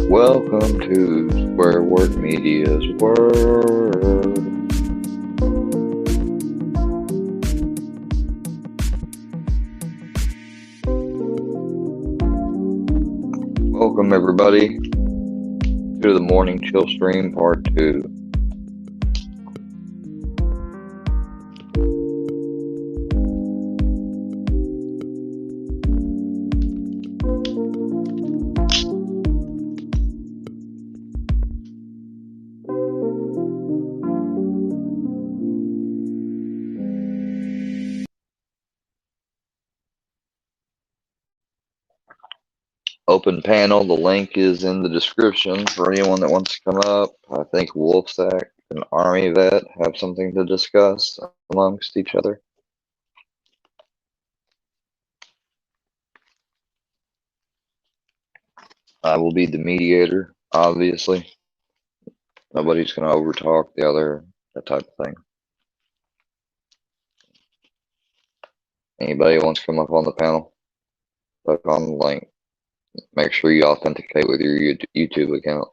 Welcome to Square Work Media's World. Welcome everybody to the Morning Chill Stream Part 2. Open panel, the link is in the description for anyone that wants to come up. I think Wolfsack and Armyvette have something to discuss amongst each other. I will be the mediator, obviously. Nobody's going to overtalk the other, that type of thing. Anybody wants to come up on the panel, click on the link. Make sure you authenticate with your YouTube account.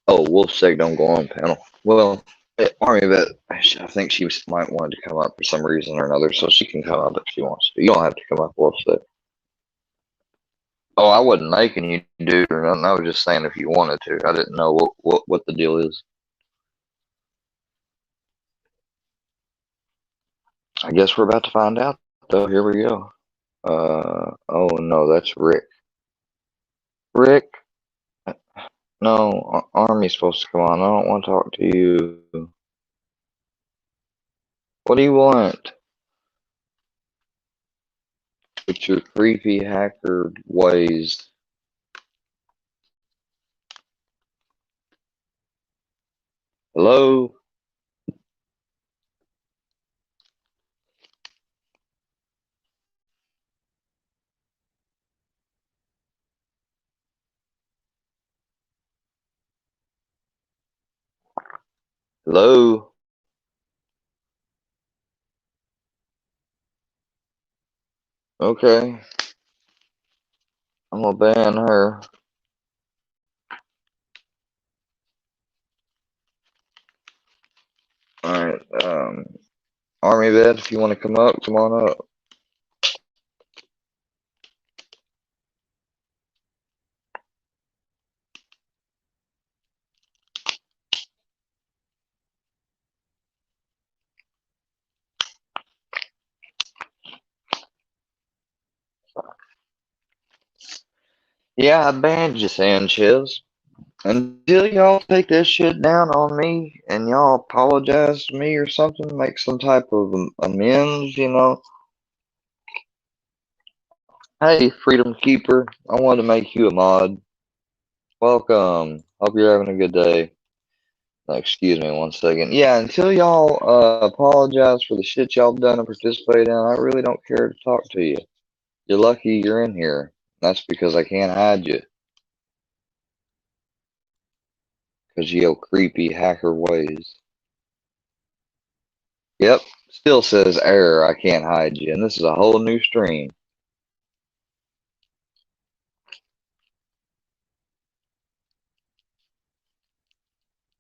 Oh, Wolfsack don't go on panel. Well, Armyvette, I think she might want to come up for some reason or another, so she can come up if she wants to. You don't have to come up, Wolfsack. Oh, I wasn't making you do it or nothing. I was just saying if you wanted to. I didn't know what the deal is. I guess we're about to find out, though. Here we go. Oh no, that's Rick. Rick, no, Army's supposed to come on. I don't want to talk to you. What do you want? With your creepy hacker ways. Hello? Hello? Okay. I'm gonna ban her. Alright, Armyvette, if you want to come up, come on up. Yeah, I banned you, Sanchez. Until y'all take that shit down on me and y'all apologize to me or something, make some type of amends, you know. Hey, Freedom Keeper, I wanted to make you a mod. Welcome. Hope you're having a good day. Excuse me 1 second. Yeah, until y'all apologize for the shit y'all done and participate in, I really don't care to talk to you. You're lucky you're in here. That's because I can't hide you. Because of your creepy hacker ways. Yep, still says error, I can't hide you. And this is a whole new stream.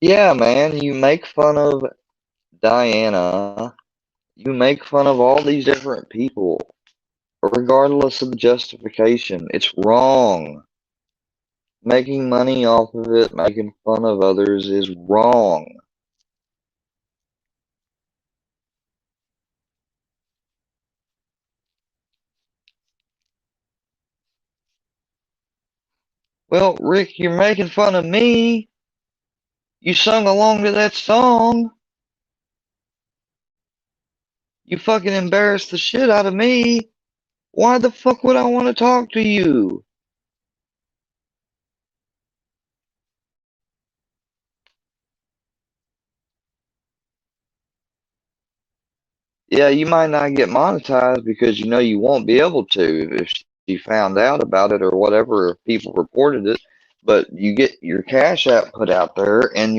Yeah, man, you make fun of Diana. You make fun of all these different people, regardless of the justification. It's wrong. Making money off of it, making fun of others is wrong. Well, Rick, you're making fun of me. You sung along to that song. You fucking embarrassed the shit out of me. Why the fuck would I want to talk to you? Yeah, you might not get monetized because you know you won't be able to if she found out about it or whatever, if people reported it. But you get your Cash App put out there, and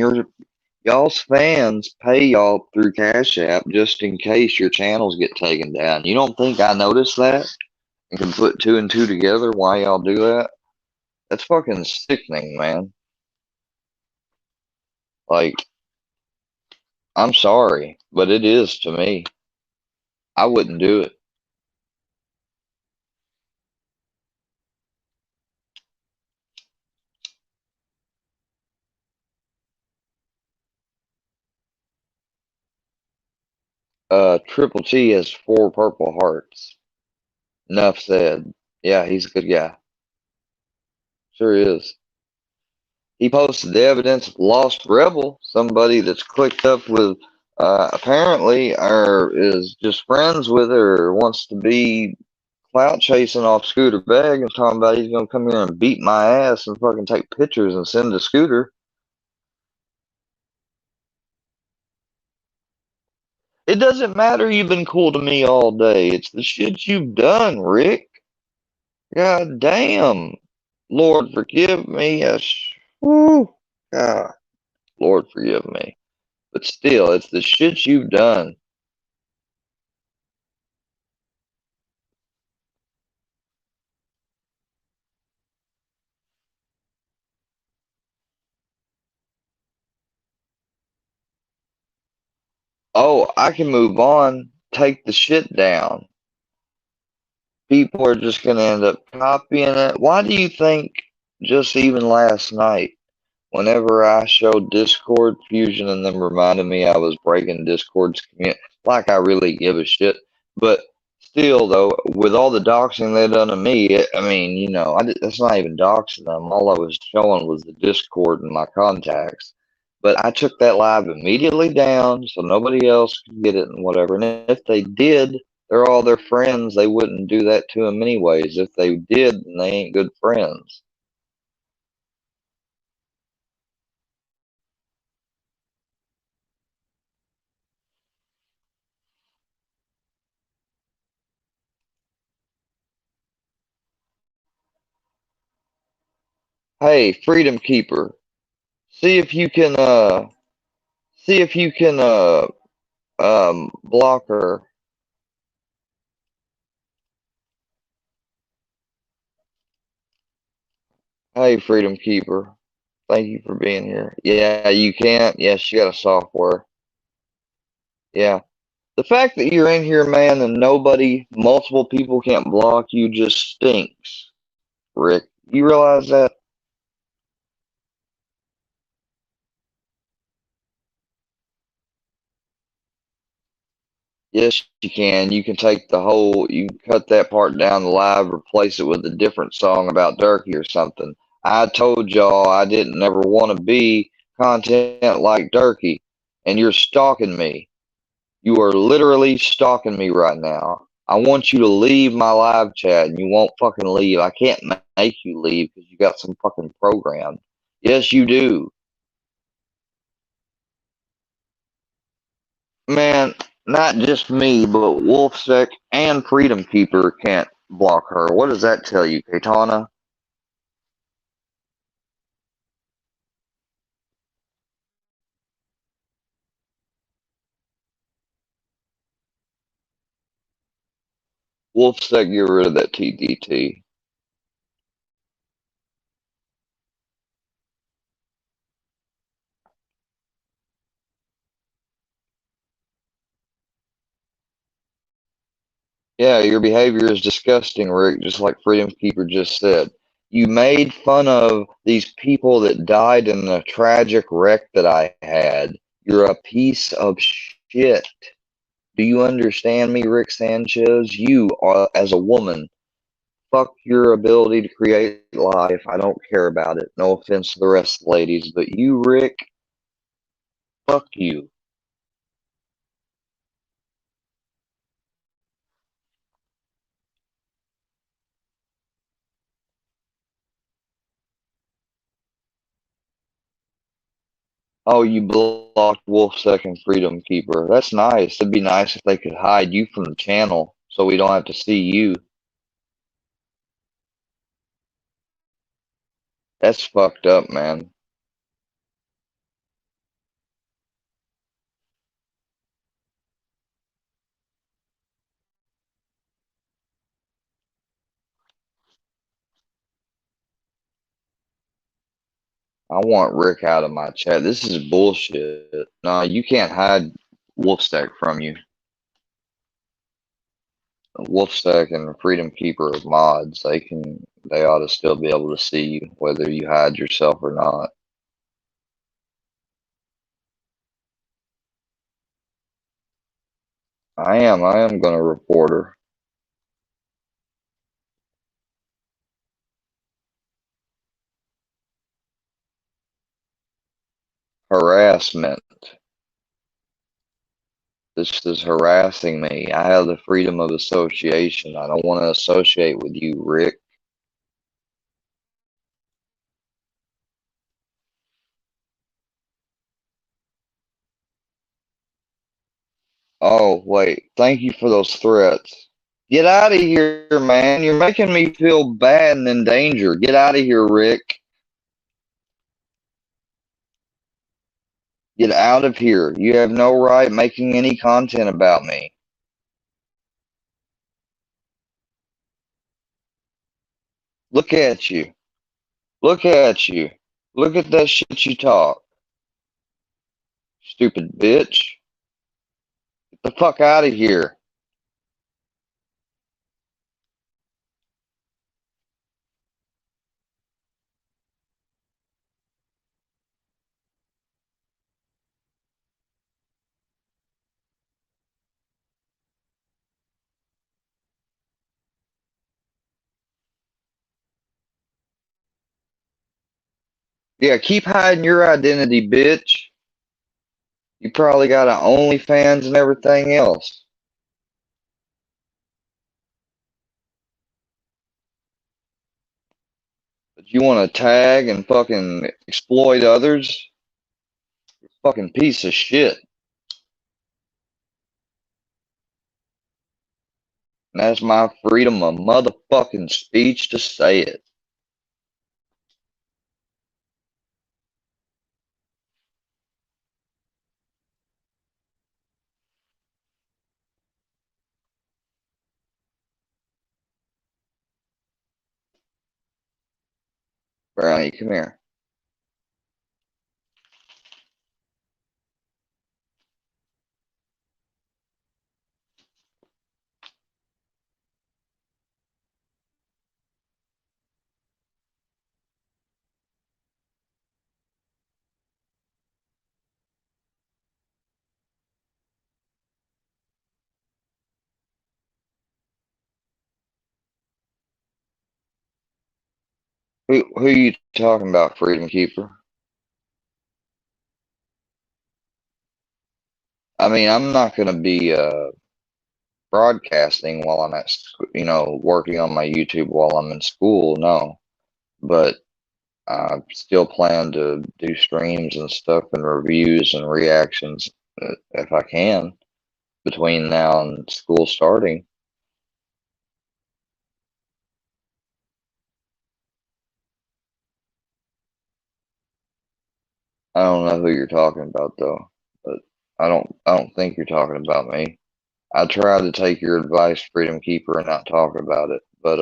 y'all's fans pay y'all through Cash App just in case your channels get taken down. You don't think I noticed that and can put two and two together why y'all do that? That's fucking sickening, man. Like, I'm sorry, but it is to me. I wouldn't do it. Triple T has 4 purple hearts. Enough said. Yeah, he's a good guy. Sure is. He posted the evidence of Lost Rebel, somebody that's clicked up with, apparently, or is just friends with her, or wants to be clout chasing off Scooter Bag and talking about he's gonna come here and beat my ass and fucking take pictures and send to Scooter. It doesn't matter you've been cool to me all day. It's the shit you've done, Rick. God damn. Lord forgive me. Woo. God. Lord forgive me. But still, it's the shit you've done. Oh, I can move on. Take the shit down. People are just going to end up copying it. Why do you think just even last night, whenever I showed Discord Fusion and them reminded me I was breaking Discord's community, like I really give a shit. But still, though, with all the doxing they done to me, I mean, that's not even doxing them. All I was showing was the Discord and my contacts. But I took that live immediately down so nobody else could get it and whatever. And if they did, they're all their friends. They wouldn't do that to them anyways. If they did, then they ain't good friends. Hey, Freedom Keeper, see if you can block her. Hey, Freedom Keeper, thank you for being here. Yeah, you can't. Yes, you got a software. Yeah. The fact that you're in here, man, and multiple people can't block you just stinks, Rick. You realize that? Yes, you can. You can cut that part down the live, replace it with a different song about Durkee or something. I told y'all I didn't ever want to be content like Durkee, and you're stalking me. You are literally stalking me right now. I want you to leave my live chat, and you won't fucking leave. I can't make you leave because you got some fucking program. Yes, you do. Not just me, but Wolfsec and Freedom Keeper can't block her. What does that tell you, Katana? Wolfsec, get rid of that TDT. Yeah, your behavior is disgusting, Rick, just like Freedom Keeper just said. You made fun of these people that died in the tragic wreck that I had. You're a piece of shit. Do you understand me, Rick Sanchez? You are, as a woman, fuck your ability to create life. I don't care about it. No offense to the rest of the ladies, but you, Rick, fuck you. Oh, you blocked Wolf Second Freedom Keeper. That's nice. It'd be nice if they could hide you from the channel so we don't have to see you. That's fucked up, man. I want Rick out of my chat. This is bullshit. Nah, you can't hide Wolfstack from you. Wolfstack and Freedom Keeper are mods. They ought to still be able to see you, whether you hide yourself or not. I am gonna report her. Harassment. This is harassing me. I have the freedom of association. I don't want to associate with you, Rick. Oh, wait. Thank you for those threats. Get out of here, man. You're making me feel bad and in danger. Get out of here, Rick. Get out of here. You have no right making any content about me. Look at you. Look at you. Look at that shit you talk. Stupid bitch. Get the fuck out of here. Yeah, keep hiding your identity, bitch. You probably got an OnlyFans and everything else. But you want to tag and fucking exploit others? Fucking piece of shit. And that's my freedom of motherfucking speech to say it. Brownie, come here. Who you talking about, Freedom Keeper? I mean, I'm not gonna be broadcasting while I'm at, working on my YouTube while I'm in school. No, but I still plan to do streams and stuff and reviews and reactions if I can. between now and school starting. I don't know who you're talking about though, but I don't think you're talking about me. I tried to take your advice, Freedom Keeper, and not talk about it, but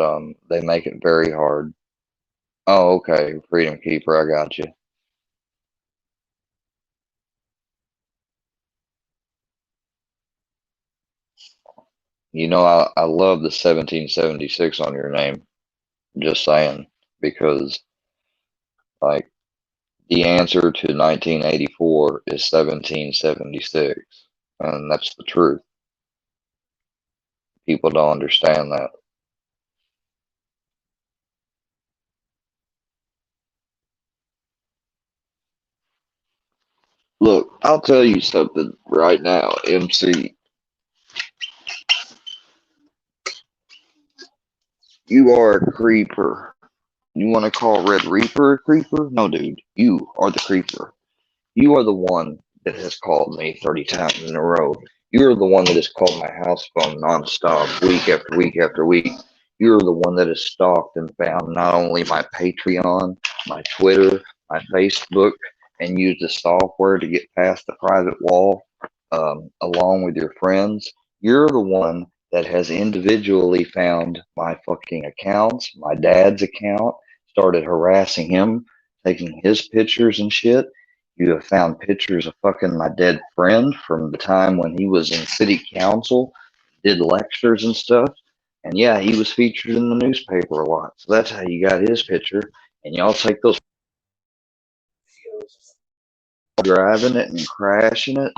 they make it very hard. Oh, okay, Freedom Keeper, I got you. You know, I love the 1776 on your name. Just saying, because like the answer to 1984 is 1776, and that's the truth. People don't understand that. Look, I'll tell you something right now, MC. You are a creeper. You want to call Red Reaper a creeper? No, dude. You are the creeper. You are the one that has called me 30 times in a row. You're the one that has called my house phone nonstop, week after week after week. You're the one that has stalked and found not only my Patreon, my Twitter, my Facebook, and used the software to get past the private wall, along with your friends. You're the one that has individually found my fucking accounts, my dad's account, started harassing him, taking his pictures and shit. You have found pictures of fucking my dead friend from the time when he was in city council, did lectures and stuff. And yeah, he was featured in the newspaper a lot. So that's how you got his picture. And y'all take those driving it and crashing it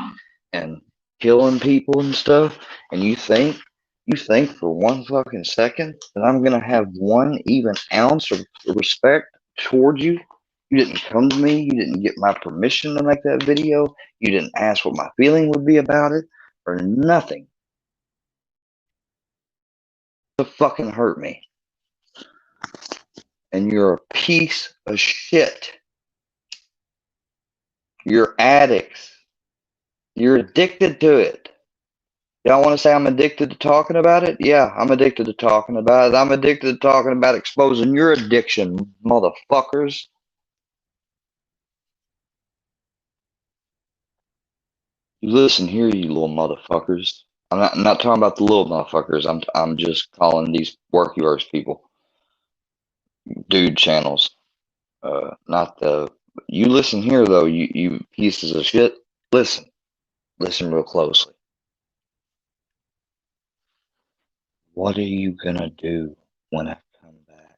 and killing people and stuff. And you think for one fucking second that I'm gonna have one even ounce of respect towards you? You didn't come to me. You didn't get my permission to make that video. You didn't ask what my feeling would be about it, or nothing to fucking hurt me. And you're a piece of shit. You're addicts. You're addicted to it. Y'all want to say I'm addicted to talking about it? Yeah, I'm addicted to talking about it. I'm addicted to talking about exposing your addiction, motherfuckers. You listen here, you little motherfuckers. I'm not talking about the little motherfuckers. I'm just calling these worky people dude channels. Not the you listen here though, you pieces of shit. Listen. Listen real closely. What are you gonna do when I come back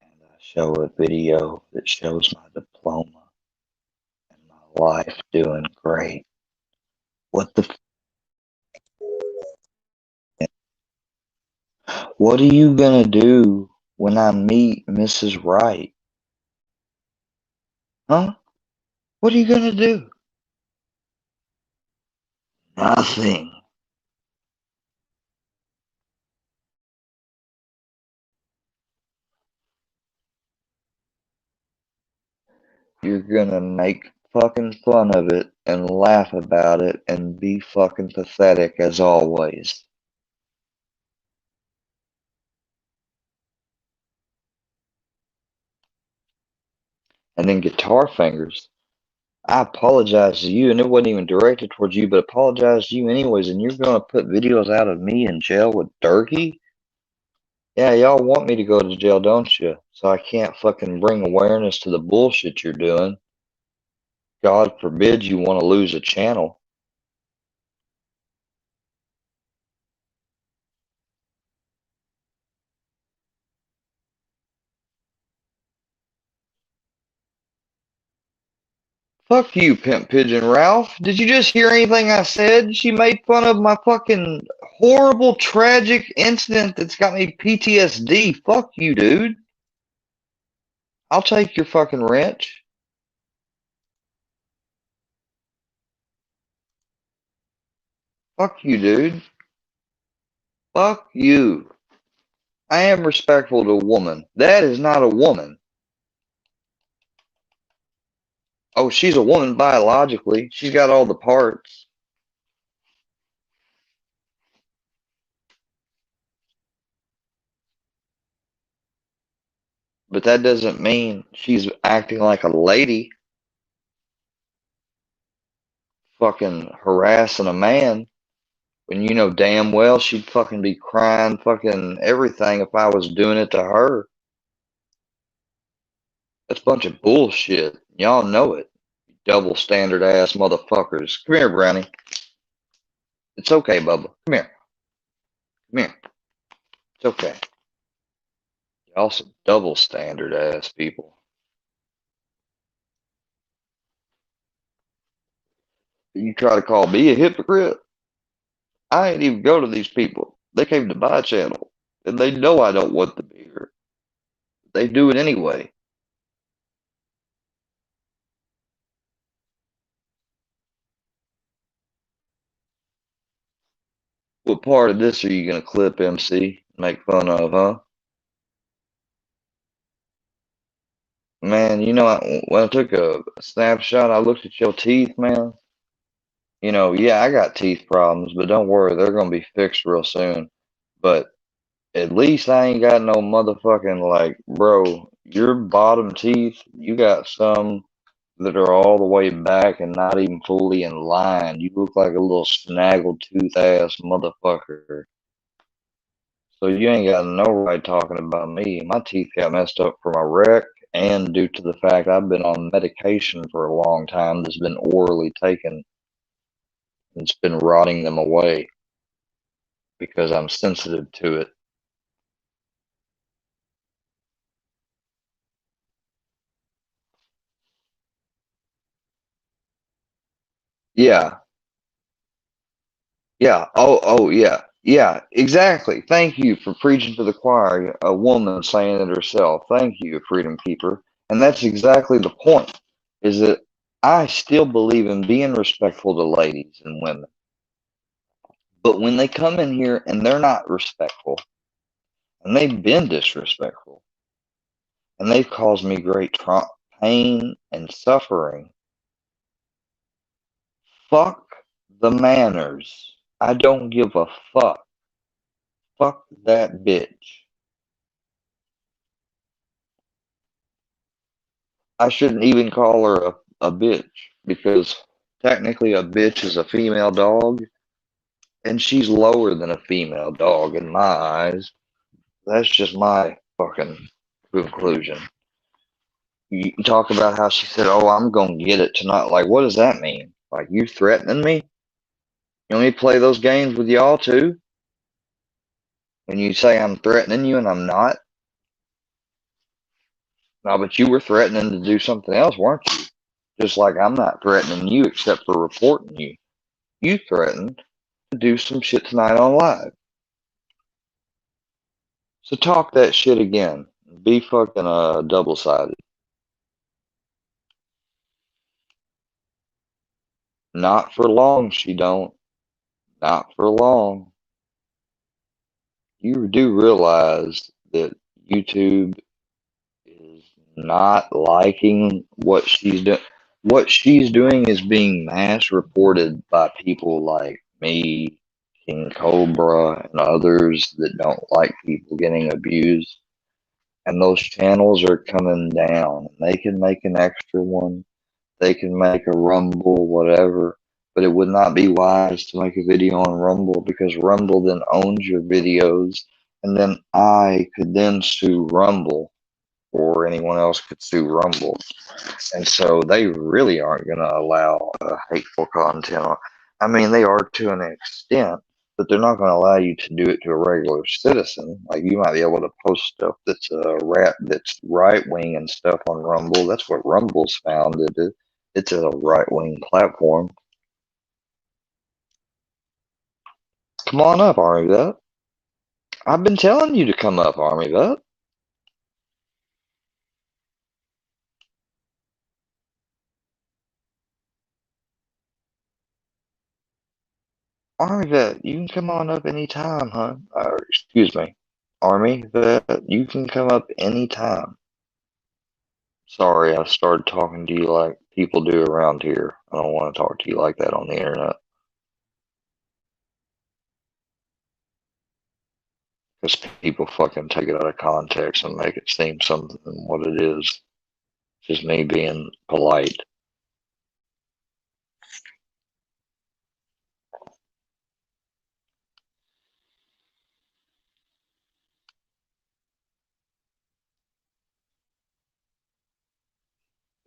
and I show a video that shows my diploma and my life doing great? What the what are you gonna do when I meet Mrs. Wright? Huh? What are you gonna do? Nothing. You're gonna make fucking fun of it and laugh about it and be fucking pathetic as always. And then guitar fingers. I apologize to you, and it wasn't even directed towards you, but apologize to you anyways. And you're gonna put videos out of me in jail with Durkee? Yeah, y'all want me to go to jail, don't you? So I can't fucking bring awareness to the bullshit you're doing. God forbid you want to lose a channel. Fuck you, Pimp Pigeon Ralph. Did you just hear anything I said? She made fun of my fucking horrible, tragic incident that's got me PTSD. Fuck you, dude. I'll take your fucking wrench. Fuck you, dude. Fuck you. I am respectful to a woman. That is not a woman. Oh, she's a woman biologically. She's got all the parts. But that doesn't mean she's acting like a lady, fucking harassing a man, when you know damn well she'd fucking be crying fucking everything if I was doing it to her. That's a bunch of bullshit. Y'all know it. Double standard ass motherfuckers. Come here, Brownie. It's okay, Bubba. Come here. Come here. It's okay. Y'all some double standard ass people. You try to call me a hypocrite? I ain't even go to these people. They came to my channel, and they know I don't want them here. They do it anyway. What part of this are you gonna clip, MC? Make fun of, huh? Man, you know, when I took a snapshot, I looked at your teeth, man. You know, yeah, I got teeth problems, but don't worry, they're gonna be fixed real soon. But at least I ain't got no motherfucking, like, bro, your bottom teeth, you got some that are all the way back and not even fully in line. You look like a little snaggled tooth ass motherfucker. So you ain't got no right talking about me. My teeth got messed up from a wreck and due to the fact I've been on medication for a long time that's been orally taken. It's been rotting them away because I'm sensitive to it. Yeah, yeah. Oh, yeah. Yeah, exactly. Thank you for preaching to the choir. A woman saying it herself. Thank you, Freedom Keeper. And that's exactly the point, is that I still believe in being respectful to ladies and women. But when they come in here and they're not respectful, and they've been disrespectful, and they've caused me great pain and suffering, fuck the manners. I don't give a fuck. Fuck that bitch. I shouldn't even call her a bitch because technically a bitch is a female dog and she's lower than a female dog in my eyes. That's just my fucking conclusion. You talk about how she said, "Oh, I'm gonna get it tonight." Like, what does that mean? Like, you threatening me? You want me to play those games with y'all too? When you say I'm threatening you and I'm not? No, but you were threatening to do something else, weren't you? Just like I'm not threatening you except for reporting you. You threatened to do some shit tonight on live. So talk that shit again. Be fucking double sided. Not for long, she don't. Not for long. You do realize that YouTube is not liking what she's doing. What she's doing is being mass reported by people like me, King Cobra, and others that don't like people getting abused. And those channels are coming down. They can make an extra one. They can make a Rumble, whatever. But it would not be wise to make a video on Rumble because Rumble then owns your videos. And then I could then sue Rumble or anyone else could sue Rumble. And so they really aren't going to allow hateful content. I mean, they are to an extent, but they're not going to allow you to do it to a regular citizen. Like you might be able to post stuff that's that's right wing and stuff on Rumble. That's what Rumble's founded. It's a right wing platform. Come on up, Armyvette. I've been telling you to come up, Armyvette. Armyvette, you can come on up anytime, huh? Excuse me. Armyvette, you can come up anytime. Sorry, I started talking to you like people do around here. I don't want to talk to you like that on the internet. because people fucking take it out of context and make it seem something than what it is. Just me being polite.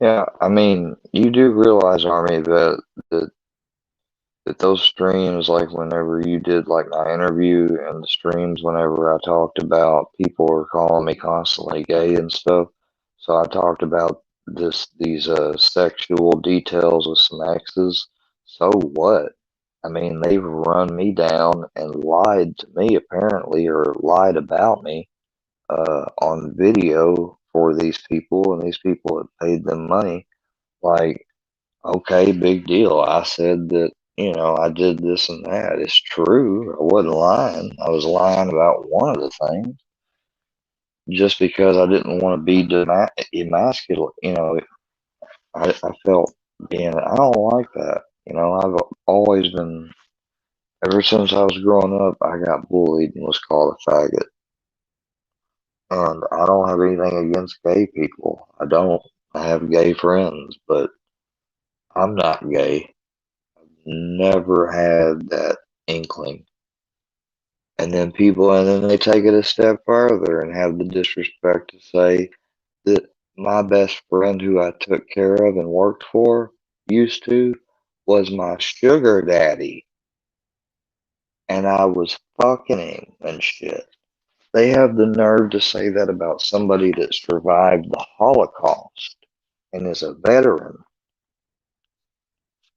Yeah, I mean, you do realize, Army, that that those streams, like whenever you did like my interview and the streams, whenever I talked about people were calling me constantly gay and stuff. So I talked about these sexual details with some exes. So what? I mean, they've run me down and lied to me apparently, or lied about me on video for these people, and these people have paid them money. Like, okay, big deal. I said that, I did this and that. It's true. I wasn't lying. I was lying about one of the things just because I didn't want to be emasculate. I felt I don't like that. I've always been, ever since I was growing up, I got bullied and was called a faggot. And I don't have anything against gay people. I don't. I have gay friends, but I'm not gay. Never had that inkling. And then they take it a step further and have the disrespect to say that my best friend who I took care of and worked for used to was my sugar daddy. And I was fucking him and shit. They have the nerve to say that about somebody that survived the Holocaust and is a veteran.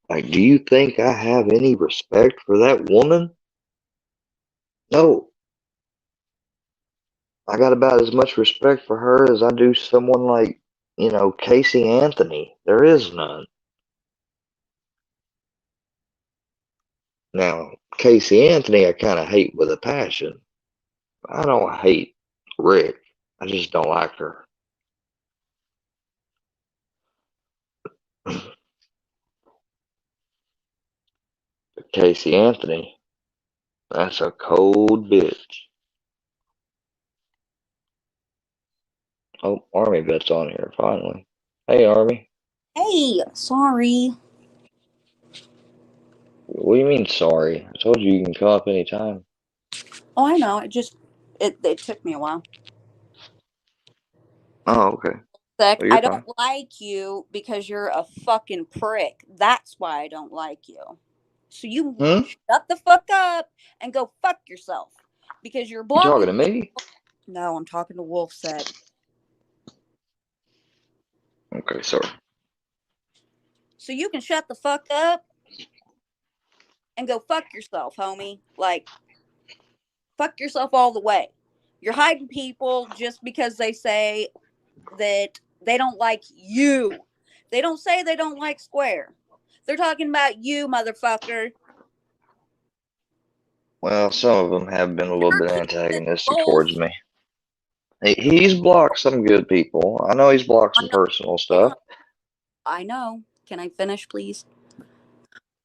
Like, do you think I have any respect for that woman? No. I got about as much respect for her as I do someone like, Casey Anthony. There is none. Now, Casey Anthony, I kind of hate with a passion. I don't hate Rick. I just don't like her. But Casey Anthony, that's a cold bitch. Oh, Armyvette's on here finally. Hey, Army. Hey, sorry. What do you mean, sorry? I told you can come up anytime. Oh, I know. It took me a while. Oh, okay. Sec, Well, you're I don't fine. like you because you're a fucking prick. That's why I don't like you. So you Hmm? shut the fuck up and go fuck yourself because you're You talking blocking to people. me? No, I'm talking to Wolf said. Okay, sorry. So you can shut the fuck up and go fuck yourself, homie. Like fuck yourself all the way. You're hiding people just because they say that they don't like you. They don't say they don't like Square. They're talking about you, motherfucker. Well, some of them have been a little You're bit keeping antagonistic both. towards me. He's blocked some good people. I know he's blocked I some know. personal Hold stuff. on. I know. Can I finish, please?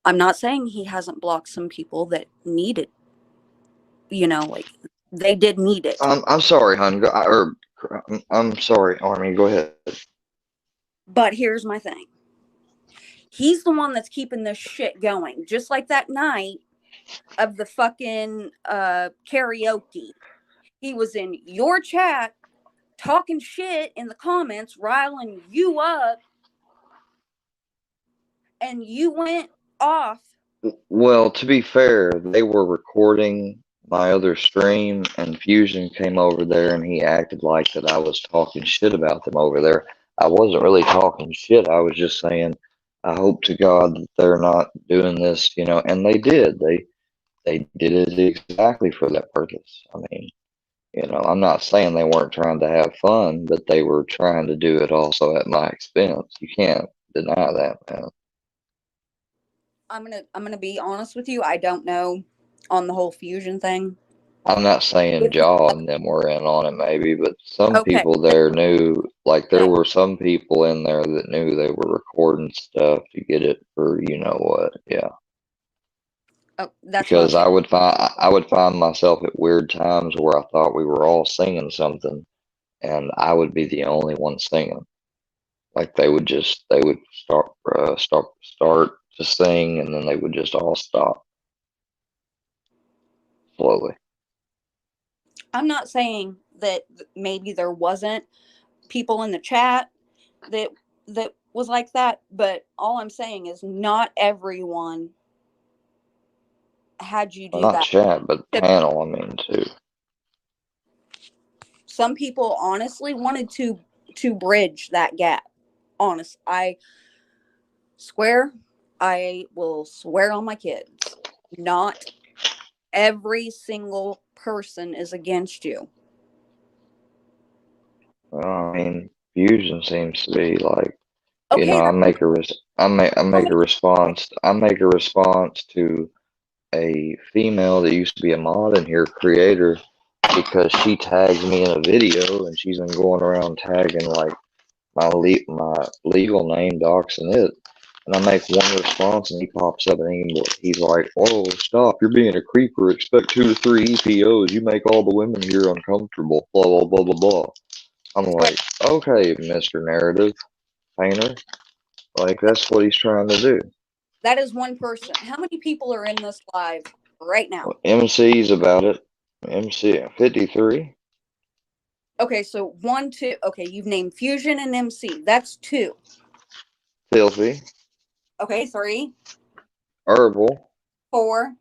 I'm not saying he hasn't blocked some people that need it. Like they did need it. I'm sorry, hon. I'm sorry, Army. Go ahead. But here's my thing. He's the one that's keeping this shit going. Just like that night of the fucking karaoke. He was in your chat talking shit in the comments, riling you up, and you went off. Well, to be fair, they were recording my other stream, and Fusion came over there, and he acted like that I was talking shit about them over there. I wasn't really talking shit. I was just saying, I hope to God that they're not doing this, and they did. They did it exactly for that purpose. I mean, I'm not saying they weren't trying to have fun, but they were trying to do it also at my expense. You can't deny that, man. I'm gonna be honest with you. I don't know on the whole fusion thing. I'm not saying If he, Jaw and them were in on it, maybe, but some okay, people there knew, like, there okay, were some people in there that knew they were recording stuff to get it for you know what. Yeah. Oh, that's what I'm because saying. I would find myself at weird times where I thought we were all singing something, and I would be the only one singing. Like they would start to sing, and then they would just all stop slowly. I'm not saying that maybe there wasn't people in the chat that was like that, but all I'm saying is not everyone had you Well, do not that. chat, but panel. I mean, too. Some people honestly wanted to bridge that gap. Honest, swear, I will swear on my kids. Not every single person is against you. Well, I mean, fusion seems to be like, Okay, I that's make a I how make a many. response. I make a response to a female that used to be a mod in here, creator, because she tags me in a video, and she's been going around tagging like my legal name, doxing it. And I make one response, and he pops up, and he's like, "Whoa, stop! You're being a creeper. Expect 2 to 3 EPOs. You make all the women here uncomfortable." Blah blah blah blah blah. I'm Okay, like, "Okay, Mr. Narrative Painter." Like that's what he's trying to do. that is one person. How many people are in this live right now? MC's about it. MC 53. Okay, so one, two. Okay, you've named Fusion and MC. That's two. Filthy. Okay, three, Herbal. four.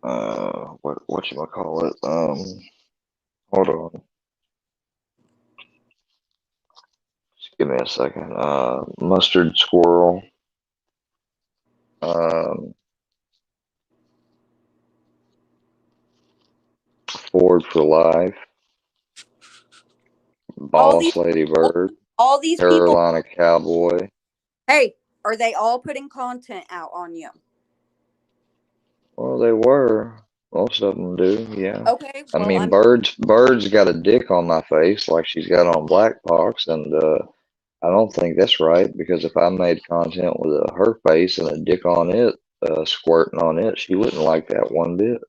Uh, what you call it? Hold on. Just give me a second. Mustard Squirrel. Um, Ford for Life. All these Boss Lady people, Bird. all these people. Carolina Cowboy. Hey, are they all putting content out on you? Well, they were. Most of them do, yeah. Okay, I well, mean, Bird's got a dick on my face like she's got on Black Box, and I don't think that's right because if I made content with her face and a dick on it, squirting on it, she wouldn't like that one bit.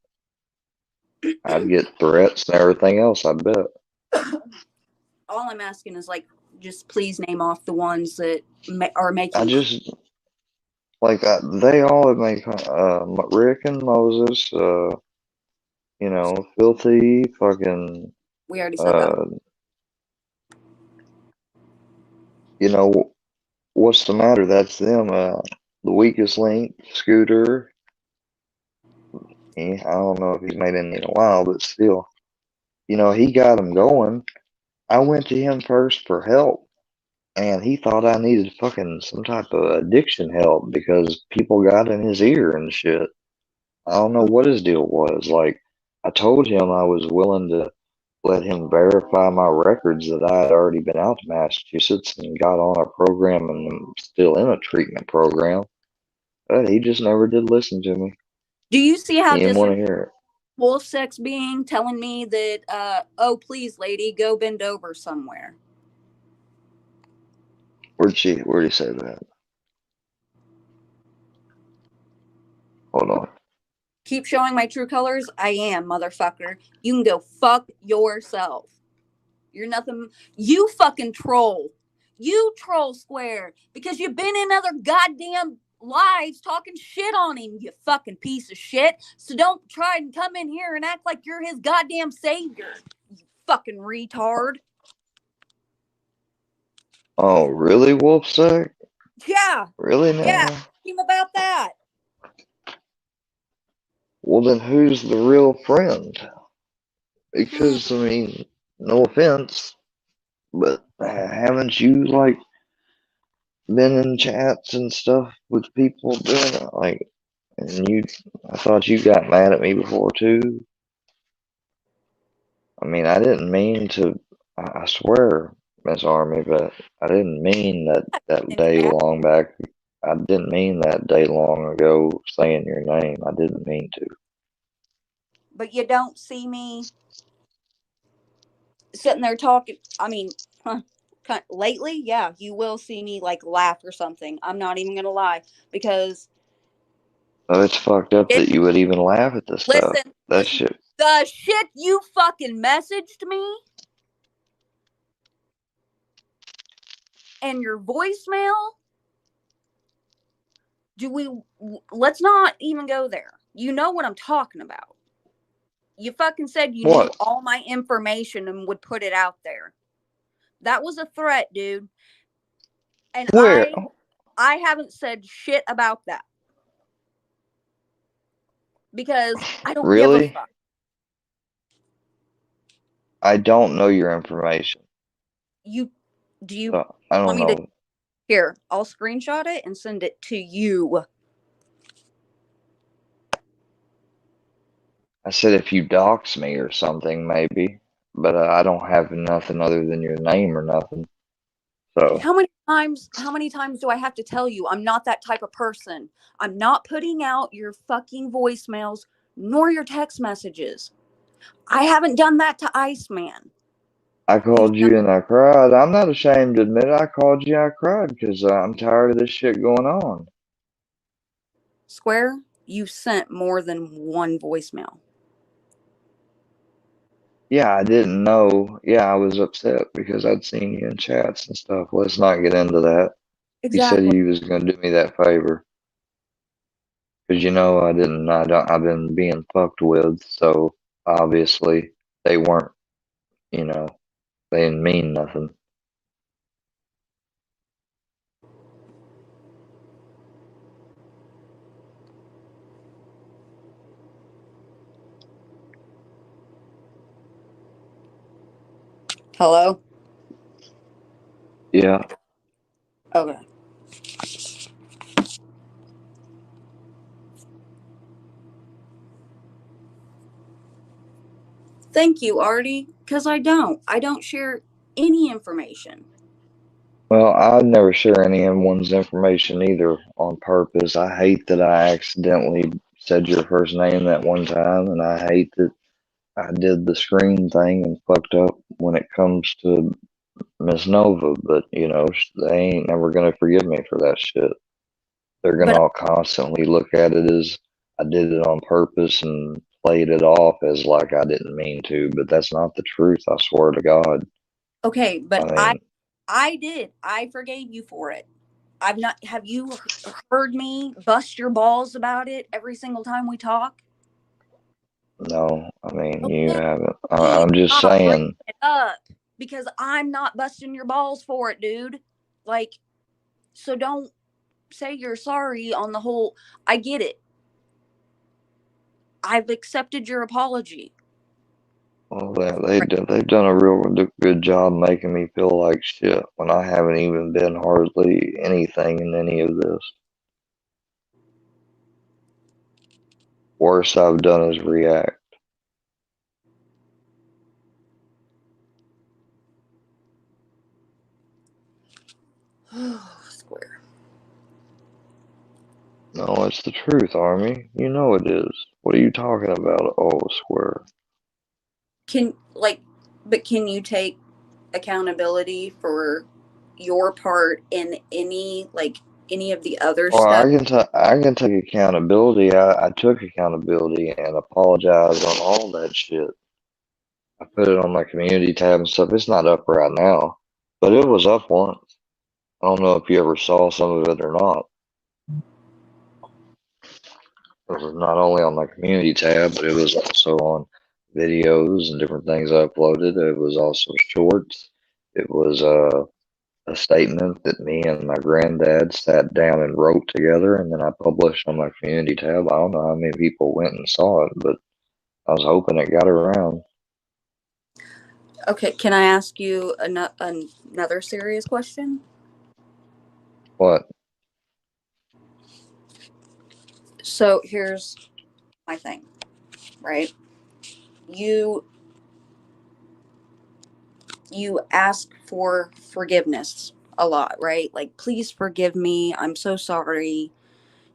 I'd get threats and everything else, I bet. all I'm asking is like, just please name off the ones that are I making. just they all have made Rick and Moses, filthy fucking, We already said that. uh, you know, what's the matter? That's them. The weakest link, Scooter. I don't know if he's made any in a while, but still, he got him going. I went to him first for help, and he thought I needed fucking some type of addiction help because people got in his ear and shit. I don't know what his deal was. Like, I told him I was willing to let him verify my records that I had already been out to Massachusetts and got on a program and I'm still in a treatment program. But he just never did listen to me. Do you see how He didn't want disrespectful to hear it. wolf sex being telling me that, oh, please, lady, go bend over somewhere? Where'd he say that? Hold on. Keep showing my true colors. I am, motherfucker. You can go fuck yourself. You're nothing. You fucking troll. You troll Square because you've been in other goddamn lives talking shit on him, you fucking piece of shit. So don't try and come in here and act like you're his goddamn savior. You fucking retard. Oh, really, Wolfsack? Yeah. Really Yeah. now? Him about that. Well, then who's the real friend? Because, I mean, no offense, but haven't you, like, been in chats and stuff with people doing it? Like, and I thought you got mad at me before, too. I mean, I didn't mean to, I swear, Miss Armyvette, I didn't mean that Any day bad, long back. I didn't mean that day long ago saying your name. I didn't mean to. but you don't see me sitting there talking. I mean, lately, yeah, you will see me like laugh or something. I'm not even gonna lie, because Oh, it's fucked up that you would even laugh at this stuff. That listen, shit. the shit you fucking messaged me and your voicemail. Let's not even go there. You know what I'm talking about. You fucking said you knew What? all my information and would put it out there. That was a threat, dude. And Where? I haven't said shit about that because I don't give a Really? fuck. I don't know your information. You do you So I want don't me to know. here? I'll screenshot it and send it to you. I said if you dox me or something, maybe. But I don't have nothing other than your name or nothing. So How many times do I have to tell you I'm not that type of person? I'm not putting out your fucking voicemails nor your text messages. I haven't done that to Iceman. I You called you and I cried. I'm not ashamed to admit it. I called you and I cried because I'm tired of this shit going on. Square, you sent more than one voicemail. Yeah, I didn't know. Yeah, I was upset because I'd seen you in chats and stuff. Let's not get into that. You said Exactly. you was gonna do me that favor because you know I didn't. I don't. I've been being fucked with, so obviously they weren't. You know, they didn't mean nothing. Hello? Yeah. Okay. Thank you, Artie. Because I don't. I don't share any information. Well, I never share anyone's information either on purpose. I hate that I accidentally said your first name that one time, and I hate that I did the screen thing and fucked up when it comes to Miss Nova. But you know, they ain't never gonna forgive me for that shit. They're gonna But all constantly look at it as I did it on purpose and played it off as like I didn't mean to. But that's not the truth. I swear to God. okay, I but I mean, I did. I forgave you for it. I've not have you heard me bust your balls about it every single time we talk? no. I mean, you Okay, haven't. I'm just stop bringing saying. it up because I'm not busting your balls for it, dude. Like, so don't say you're sorry on the whole. I get it. I've accepted your apology. Well, they've done a real good job making me feel like shit when I haven't even been hardly anything in any of this. Worst I've done is react. Square. No, it's the truth, Army. You know it is. What are you talking about? Oh, square. Can like, but can you take accountability for your part in any of the other Well, stuff? I can take accountability. I took accountability and apologized on all that shit. I put it on my community tab and stuff. It's not up right now, but it was up once. I don't know if you ever saw some of it or not. It was not only on my community tab, but it was also on videos and different things I uploaded. It was also shorts. It was a statement that me and my granddad sat down and wrote together, and then I published on my community tab. I don't know how many people went and saw it, but I was hoping it got around. Okay, can I ask you another serious question? What? So here's my thing, right? You you ask for forgiveness a lot, right? Like, please forgive me. I'm so sorry.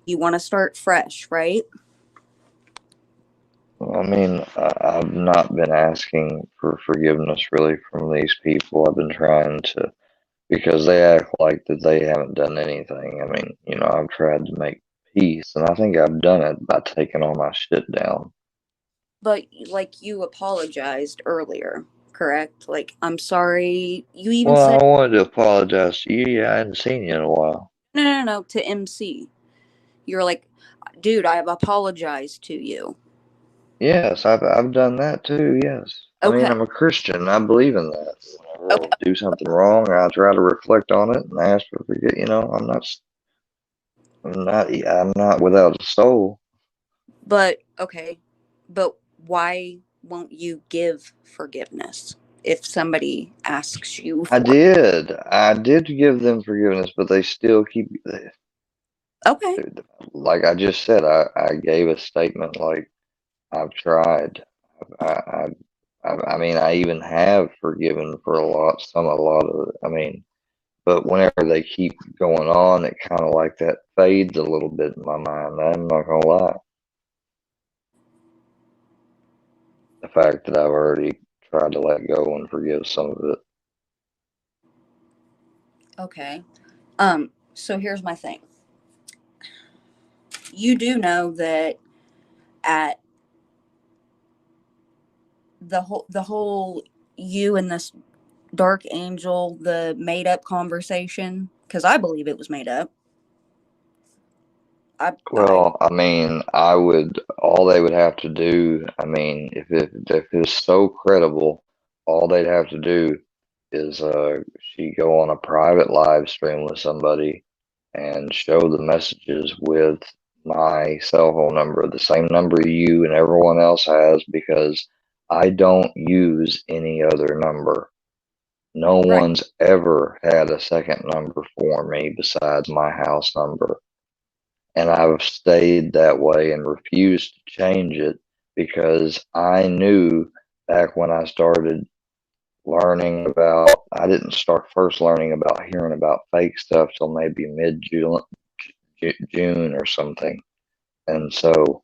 You want to start fresh, right? I mean, I've not been asking for forgiveness really from these people. I've been trying to because they act like that they haven't done anything. I mean, I've tried to make peace, and I think I've done it by taking all my shit down. But like you apologized earlier, correct? Like, I'm sorry. You even Well, said I wanted to apologize to you. Yeah, I hadn't seen you in a while. no to MC. You're like, dude, I have apologized to you. Yes, I've done that too. Yes, I mean Okay. I'm a Christian. I believe in that. Whenever I Okay. do something wrong, I try to reflect on it and ask for forgiveness. I'm not without a soul. But okay. But why won't you give forgiveness if somebody asks you I for did. I did give them forgiveness, but they still keep. it? Okay. Like I just said, I gave a statement like I've tried. I, I, I mean, I even have forgiven for a lot of it. I mean, but whenever they keep going on, it kind of like that fades a little bit in my mind. I'm not gonna lie. The fact that I've already tried to let go and forgive some of it. Okay. So here's my thing. You do know that at the whole you and this dark angel, the made up conversation, because I believe it was made up. I Well, I mean, all they would have to do, I mean, if it's so credible, all they'd have to do is she go on a private live stream with somebody and show the messages with my cell phone number, the same number you and everyone else has, because I don't use any other number. No right. one's ever had a second number for me besides my house number. And I've stayed that way and refused to change it because I knew back when I started learning about, I didn't start first learning about hearing about fake stuff till maybe mid June or something. And so,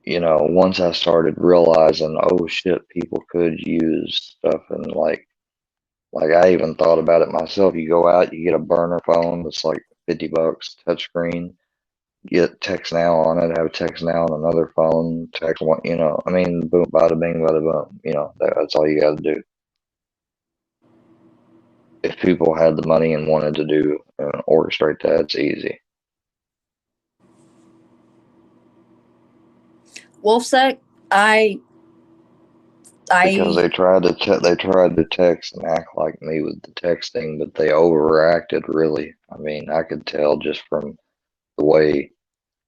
once I started realizing, oh shit, people could use stuff, and like I even thought about it myself. You go out, you get a burner phone that's like $50, touchscreen, get text now on it, have text now on another phone, text one, I mean, boom, bada bing, bada boom, that's all you got to do. If people had the money and wanted to do orchestrate that, it's easy. Wolfsec, I Because I they tried to text and act like me with the texting, but they overacted really. I mean, I could tell just from the way.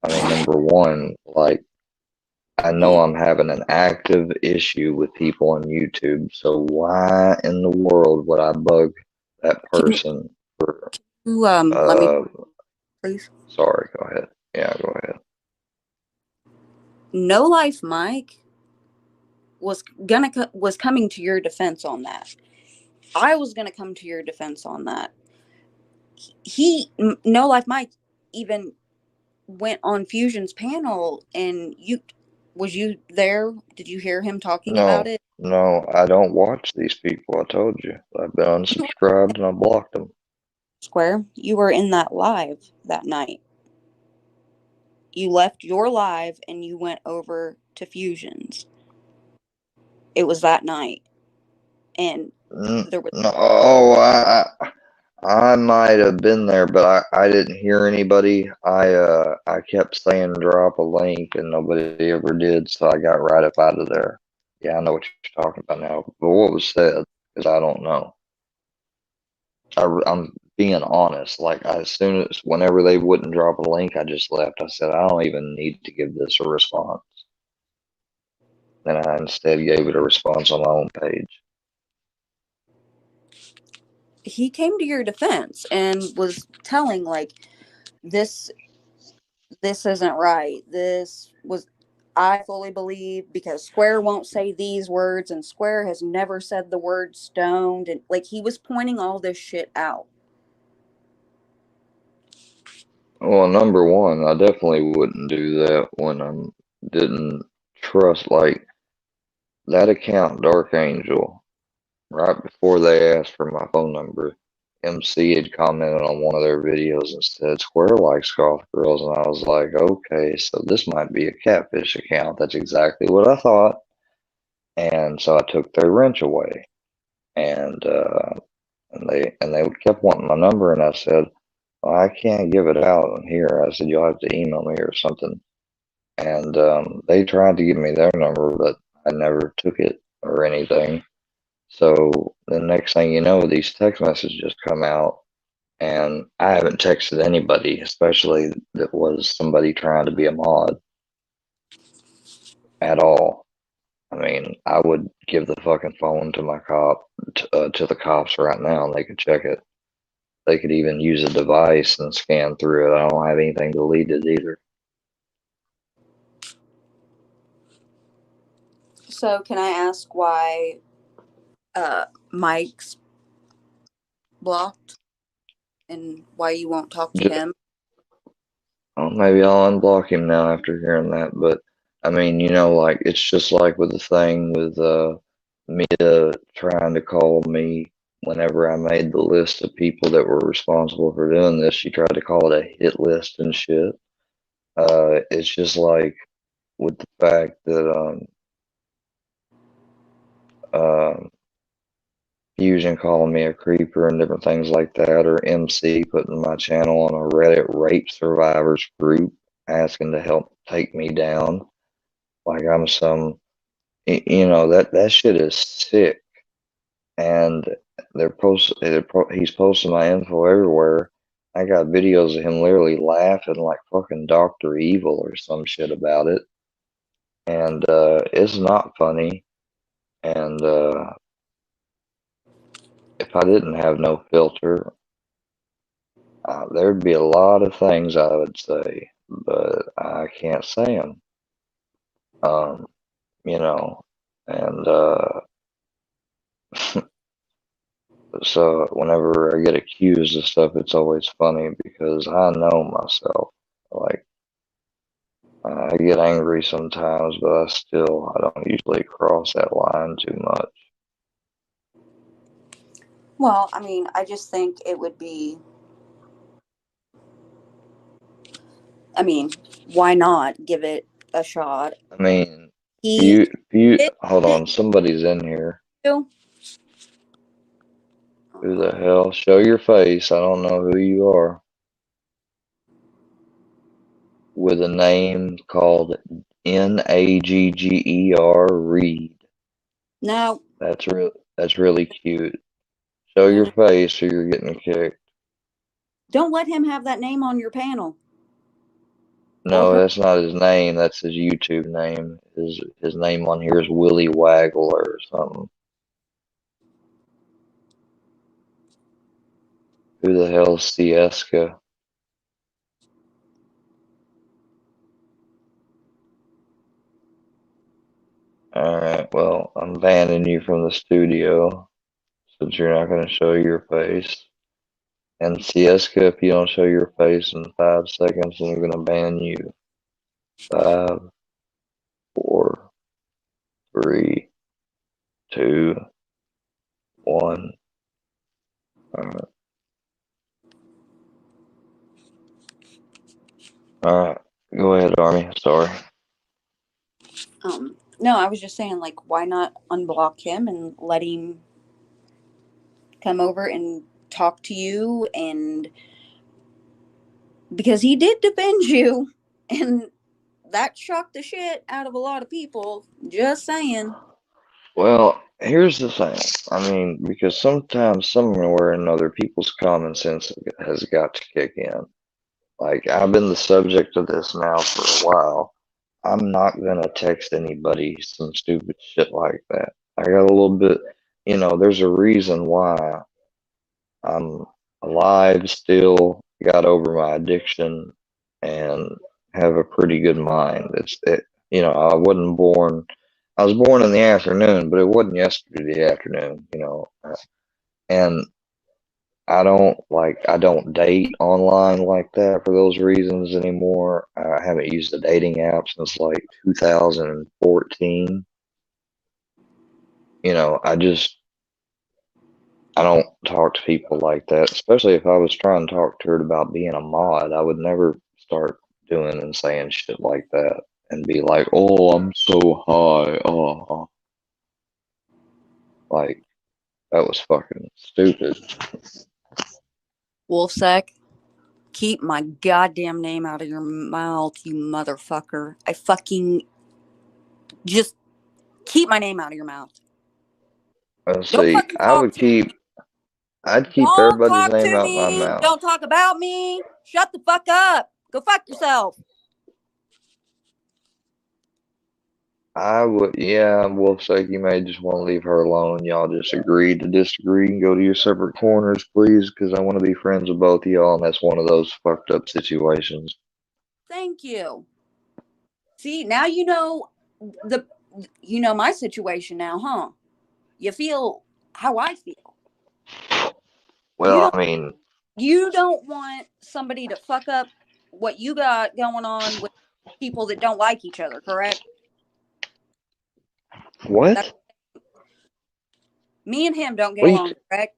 I mean, number one, like I know hmm, I'm having an active issue with people on YouTube, so why in the world would I bug that can person for you let me uh please. sorry, go ahead. Yeah, go ahead. No Life Mike was coming to your defense on that. I was gonna come to your defense on that. No Life Mike even went on Fusion's panel, and you there? Did you hear him talking about No, it? no, I don't watch these people. I told you. I've been You unsubscribed and I blocked them. Square, you were in that live that night. You left your live and you went over to Fusion's. It was that night, and there was No, oh, I might have been there, but I didn't hear anybody. I kept saying drop a link and nobody ever did, so I got right up out of there. Yeah, I know what you're talking about now, but what was said is I don't know. I'm being honest. Like as soon as whenever they wouldn't drop a link, I just left. I said I don't even need to give this a response. Then I instead gave it a response on my own page. he came to your defense and was telling like this this isn't right. This was I fully believe because Square won't say these words and Square has never said the word stoned, and like he was pointing all this shit out. Well, number one, I definitely wouldn't do that when I didn't trust like that account, Dark Angel. right before they asked for my phone number, MC had commented on one of their videos and said, Square likes golf girls. And I was like, okay, so this might be a catfish account. That's exactly what I thought. And so I took their wrench away. And, and they kept wanting my number. And I said, well, I can't give it out on here. I said, you'll have to email me or something. And they tried to give me their number, but I never took it or anything. So the next thing you know, these text messages come out, and I haven't texted anybody, especially that was somebody trying to be a mod at all. I mean, I would give the fucking phone to my to the cops right now, and they could check it. They could even use a device and scan through it. I don't have anything deleted either. So, can I ask why Mike's blocked and why you won't talk to him? Well, maybe I'll unblock him now after hearing that. But I mean, like it's just like with the thing with Mia trying to call me whenever I made the list of people that were responsible for doing this. She tried to call it a hit list and shit. It's just like with the fact that um Fusion calling me a creeper and different things like that, or MC putting my channel on a Reddit rape survivors group asking to help take me down. Like I'm some, that shit is sick. And he's posting my info everywhere. I got videos of him literally laughing like fucking Dr. Evil or some shit about it. And it's not funny. And if I didn't have no filter, there'd be a lot of things I would say, but I can't say them. Um, you know, and so whenever I get accused of stuff, it's always funny because I know myself. Like I get angry sometimes, but I don't usually cross that line too much. Well, I mean, I just think it would be. I mean, why not give it a shot? I mean, He did, hold did on, somebody's in here. you? Who the hell? Show your face. I don't know who you are. With a name called Nagger Reed. No. That's really cute. Show your No. face or you're getting kicked. Don't let him have that name on your panel. Or No, her. that's not his name. That's his YouTube name. His name on here is Willie Waggler or something. Who the hell's Sieska? Alright, well, I'm banning you from the studio since you're not going to show your face. And Sieska, if you don't show your face in 5 seconds, then I'm going to ban you. 5, 4, 3, 2, 1. Alright. Alright. Go ahead, Army. Sorry. No, I was just saying, like, why not unblock him and let him come over and talk to you? And because he did defend you, and that shocked the shit out of a lot of people. Just saying. Well, here's the thing. I mean, because sometimes, somewhere or another, people's common sense has got to kick in. Like, I've been the subject of this now for a while. I'm not gonna text anybody some stupid shit like that. I got a little bit, there's a reason why I'm alive still, got over my addiction, and have a pretty good mind. I wasn't born. I was born in the afternoon, but it wasn't yesterday afternoon. And I don't date online like that for those reasons anymore. I haven't used a dating app since like 2014. I just I don't talk to people like that, especially if I was trying to talk to her about being a mod. I would never start doing and saying shit like that and be like, "Oh, I'm so high." Like that was fucking stupid. Wolfsack, keep my goddamn name out of your mouth, you motherfucker. I fucking just keep my name out of your mouth. Let's Don't see. fucking talk to me. I'd keep Don't everybody's talk name to out my me. mouth. Don't talk about me. Shut the fuck up. Go fuck yourself. I would, yeah, Wolfsake, you may just want to leave her alone. Y'all just agree to disagree and go to your separate corners, please, because I want to be friends with both of y'all, and that's one of those fucked up situations. Thank you. See, now the you know my situation now, huh? You feel how I feel. You Well, don't I mean, you don't want somebody to fuck up what you got going on with people that don't like each other, correct? That's, what? me and him don't get What do you, along, correct?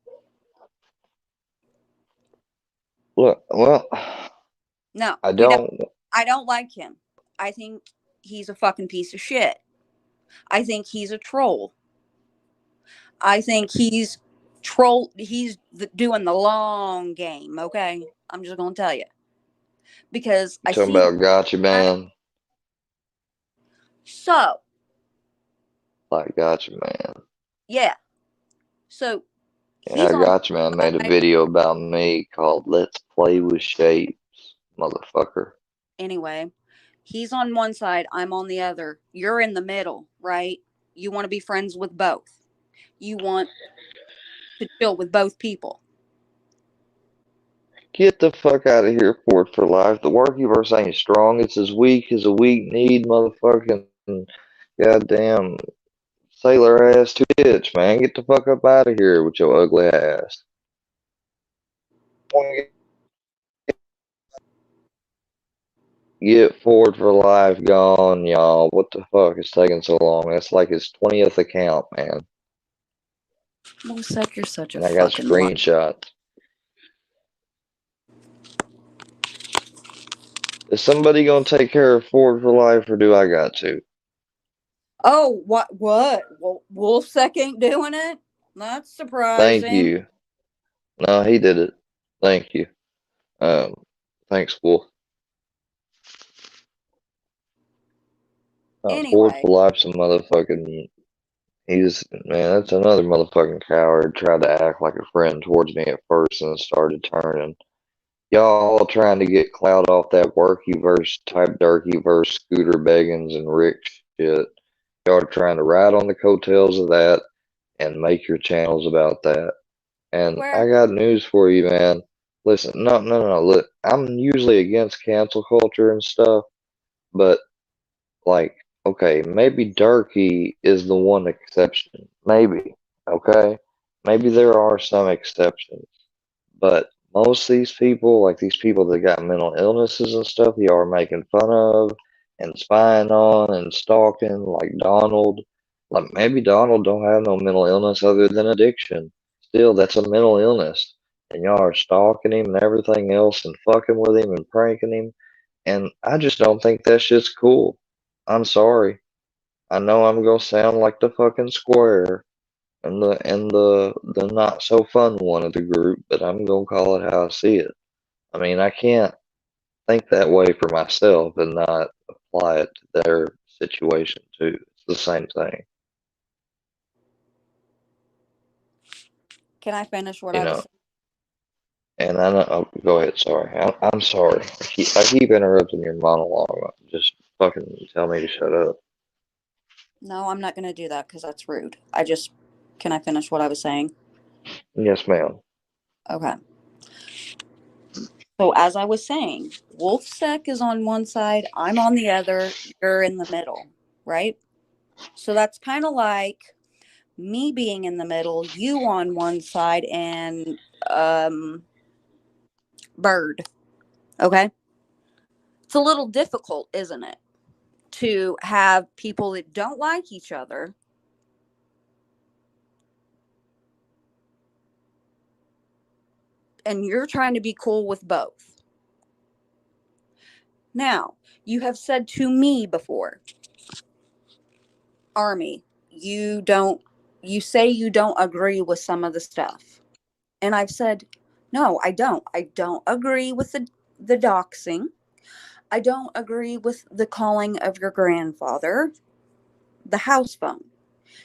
look, well, No, I we don't. don't, I don't like him. I think he's a fucking piece of shit. I think he's a troll. I think he's doing the long game, okay? I'm just going to tell you. Because you I talking see about gotcha, man? so, Like, gotcha, man. yeah. So he's Yeah, on gotcha, man one made a side. video about me called Let's Play with Shapes, motherfucker. Anyway, he's on one side, I'm on the other. You're in the middle, right? You want to be friends with both. You want to chill with both people. Get the fuck out of here, Ford for Life. The workyverse ain't strong. It's as weak as a weak need, motherfucking goddamn sailor ass bitch, man. Get the fuck up out of here with your ugly ass. Get Ford for Life gone, y'all. What the fuck is taking so long? That's like his 20th account, man. Looks like you're such a And I got fucking liar. screenshots. Is somebody gonna take care of Ford for Life, or do I got to? Oh, what? Well, Wolfsec ain't doing it? That's Thank surprising. you. No, he did it. Thank you. Um, thanks, Wolf. Ford Anyway, for Life's a motherfucking. He's man, that's another motherfucking coward. Tried to act like a friend towards me at first, and started turning. Y'all trying to get clout off that workyverse type Durkyverse Scooter Beggins and Rick shit. Y'all are trying to ride on the coattails of that and make your channels about that. And where I got news for you, man. Listen, no. Look, I'm usually against cancel culture and stuff, but like, okay, maybe Durkee is the one exception. Maybe, okay? Maybe there are some exceptions. But most of these people, like these people that got mental illnesses and stuff, y'all are making fun of and spying on and stalking, like Donald. Like maybe Donald don't have no mental illness other than addiction. Still, that's a mental illness. And y'all are stalking him and everything else and fucking with him and pranking him. And I just don't think that shit's cool. I'm sorry. I know I'm gonna sound like the fucking square and the not so fun one of the group, but I'm gonna call it how I see it. I mean, I can't think that way for myself and not apply it to their situation too. It's the same thing, can I finish what you I was know. saying? And I know. Oh, go ahead. Sorry, I'm sorry. I keep interrupting your monologue. Just fucking tell me to shut up. No, I'm not going to do that because that's rude. I just, can I finish what I was saying? Yes, ma'am. Okay. So as I was saying, Wolfsec is on one side, I'm on the other, you're in the middle, right? So that's kind of like me being in the middle, you on one side, and um, Bird. Okay. It's a little difficult, isn't it? To have people that don't like each other, and you're trying to be cool with both. Now, you have said to me before, Army, you say you don't agree with some of the stuff. And I've said, no, I don't. I don't agree with the doxing. I don't agree with the calling of your grandfather, the house phone.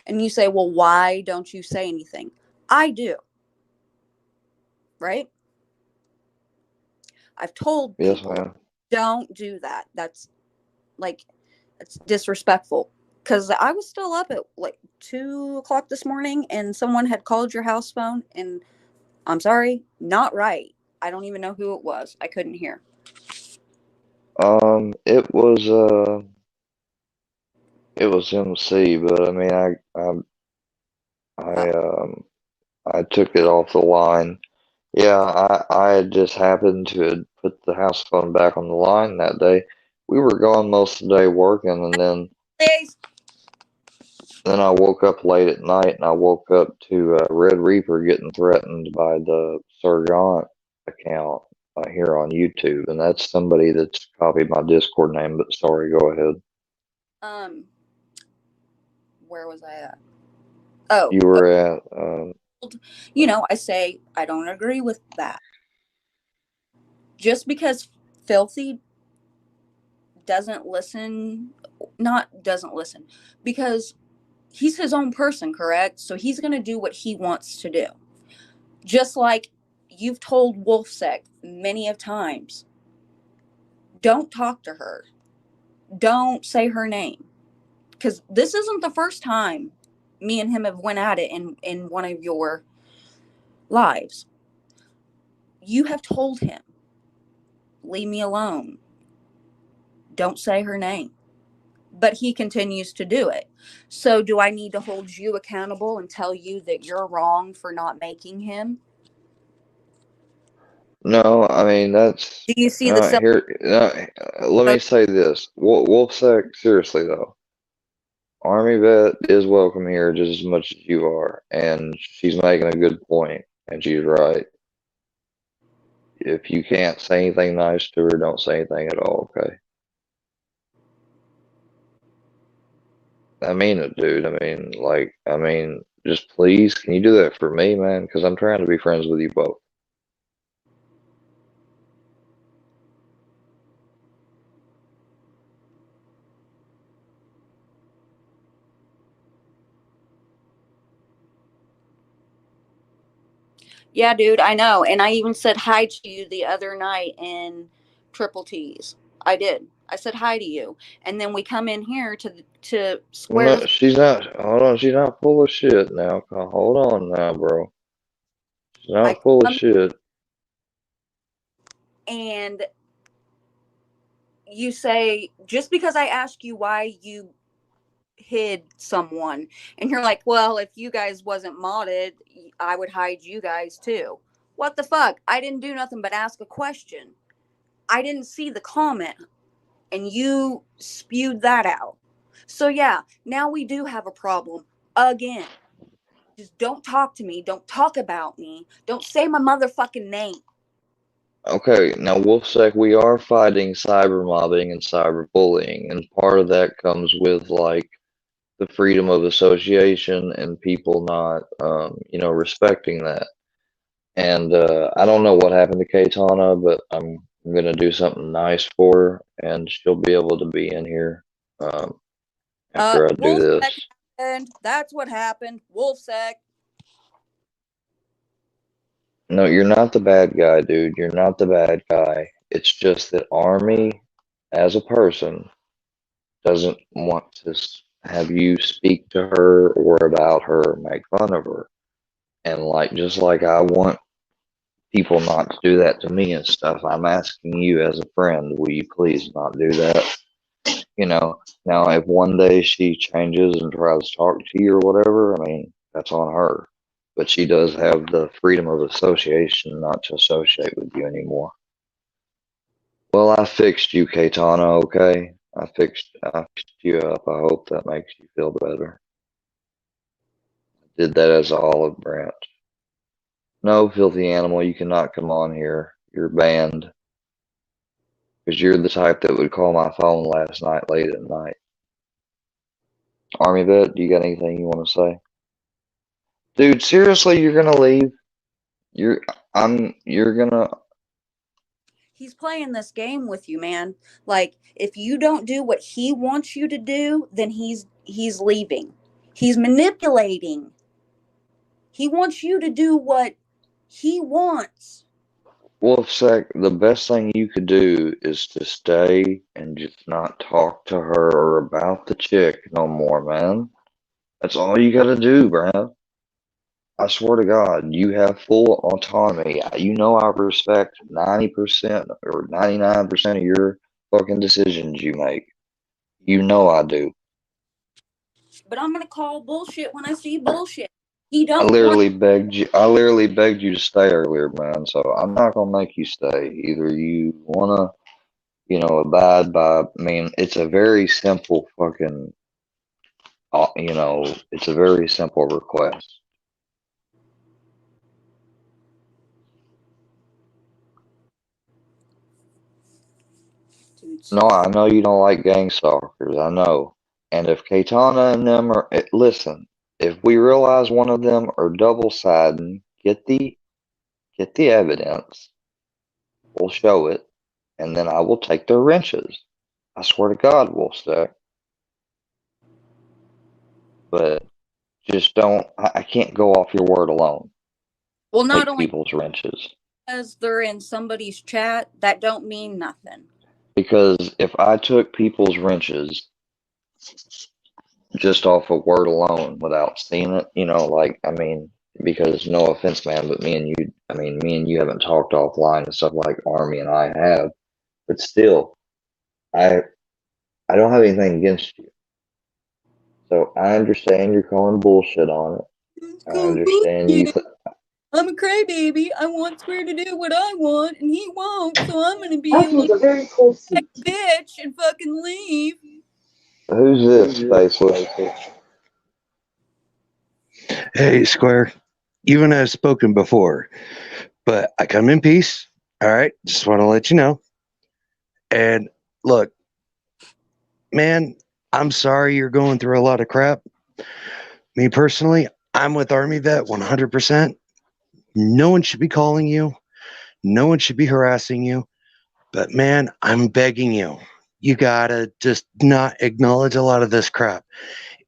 And you say, well, why don't you say anything? I do. Right? I've told Yes, people, ma'am. don't do that. That's like, it's disrespectful. Because I was still up at like 2 o'clock this morning and someone had called your house phone, and I'm sorry, not right. I don't even know who it was. I couldn't hear. It was MC, but I mean, I, Oh, I took it off the line. Yeah, I had just happened to had put the house phone back on the line that day. We were gone most of the day working, and please. then I woke up late at night, and I woke up to Red Reaper getting threatened by the Sergeant account here on YouTube, and that's somebody that's copied my Discord name. But sorry, go ahead. Um, where was I at? Oh, You were at I say I don't agree with that. Just because Filthy doesn't listen, not doesn't listen, because he's his own person, correct? So he's going to do what he wants to do. Just like you've told Wolfsec many of times, don't talk to her. Don't say her name. Because this isn't the first time me and him have went at it in one of your lives. You have told him, leave me alone. Don't say her name. But he continues to do it. So do I need to hold you accountable and tell you that you're wrong for not making him? no. I mean that's Do you see the silver? here. Let me say this. Wolfsack, seriously though, Armyvette is welcome here just as much as you are, and she's making a good point, and she's right. If you can't say anything nice to her, don't say anything at all, okay? I mean it, dude. I mean, just please, can you do that for me, man? Because I'm trying to be friends with you both. Yeah, dude, I know. And I even said hi to you the other night in Triple T's. I did. I said hi to you. And then we come in here to No, square. she's not. Hold on, she's not full of shit now. Hold on now, bro. She's I not full of come shit. and you say, just because I ask you why you hid someone, and you're like, well, if you guys wasn't modded, I would hide you guys too. What the fuck? I didn't do nothing but ask a question. I didn't see the comment, and you spewed that out. So yeah, now we do have a problem again. Just don't talk to me. Don't talk about me. Don't say my motherfucking name. Okay, now Wolfsec, we are fighting cyber mobbing and cyber bullying, and part of that comes with like the freedom of association and people not, respecting that. And I don't know what happened to Katana, but I'm gonna do something nice for her, and she'll be able to be in here after I do Wolfsec this. happened. That's what happened. Wolfsec. No, you're not the bad guy, dude. You're not the bad guy. It's just that Army, as a person, doesn't want to have you speak to her or about her or make fun of her. And like, just like I want people not to do that to me and stuff, I'm asking you as a friend, will you please not do that? Now if one day she changes and tries to talk to you or whatever, I mean, that's on her. But she does have the freedom of association not to associate with you anymore. Well, I fixed you, Katana, okay? I fixed you up. I hope that makes you feel better. Did that as an olive branch. No, filthy animal, you cannot come on here. You're banned. Because you're the type that would call my phone last night late at night. Armyvette, do you got anything you want to say? Dude, seriously, you're gonna leave? You're gonna. He's playing this game with you, man. Like, if you don't do what he wants you to do, then he's leaving. He's manipulating. He wants you to do what he wants. Wolfsack, the best thing you could do is to stay and just not talk to her or about the chick no more, man. That's all you gotta do, Brad. I swear to God, you have full autonomy. You know I respect 90% or 99% of your fucking decisions you make. You know I do. But I'm gonna call bullshit when I see bullshit. He I don't want. literally begged you. I literally begged you to stay earlier, man. So I'm not gonna make you stay. Either you wanna, abide by. I mean, it's a very simple fucking. It's a very simple request. No, I know you don't like gang stalkers. I know. And if Katana and them are, listen, if we realize one of them are double siding, get the evidence. We'll show it, and then I will take their wrenches. I swear to God, Wolfstack. But just don't. I can't go off your word alone. Well, not Take only people's wrenches. because they're in somebody's chat, that don't mean nothing. Because if I took people's wrenches just off a word alone without seeing it, because no offense, man, but me and you haven't talked offline and stuff like Army and I have, but still, I I don't have anything against you. So I understand you're calling bullshit on it. I understand you. I'm a crybaby. I want Square to do what I want, and he won't. So I'm gonna be That was a very cool seat. bitch and fucking leave. Who's this, Faceless? Hey, Square. You and I have spoken before, but I come in peace. All right. Just want to let you know. And look, man, I'm sorry you're going through a lot of crap. Me personally, I'm with Armyvette 100%. No one should be calling you. No one should be harassing you. But man, I'm begging you. You gotta just not acknowledge a lot of this crap.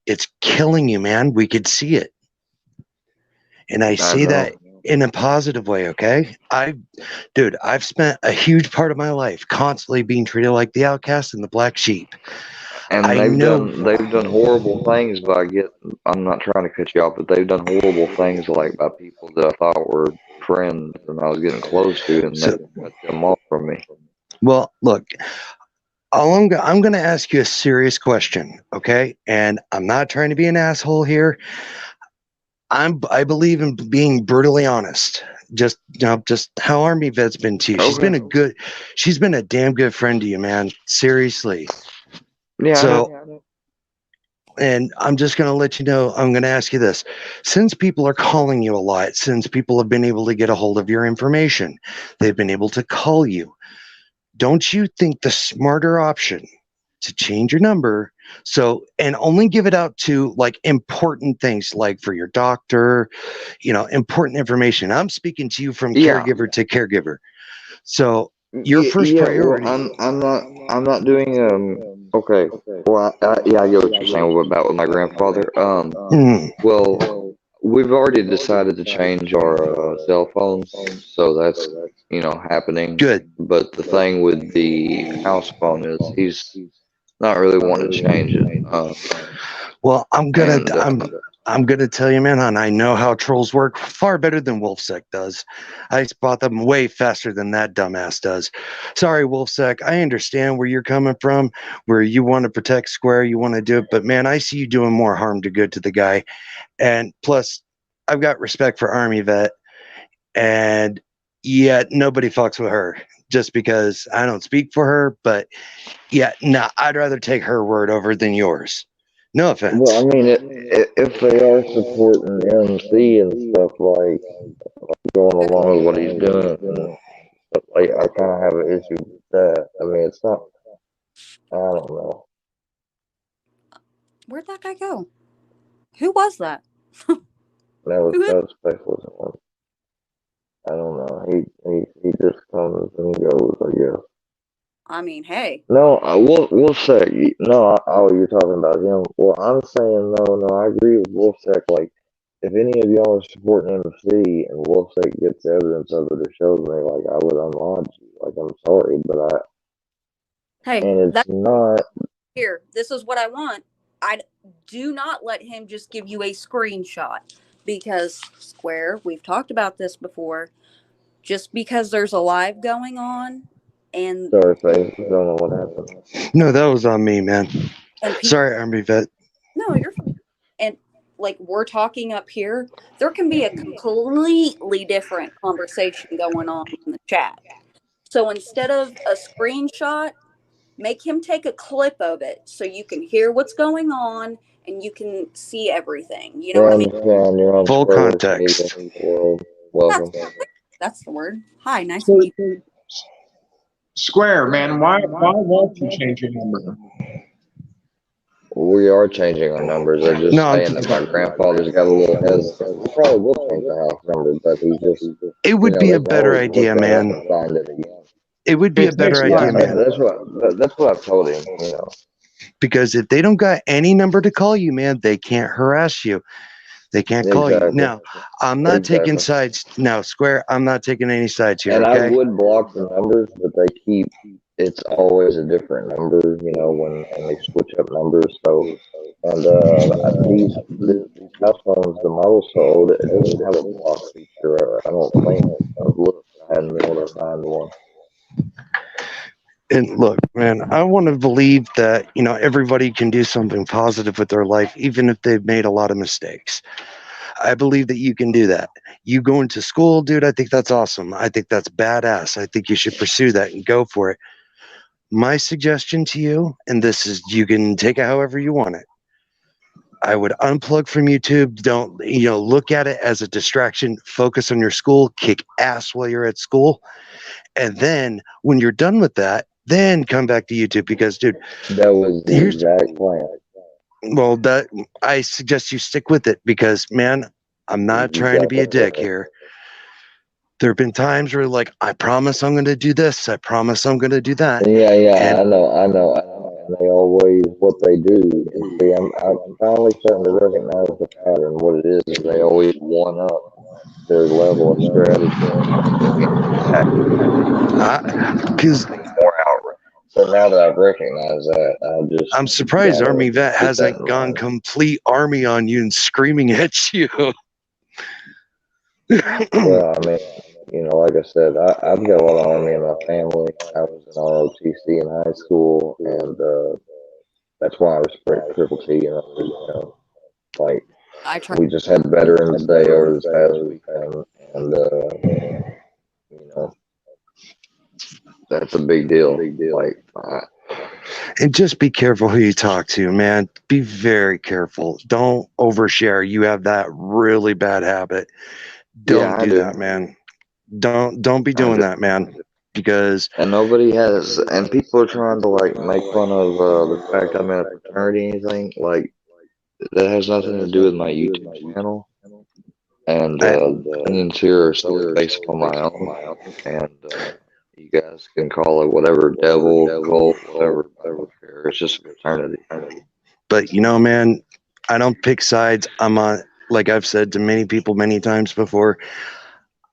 It's killing you, man. We could see it. And I see that in a positive way, okay? I've spent a huge part of my life constantly being treated like the outcast and the black sheep. And they've done horrible things I'm not trying to cut you off, but they've done horrible things like by people that I thought were friends and I was getting close to, and they cut them off from me. Well, look, I'm going to ask you a serious question, okay? And I'm not trying to be an asshole here. I believe in being brutally honest. Just how Armyvette's been to you. Okay. She's been a damn good friend to you, man. Seriously. Yeah. And I'm just going to let you know, I'm going to ask you this. Since people are calling you a lot, since people have been able to get a hold of your information, they've been able to call you. Don't you think the smarter option to change your number and only give it out to like important things, like for your doctor, important information. I'm speaking to you from caregiver to caregiver. So your first priority. Well, I'm not doing okay. Well, I get what you're saying about with my grandfather. Well, we've already decided to change our cell phones, so that's happening. Good. But the thing with the house phone is he's not really wanting to change it. Well, I'm gonna tell you, man, and I know how trolls work far better than Wolfsec does. I spot them way faster than that dumbass does. Sorry, Wolfsec. I understand where you're coming from, where you want to protect Square, you want to do it, but man, I see you doing more harm to good to the guy. And plus, I've got respect for Armyvette, and yet nobody fucks with her just because I don't speak for her. But yeah, I'd rather take her word over than yours. No offense. Well, I mean, if they are supporting MC and stuff like going along with what he's doing, and stuff, like I kind of have an issue with that. I mean, it's not. I don't know. Where'd that guy go? Who was that? That was Facelessone. I don't know. He just comes and goes, I guess. I mean, hey. No, Wolfsack. No, oh, you're talking about him. Well, I'm saying no. I agree with Wolfsack. Like, if any of y'all are supporting MC and Wolfsack gets evidence of it or shows me, like, I would unlodge you. Like, I'm sorry, but Hey, and it's not. Here, this is what I want. I do not let him just give you a screenshot because Square, we've talked about this before. Just because there's a live going on, and Sorry, Face. I don't know what happened. No, that was on me, man. and people, Sorry, Armyvette. no, you're fine. And like we're talking up here, there can be a completely different conversation going on in the chat. So instead of a screenshot, make him take a clip of it so you can hear what's going on and you can see everything. You know what I mean? You're on Full context. World. Welcome. That's the word. Hi, nice to meet you. Square, man, why won't you change your number? We are changing our numbers. I'm just saying that my grandfather's got a little hesitant. We probably will change the house number, but he just. It would be a better idea, man. It would be a better idea, man. That's what I've told him. You know. Because if they don't got any number to call you, man, they can't harass you. They can't call you. Now, I'm not taking sides. Now, Square, I'm not taking any sides here. And okay? I would block the numbers, but they keep. It's always a different number, you know, when they switch up numbers. So, and these house phones, the model's so old, it doesn't have a block feature. I don't think. I've looked. I hadn't been able to find one. And look, man, I want to believe that, you know, everybody can do something positive with their life, even if they've made a lot of mistakes. I believe that you can do that. You going to school, dude, I think that's awesome. I think that's badass. I think you should pursue that and go for it. My suggestion to you, and this is, you can take it however you want it. I would unplug from YouTube. Don't, you know, look at it as a distraction. Focus on your school, kick ass while you're at school. And then when you're done with that, then come back to YouTube because, dude, that was the exact plan. Well, that I suggest you stick with it because, man, I'm not trying to be a dick here. There have been times where, like, I promise I'm going to do this. I promise I'm going to do that. Yeah, and I know. And they always, what they do is, see, I'm finally starting to recognize the pattern. What it is they always one up their level of strategy. Because more outright. So now that I've recognized that, I'm surprised Armyvette hasn't gone complete army on you and screaming at you. Well, I mean, you know, like I said, I've got a lot of Army in my family. I was in ROTC in high school, and that's why I respect Triple T. You know, like we just had Veterans Day over this past weekend, and you know, that's a big deal. Like, and just be careful who you talk to, man. Be very careful. Don't overshare. You have that really bad habit. Don't do that, man. Don't be doing that, man. Because and nobody has, and people are trying to like make fun of the fact I'm in a fraternity. Anything like that has nothing to do with my YouTube channel. And opinions here are solely based on my own. And you guys can call it whatever, devil, cult, whatever. I don't care. It's just a fraternity. But you know, man, I don't pick sides. I'm on, like I've said to many people many times before,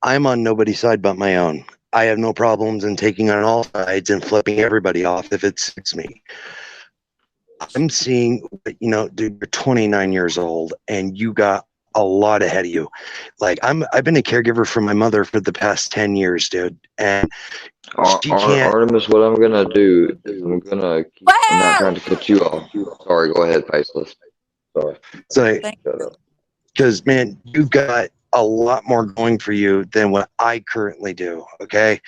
I'm on nobody's side but my own. I have no problems in taking on all sides and flipping everybody off if it suits me. I'm seeing, you know, dude, you're 29 years old and you got a lot ahead of you. Like I've been a caregiver for my mother for the past 10 years, dude. And she can't. Artemis, what I'm gonna do is I'm gonna keep, I'm not trying to cut you off. Sorry, go ahead, Faceless. Sorry. So, because man, you've got a lot more going for you than what I currently do. Okay.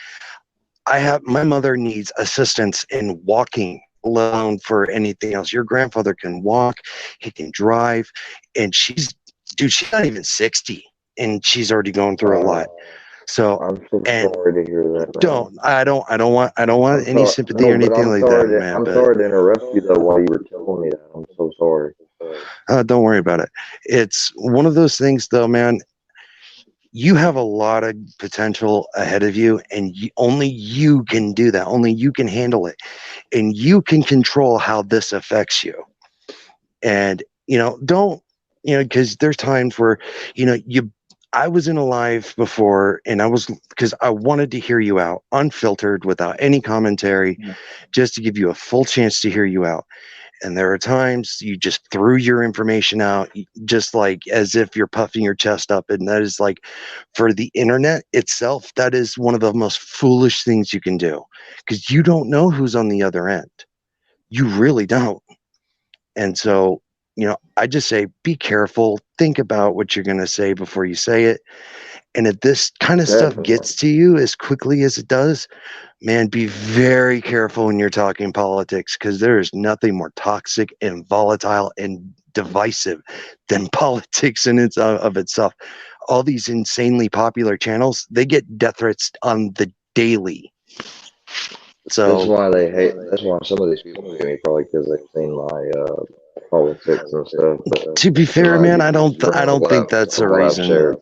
My mother needs assistance in walking alone for anything else. Your grandfather can walk, he can drive, and she's not even 60, and she's already going through a lot. So I'm so sorry to hear that. Man. I don't want any sympathy or anything like that, man. I'm sorry to interrupt you though while you were telling me that. I'm so sorry. Don't worry about it. It's one of those things, though, man. You have a lot of potential ahead of you, and only you can do that. Only you can handle it, and you can control how this affects you. And don't because there's times where I was in a live before, and because I wanted to hear you out, unfiltered, without any commentary, just to give you a full chance to hear you out. And there are times you just threw your information out, just like as if you're puffing your chest up. And that is like, for the internet itself, that is one of the most foolish things you can do, because you don't know who's on the other end. You really don't. And so, I just say, be careful, think about what you're going to say before you say it. And if this kind of stuff gets to you as quickly as it does, man, be very careful when you're talking politics, because there is nothing more toxic and volatile and divisive than politics in of itself. All these insanely popular channels, they get death threats on the daily. So that's why they hate. That's why some of these people hate me, probably because they've seen my politics and stuff. But to be fair, man, I don't think that's a reason.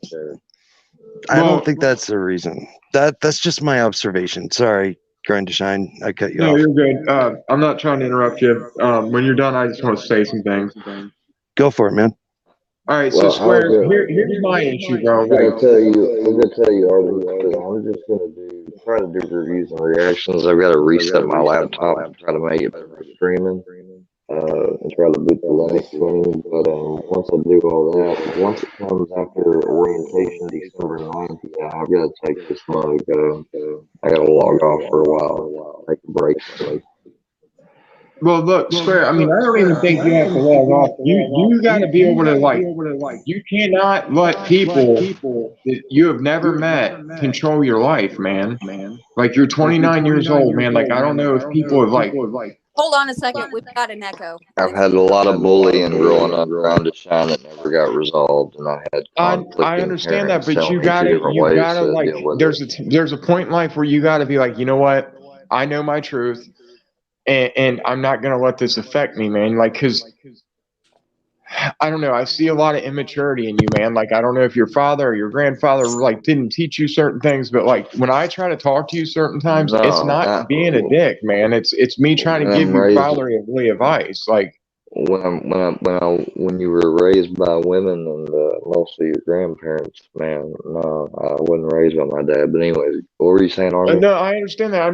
I don't think that's the reason. That's just my observation. Sorry, Grind to Shine. I cut you off. No, you're good. I'm not trying to interrupt you. When you're done, I just want to say some things. Go for it, man. All right, so Square, here's my issue, bro. I'm gonna tell you, Arden, because I'm just gonna try to do reviews and reactions. I've got to reset my laptop and try to make it better for streaming. And try to boot the Linux screen, but once I do all that, once it comes after orientation, December 9th, yeah, I've got to take this mug. I got to log off for a while, take a break. Well, look, Square, I mean, I don't even think you have to log off. You got to be able to, you cannot let people that you have never met control your life, man. Like, you're 29 years old, man. Like, I don't know if people have, like, hold on a second. We've got an echo. I've had a lot of bullying growing up around to shine that never got resolved, and I had I understand that, but you gotta like, there's a point in life where you gotta be like, you know what? I know my truth. And I'm not going to let this affect me, man. Like, because I don't know. I see a lot of immaturity in you, man. Like, I don't know if your father or your grandfather, like, didn't teach you certain things. But, like, when I try to talk to you certain times, it's not being a dick, man. It's me trying to give you fatherly advice. Like, when you were raised by women and mostly your grandparents, man, no, I wasn't raised by my dad. But anyways, what were you saying, Armin? No, I understand that.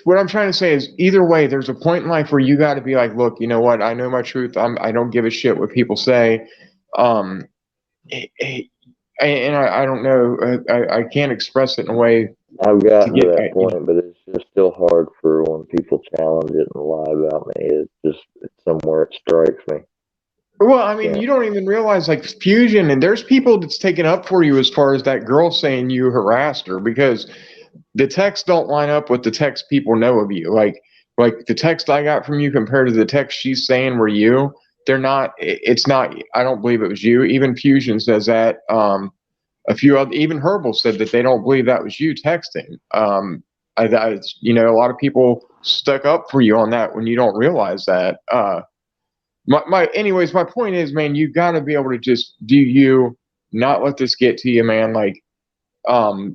What I'm trying to say is, either way, there's a point in life where you got to be like, look, you know what? I know my truth. I don't give a shit what people say. And I don't know. I can't express it in a way. I've gotten to that point, but it's just still hard for when people challenge it and lie about me. It's somewhere it strikes me. Well, I mean, you don't even realize, like, Fusion, and there's people that's taken up for you as far as that girl saying you harassed her, because the texts don't line up with the text people know of you. Like the text I got from you compared to the text she's saying were you, they're not. It's not. I don't believe it was you. Even Fusion says that. A few other, even Herbal said that they don't believe that was you texting. A lot of people stuck up for you on that when you don't realize that. Anyways, my point is, man, you got to be able to just do you, not let this get to you, man. Like,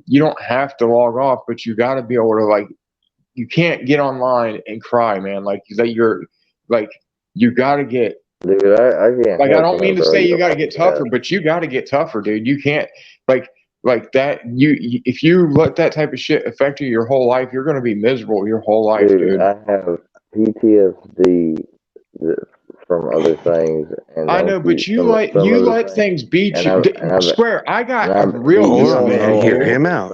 you don't have to log off, but you got to be able to, like, you can't get online and cry, man. Like, that you got to get. Dude, I can't. Like, I don't mean to say you got to get tougher, but you got to get tougher, dude. You can't, like that. If you let that type of shit affect you your whole life, you're going to be miserable your whole life, dude. I have PTSD from other things, and I know, but you let things beat you. Square, I got a real. Hold on, man. Hear him out.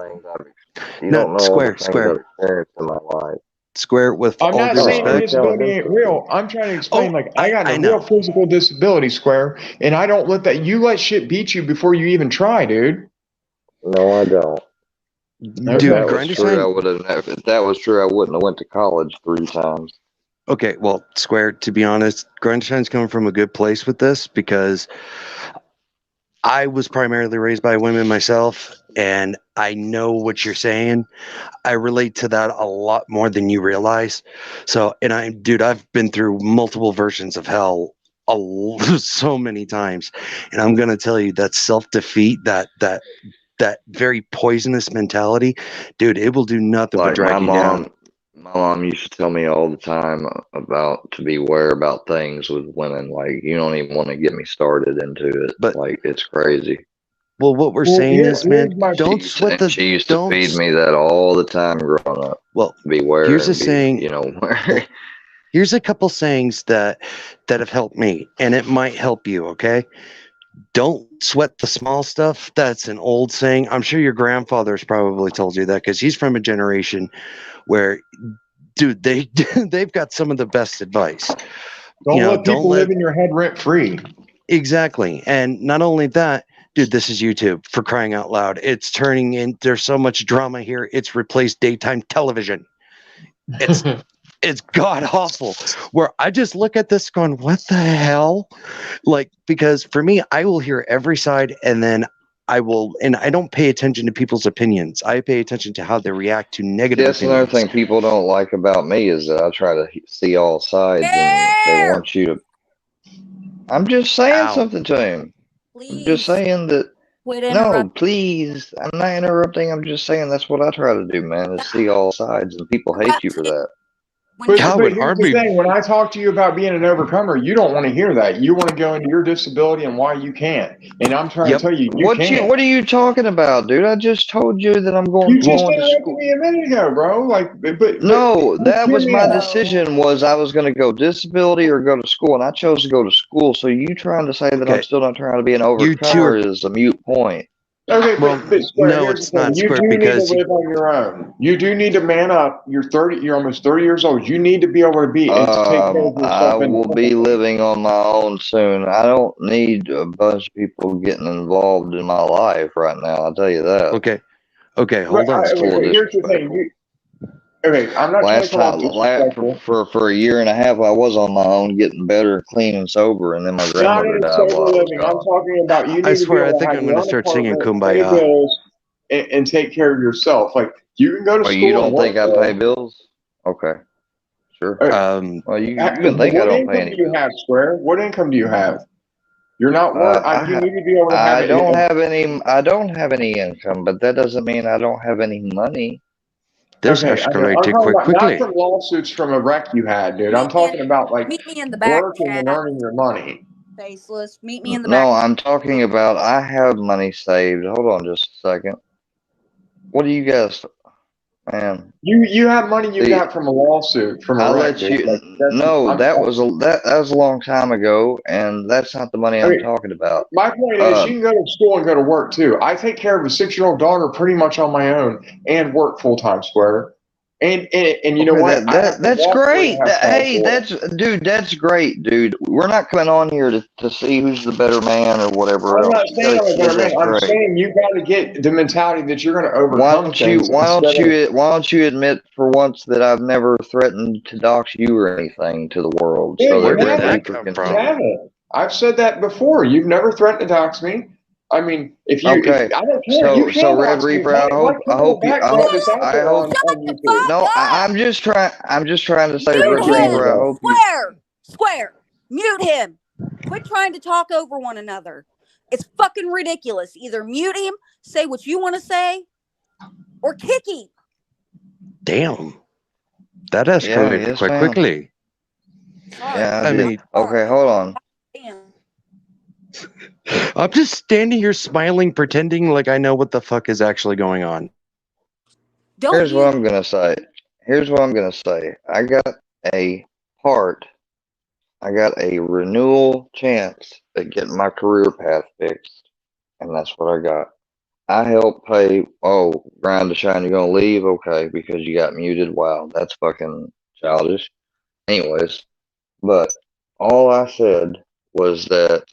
No, Square. In my life. Square, with I'm all not due saying respect. disability ain't real. I'm trying to explain, I got a real physical disability, Square, and I don't let that. You let shit beat you before you even try, dude. No, I don't. Dude, if that was true, I wouldn't have went to college 3 times. Okay, well, Square, to be honest, Grundshine's coming from a good place with this because I was primarily raised by women myself, and I know what you're saying. I relate to that a lot more than you realize. So, and dude, I've been through multiple versions of hell so many times, and I'm gonna tell you that self-defeat, that very poisonous mentality, dude, it will do nothing but Like drag you down. my mom used to tell me all the time about to beware about things with women. Like you don't even want to get me started into it. But Like it's crazy. well, what we're Well, saying is, man, here's my don't sweat the She used to don't. feed me that all the time growing up. Well, Beware here's a and be, saying. you know, Well, here's a couple sayings that have helped me, and it might help you. Okay, don't sweat the small stuff. That's an old saying. I'm sure your grandfather's probably told you that because he's from a generation where, dude, they've got some of the best advice. don't let Don't people let live in your head rent free. exactly, and not only that. Dude, this is YouTube for crying out loud. It's turning in. There's so much drama here. It's replaced daytime television. It's it's god awful. Where I just look at this going, what the hell? Like, because for me, I will hear every side and then and I don't pay attention to people's opinions. I pay attention to how they react to See, negative that's another opinions. thing people don't like about me is that I try to see all sides, and they There! want you to. I'm just saying Ow. something to him. I'm just Please saying that. quit No, interrupting. please. I'm not interrupting. I'm just saying that's what I try to do, man. Is see all sides, and people hate you for Interrupting that. when you But Calvin, here's the Army, thing: when I talk to you about being an overcomer, you don't want to hear that. You want to go into your disability and why you can't. And I'm trying to yep. tell you, you can't. What are you talking about, dude? I just told you that I'm You just going to interrupted school. me a minute ago, bro. Like, but No, that hear was me my out. decision. Was I was going to go disability or go to school, and I chose to go to school. So you trying to say that I'm Okay. still not trying to be an You two overcomer are, is a mute point. Okay, well, but Square, no, here's it's the thing. not You square do need to because, live on your own. You do need to man up. You're almost 30 years old. You need to be able to be and to take care of I yourself will be independently. living on my own soon. I don't need a bunch of people getting involved in my life right now. I'll tell you that. okay. Okay, But, hold on. It's a okay, little but here's the thing. disrespectful. Okay, I'm not trying to Last come off time, disrespectful. for a year and a half, I was on my own, getting better, clean and sober, and then my Not grandmother in died sober while I was living. I'm gone. talking about you I need to be swear, I able to think have I'm your going to own start singing apartment, pay Kumbaya. bills, and take care of yourself. Like you can go to Well, you school and don't work think I for pay it. bills? Okay, sure. Uh, Well, you can think I What don't pay income any do you bills. have, Square? What income do you have? You're not work. I You ha need to be able to have I it. don't have any. I don't have any income, but that doesn't mean I don't have any money. This Okay, I know. I'm escalated talking quite about not quickly. from lawsuits from a wreck you had, dude. I'm meet me talking about like meet me in the back working and chat, earning your money. Faceless. Meet me in the back. No, I'm talking about I have money saved. Hold on just a second. What do you guys, man? You have money you See, got from a lawsuit from a I wreck, let dude. you. Like that's No, I'm. that was a long time ago, and that's not the money I I'm mean, talking about. my point is, you Um, can go to school and go to work too. I take care of a 6-year-old daughter pretty much on my own and work full time, Square. And you know Okay, what? I have to that's walk where to great. have time Hey, for it. that's great, dude. We're not coming on here to see who's the better man or whatever I'm else. not You got saying a I'm a kid, better man. that's I'm great. saying you got to get the mentality that you're going to overcome things instead of. Why don't you admit for once that I've never threatened to dox you or anything to the world, Yeah, so you Where that did that haven't. that reaper come can You from? handle it. haven't. I've said that before. You've never threatened to dox me. I mean, if Okay, I don't care, you so can Red dox me. Reaper, My I criminal hope you, background is out I there hope. Shut on the YouTube. fuck No, up! I'm just trying to say, Mute Red Okay, there we Reaper, him! I go. hope you. Square! Mute him! Quit trying to talk over one another. It's fucking ridiculous. Either mute him, say what you want to say, or kick him. Damn. That Yeah, escalated yes, quite ma'am. quickly. Sorry. Yeah, I I did. mean, Okay, hold on. Damn. I'm just standing here smiling, pretending like I know what the fuck is actually going on. Don't Here's what use I'm gonna say. Here's what I'm gonna say. A part. I got a renewal chance at getting my career path fixed, and that's what I got. I helped pay. Oh, grind to shine. You're gonna leave? Okay, because you got muted. Wow, that's fucking childish. Anyways, but all I said was that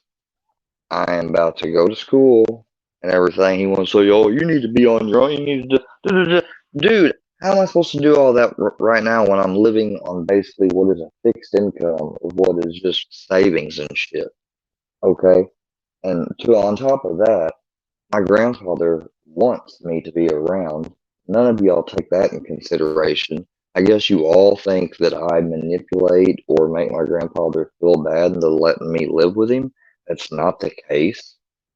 I am about to go to school and everything. He wants to say, "Oh, you need to be on your own. You need to, dude." How am I supposed to do all that right now when I'm living on basically what is a fixed income of what is just savings and shit? Okay. And on top of that, my grandfather wants me to be around. None of y'all take that in consideration. I guess you all think that I manipulate or make my grandfather feel bad into letting me live with him. That's not the case.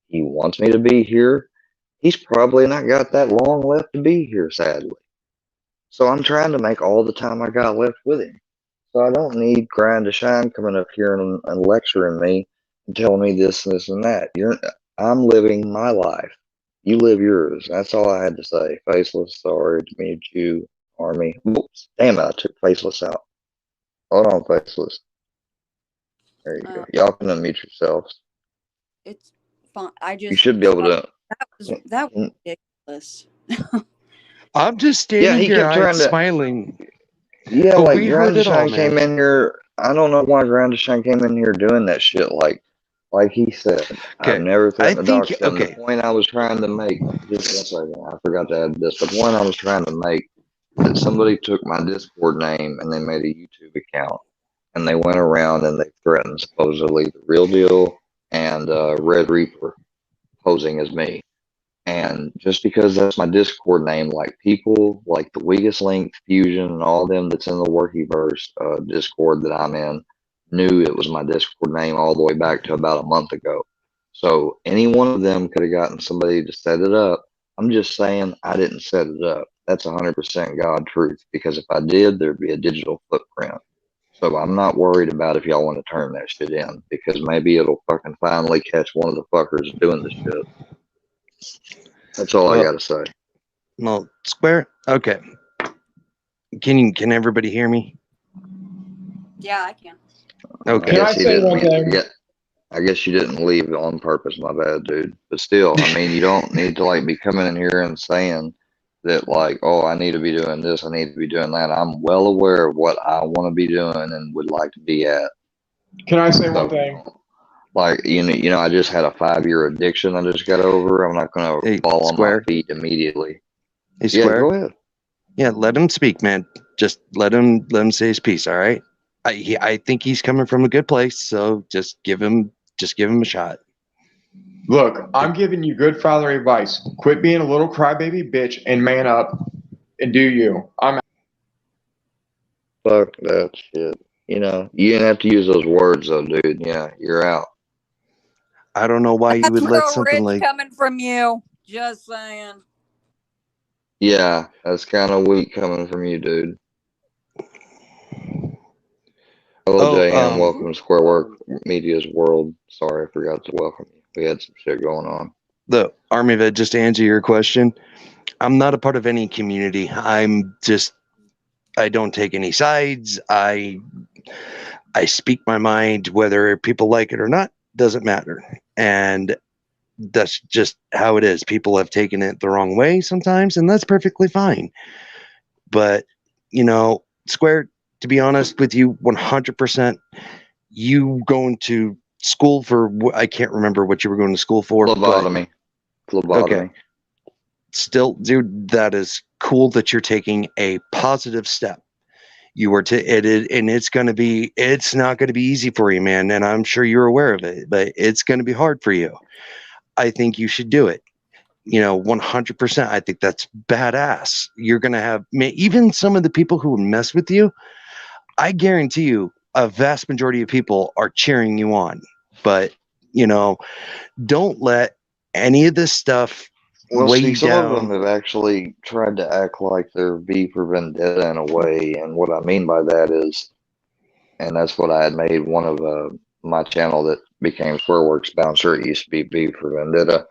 He wants me to be here. He's probably not got that long left to be here, sadly. So I'm trying to make all the time I got left with him. So I don't need Grind to Shine coming up here and lecturing me and telling me this, and that. I'm living my life. You live yours. That's all I had to say. Faceless, sorry to meet you, Army. Whoops. Damn it, I took Faceless out. Hold on, Faceless. There you go. Y'all can unmute yourselves. It's fine. I just You should be able to. that was ridiculous. I'm just Yeah, standing he here, kept trying to. smiling. Yeah, But like we Grind heard to it all, Shine came man. in here. I don't know why Grind to Shine came in here doing that shit. Like he said, I've Okay. never I threatened to think, dox them. The okay. point I was trying to make, just one second, I forgot to add this. The point I was trying to make that somebody took my Discord name and they made a YouTube account and they went around and they threatened supposedly the Real Deal and Red Reaper posing as me. And just because that's my Discord name, like people like the Weakest Link, Fusion, and all them that's in the Workyverse Discord that I'm in knew it was my Discord name all the way back to about a month ago. So any one of them could have gotten somebody to set it up. I'm just saying I didn't set it up. That's 100% God truth because if I did, there'd be a digital footprint. So I'm not worried about if y'all want to turn that shit in because maybe it'll fucking finally catch one of the fuckers doing the shit. That's all I Well, gotta say. well, Square. Okay. Can everybody hear me? Yeah, I can. Can Okay. I guess I he say didn't one mean to thing? get. I guess you didn't leave on purpose. My bad, dude. But still, I mean, you don't need to like be coming in here and saying that like, oh, I need to be doing this, I need to be doing that. I'm well aware of what I want to be doing and would like to be at. Can I say one So, thing? like, I just had a 5-year addiction I just got over. I'm not gonna Hey, fall on my Square. feet immediately. Hey, Yeah, Square. go ahead. Yeah, let him speak, man. Just let him say his piece. All right. I think he's coming from a good place, so just give him a shot. Look, I'm giving you good father advice. Quit being a little crybaby bitch and man up and do you. I'm Fuck that shit. You didn't have to use those words though, dude. Yeah, you're out. I don't know why you That's would let real something rich like coming from you. Just saying. Yeah, that's kind of weak coming from you, dude. Hello, JM. Welcome to Square Work Media's world. Sorry, I forgot to welcome you. We had some shit going on. the Armyvette, just to answer your question, I'm not a part of any community. I don't take any sides. I speak my mind, whether people like it or not, doesn't matter. And that's just how it is. People have taken it the wrong way sometimes, and that's perfectly fine. But, Square, to be honest with you, 100%, you going to school for, I can't remember what you were going to school for, but Phlebotomy. okay. Still, dude, that is cool that you're taking a positive step. You were and it's not going to be easy for you, man. And I'm sure you're aware of it, but it's going to be hard for you. I think you should do it. 100%. I think that's badass. You're going to have, even some of the people who mess with you, I guarantee you a vast majority of people are cheering you on. But, don't let any of this stuff Well, weigh see, you some of down. them have actually tried to act like they're V for Vendetta in a way, and what I mean by that is, and that's what I had made one of my channel that became Squareworks Bouncer. It used to be V for Vendetta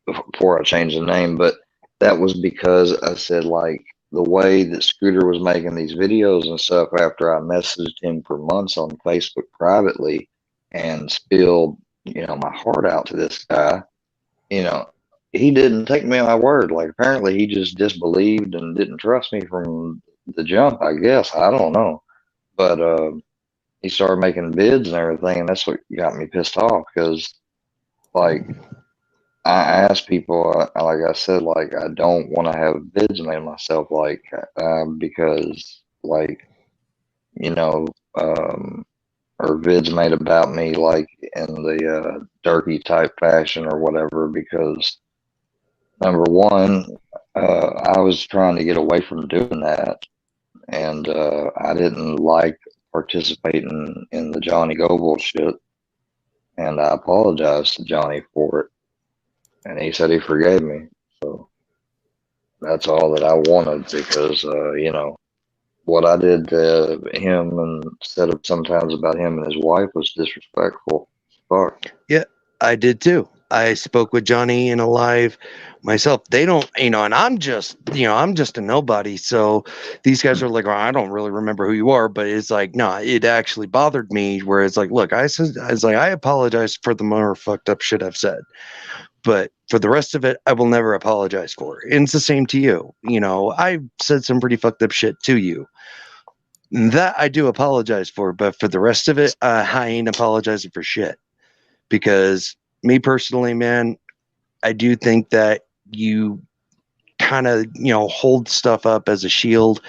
before I changed the name, but that was because I said like the way that Scooter was making these videos and stuff after I messaged him for months on Facebook privately and spilled, my heart out to this guy, you know, he didn't take me at my word. Like apparently he just disbelieved and didn't trust me from the jump, I guess. I don't know. But he started making bids and everything, and that's what got me pissed off because like ask people, like I said, like I don't want to have vids made of myself, like because like you know, or vids made about me, like in the dirty type fashion or whatever. Because number one, I was trying to get away from doing that, and I didn't like participating in the Johnny Go bullshit, and I apologized to Johnny for it, and he said he forgave me. So that's all that I wanted because, you know, what I did to him and said sometimes about him and his wife was disrespectful. Fuck. Yeah, I did too. I spoke with Johnny in a live myself. They don't, and I'm just, I'm just a nobody. So these guys are like, oh, I don't really remember who you are, but it's like, no, it actually bothered me. Where it's like, look, I was like, I apologize for the more fucked up shit I've said, but for the rest of it, I will never apologize for. And it's the same to you. I said some pretty fucked up shit to you. That I do apologize for, but for the rest of it, I ain't apologizing for shit. Because me personally, man, I do think that you kind of, hold stuff up as a shield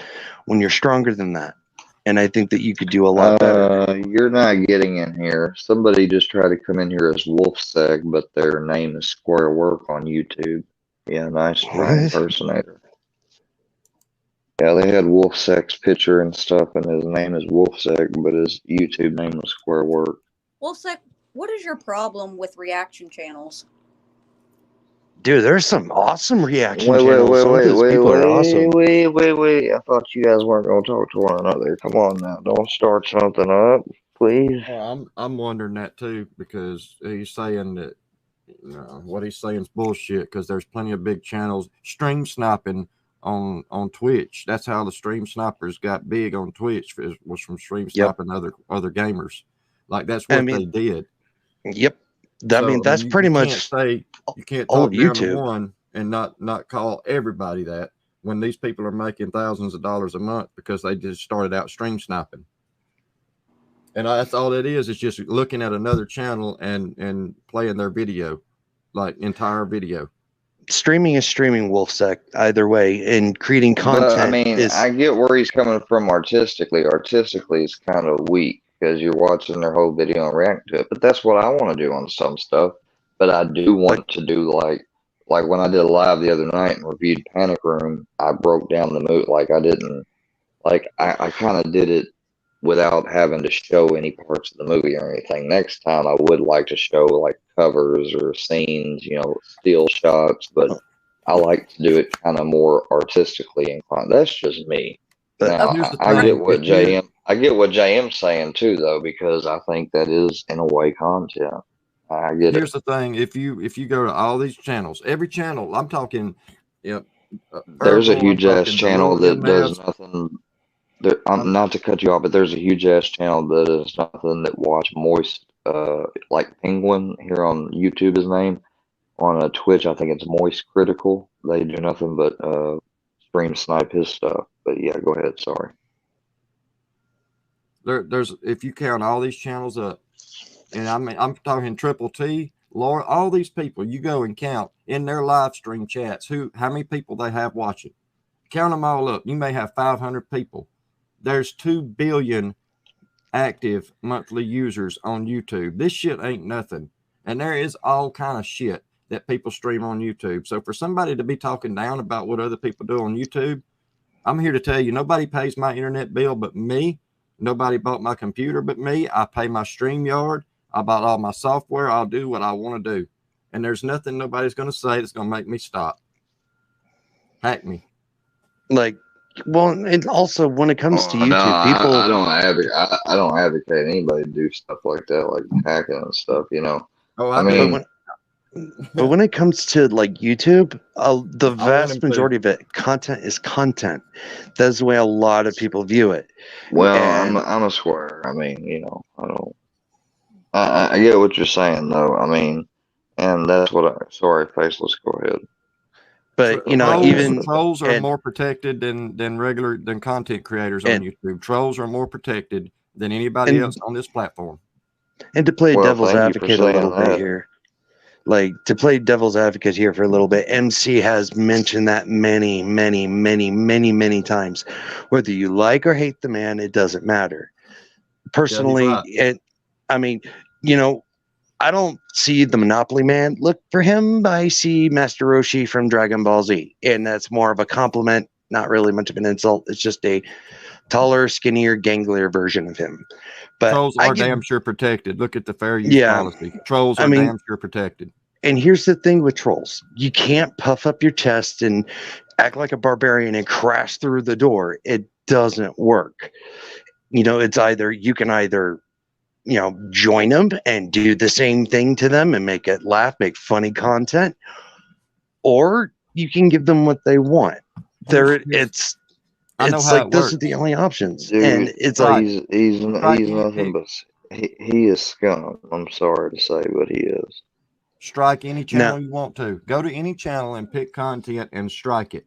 when you're stronger than that. And I think that you could do a lot better. You're not getting in here. Somebody just tried to come in here as Wolfseg, but their name is Square Work on YouTube. Yeah, nice try, impersonator. Yeah, they had Wolfseg's picture and stuff, and his name is Wolfseg, but his YouTube name was Square Work. Wolfseg, what is your problem with reaction channels? Dude, there's some awesome reaction channels. Wait. I thought you guys weren't going to talk to one another. Come on now. Don't start something up, please. Well, I'm wondering that too, because he's saying that what he's saying is bullshit, because there's plenty of big channels stream sniping on Twitch. That's how the stream snipers got big on Twitch, was from stream sniping other gamers. Like that's what they did. Yep. That's pretty much you can't talk down to one and not call everybody that, when these people are making thousands of dollars a month because they just started out stream sniping. And that's all it is just looking at another channel and playing their video, like entire video. Streaming is streaming, Wolfsec, either way, and creating content. But, I mean, I get where he's coming from artistically. Artistically, it's kind of weak because you're watching their whole video and reacting to it. But that's what I want to do on some stuff. But I do want to do like when I did a live the other night and reviewed Panic Room, I broke down the movie. Like I didn't, like I kind of did it without having to show any parts of the movie or anything. Next time I would like to show like covers or scenes, still shots, but I like to do it kind of more artistically inclined. That's just me. Now, I get what JM's saying too, though, because I think that is in a way content. I get Here's the thing: if you go to all these channels, every channel, I'm talking, there's a huge ass channel that does nothing. Not to cut you off, but there's a huge ass channel that is nothing that watch Moist, like Penguin here on YouTube. His name on Twitch, I think it's Moist Critical. They do nothing but stream snipe his stuff. But yeah, go ahead. Sorry. There's if you count all these channels up, and I'm talking Triple T, Laura, all these people, you go and count in their live stream chats how many people they have watching. Count them all up. You may have 500 people. There's 2 billion active monthly users on YouTube. This shit ain't nothing. And there is all kind of shit that people stream on YouTube. So for somebody to be talking down about what other people do on YouTube, I'm here to tell you, nobody pays my internet bill but me. Nobody bought my computer but me. I pay my StreamYard. I bought all my software. I'll do what I want to do. And there's nothing nobody's going to say that's going to make me stop. Hack me. Well, and also when it comes to YouTube, people. I don't advocate anybody to do stuff like that, like hacking and stuff. Oh, I mean. But when it comes to like YouTube, the vast majority of it, content is content. That's the way a lot of people view it. Well, I'm a square. I mean, I don't. I get what you're saying, though. I mean, and that's what. Sorry, Faceless. Go ahead. But trolls are more protected than content creators on YouTube. Trolls are more protected than anybody else on this platform. And to play devil's advocate a little bit here. like, to play devil's advocate here for a little bit, MC has mentioned that many, many, many, many, many times. Whether you like or hate the man, it doesn't matter. Personally, right. I mean, you know, I don't see the Monopoly Man look for him. I see Master Roshi from Dragon Ball Z, and that's more of a compliment, not really much of an insult. It's just a taller, skinnier, ganglier version of him. But Trolls are damn sure protected. Look at the fair use Yeah. policy. Trolls I are mean- damn sure protected. And here's the thing with trolls. You can't puff up your chest and act like a barbarian and crash through the door. It doesn't work. You know, it's either you can either, you know, join them and do the same thing to them and make it laugh, make funny content, or you can give them what they want. It's I know how like it those works. are the only options. Dude, And it's right. like he's Right, nothing but he is scum. I'm sorry to say, but he is. Strike any channel you want to. Go to any channel and pick content and strike it.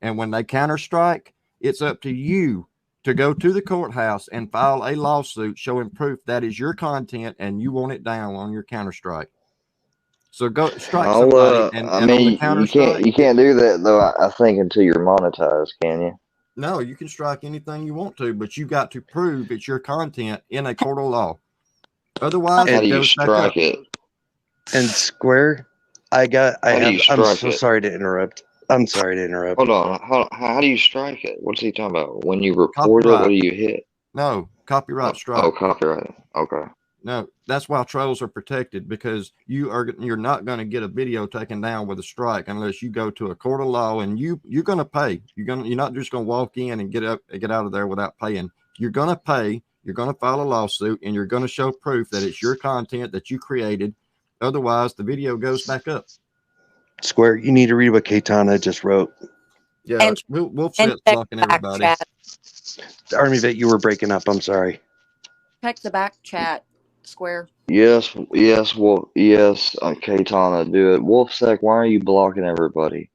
And when they counter strike, it's up to you to go to the courthouse and file a lawsuit showing proof that is your content and you want it down on your counter strike. So go strike somebody, and I on the mean, counter you strike, can't do that though. I think until you're monetized, can you? no, you can strike anything you want to, but you got to prove it's your content in a court of law. Otherwise, How it do you goes back up. strike it? and Square, I'm so sorry to interrupt. I'm sorry to interrupt. Hold on. How do you strike it? What's he talking about? When you report it, Copyright. what do you hit? No, copyright strike. Oh, copyright. Okay. No, that's why trolls are protected, because you're not going to get a video taken down with a strike unless you go to a court of law, and you're going to pay. You're not just going to walk in and get out of there without paying. You're going to pay. You're going to file a lawsuit, and you're going to show proof that it's your content that you created. Otherwise, the video goes back up. Square, you need to read what Katana just wrote. Yeah, And- we'll and sit blocking back everybody. chat. Armyvette, you were breaking up. I'm sorry. Check the back chat, Square. Yes, Wolf. Yes, Katana, do it. Wolfsec, why are you blocking everybody?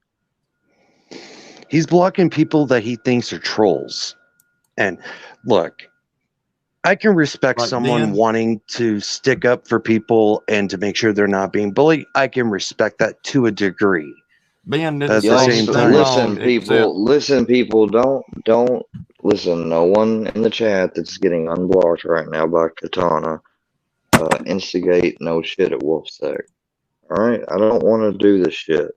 He's blocking people that he thinks are trolls. And look, I can respect Like someone Ben? wanting to stick up for people and to make sure they're not being bullied. I can respect that to a degree. Ben didn't At the say same anything time- wrong, Listen, people, don't listen. No one in the chat that's getting unblocked right now by Katana instigate no shit at Wolfsec. All right, I don't want to do this shit.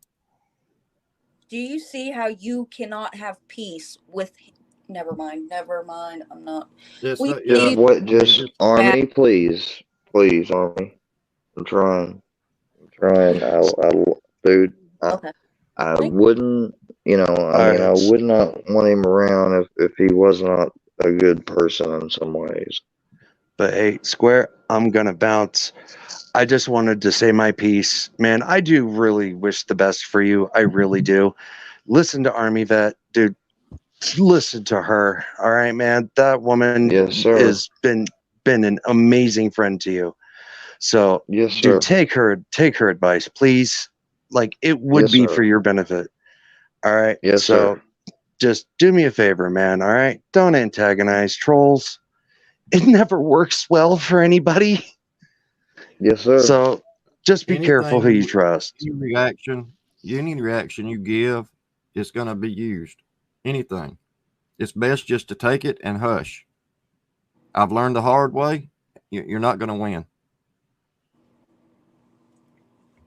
Do you see how you cannot have peace with? Never mind. I'm not. It's We not- need- yeah, What? I mean, Just Army, please, Army. I'm trying. Dude. Okay. I wouldn't, I right. would not want him around if he was not a good person in some ways. But hey, Square, I'm going to bounce. I just wanted to say my piece. Man, I do really wish the best for you. I really do. Listen to Armyvette, dude. Listen to her. All right, man. That woman Yes, sir. has been an amazing friend to you. So, Yes, sir. dude, take her advice, please. Like, it would Yes, be sir. for your benefit. All right. Yes, so sir. just do me a favor, man. All right. Don't antagonize trolls. It never works well for anybody. Yes, sir. So just be careful who you trust. Any reaction you give is going to be used. Anything. It's best just to take it and hush. I've learned the hard way. You're not going to win.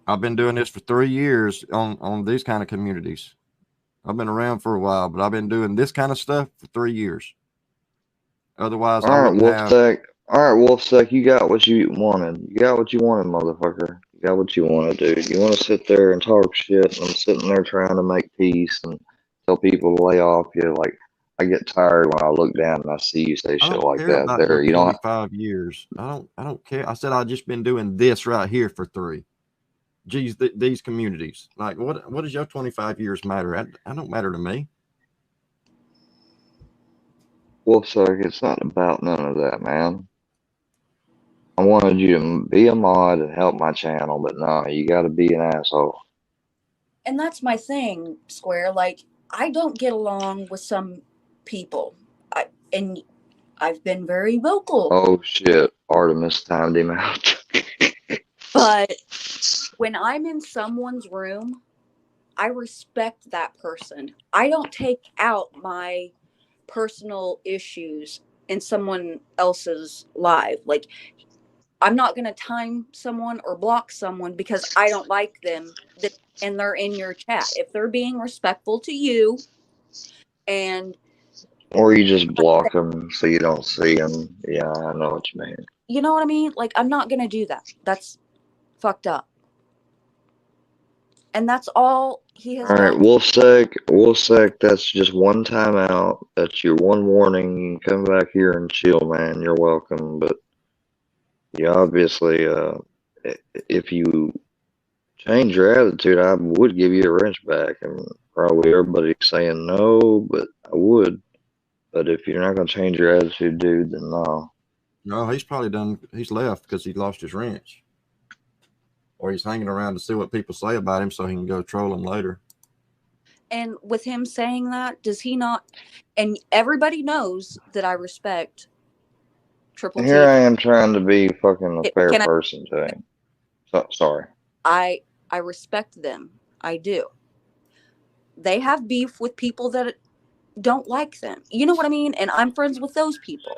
I've been doing this for 3 years on these kind of communities. I've been around for a while, but I've been doing this kind of stuff for 3 years. Otherwise, All right, Wolfsec, you got what you wanted. You got what you wanted, motherfucker. You got what you wanted, dude. You want to sit there and talk shit, and I'm sitting there trying to make peace and tell people to lay off you. Like, I get tired when I look down and I see you say shit like that. There, you know, 25 years. I don't care. I said I've just been doing this right here for 3. Geez, these communities. Like, what does your 25 years matter? I don't matter to me. Wolfsec, it's not about none of that, man. I wanted you to be a mod and help my channel, but no, you got to be an asshole. And that's my thing, Square. Like, I don't get along with some people. And I've been very vocal. Oh shit, Artemis timed him out. But when I'm in someone's room, I respect that person. I don't take out my personal issues in someone else's live. Like, I'm not going to time someone or block someone because I don't like them and they're in your chat. If they're being respectful to you, and or you just block them so you don't see them. Yeah, I know what you mean. you know what I mean? Like, I'm not going to do that. That's fucked up. And that's all he has All right, done. Wolfsec, that's just one time out. That's your one warning. You can come back here and chill, man. You're welcome. But you obviously, if you change your attitude, I would give you a wrench back. And probably everybody's saying no, but I would. But if you're not going to change your attitude, dude, then no. No, he's probably done. He's left because he lost his wrench, or he's hanging around to see what people say about him so he can go troll them later. And with him saying that, does he not? And everybody knows that I respect Triple T. Here I am trying to be fucking a fair Can I- person to him. So, sorry. I respect them. I do. They have beef with people that don't like them. You know what I mean? And I'm friends with those people.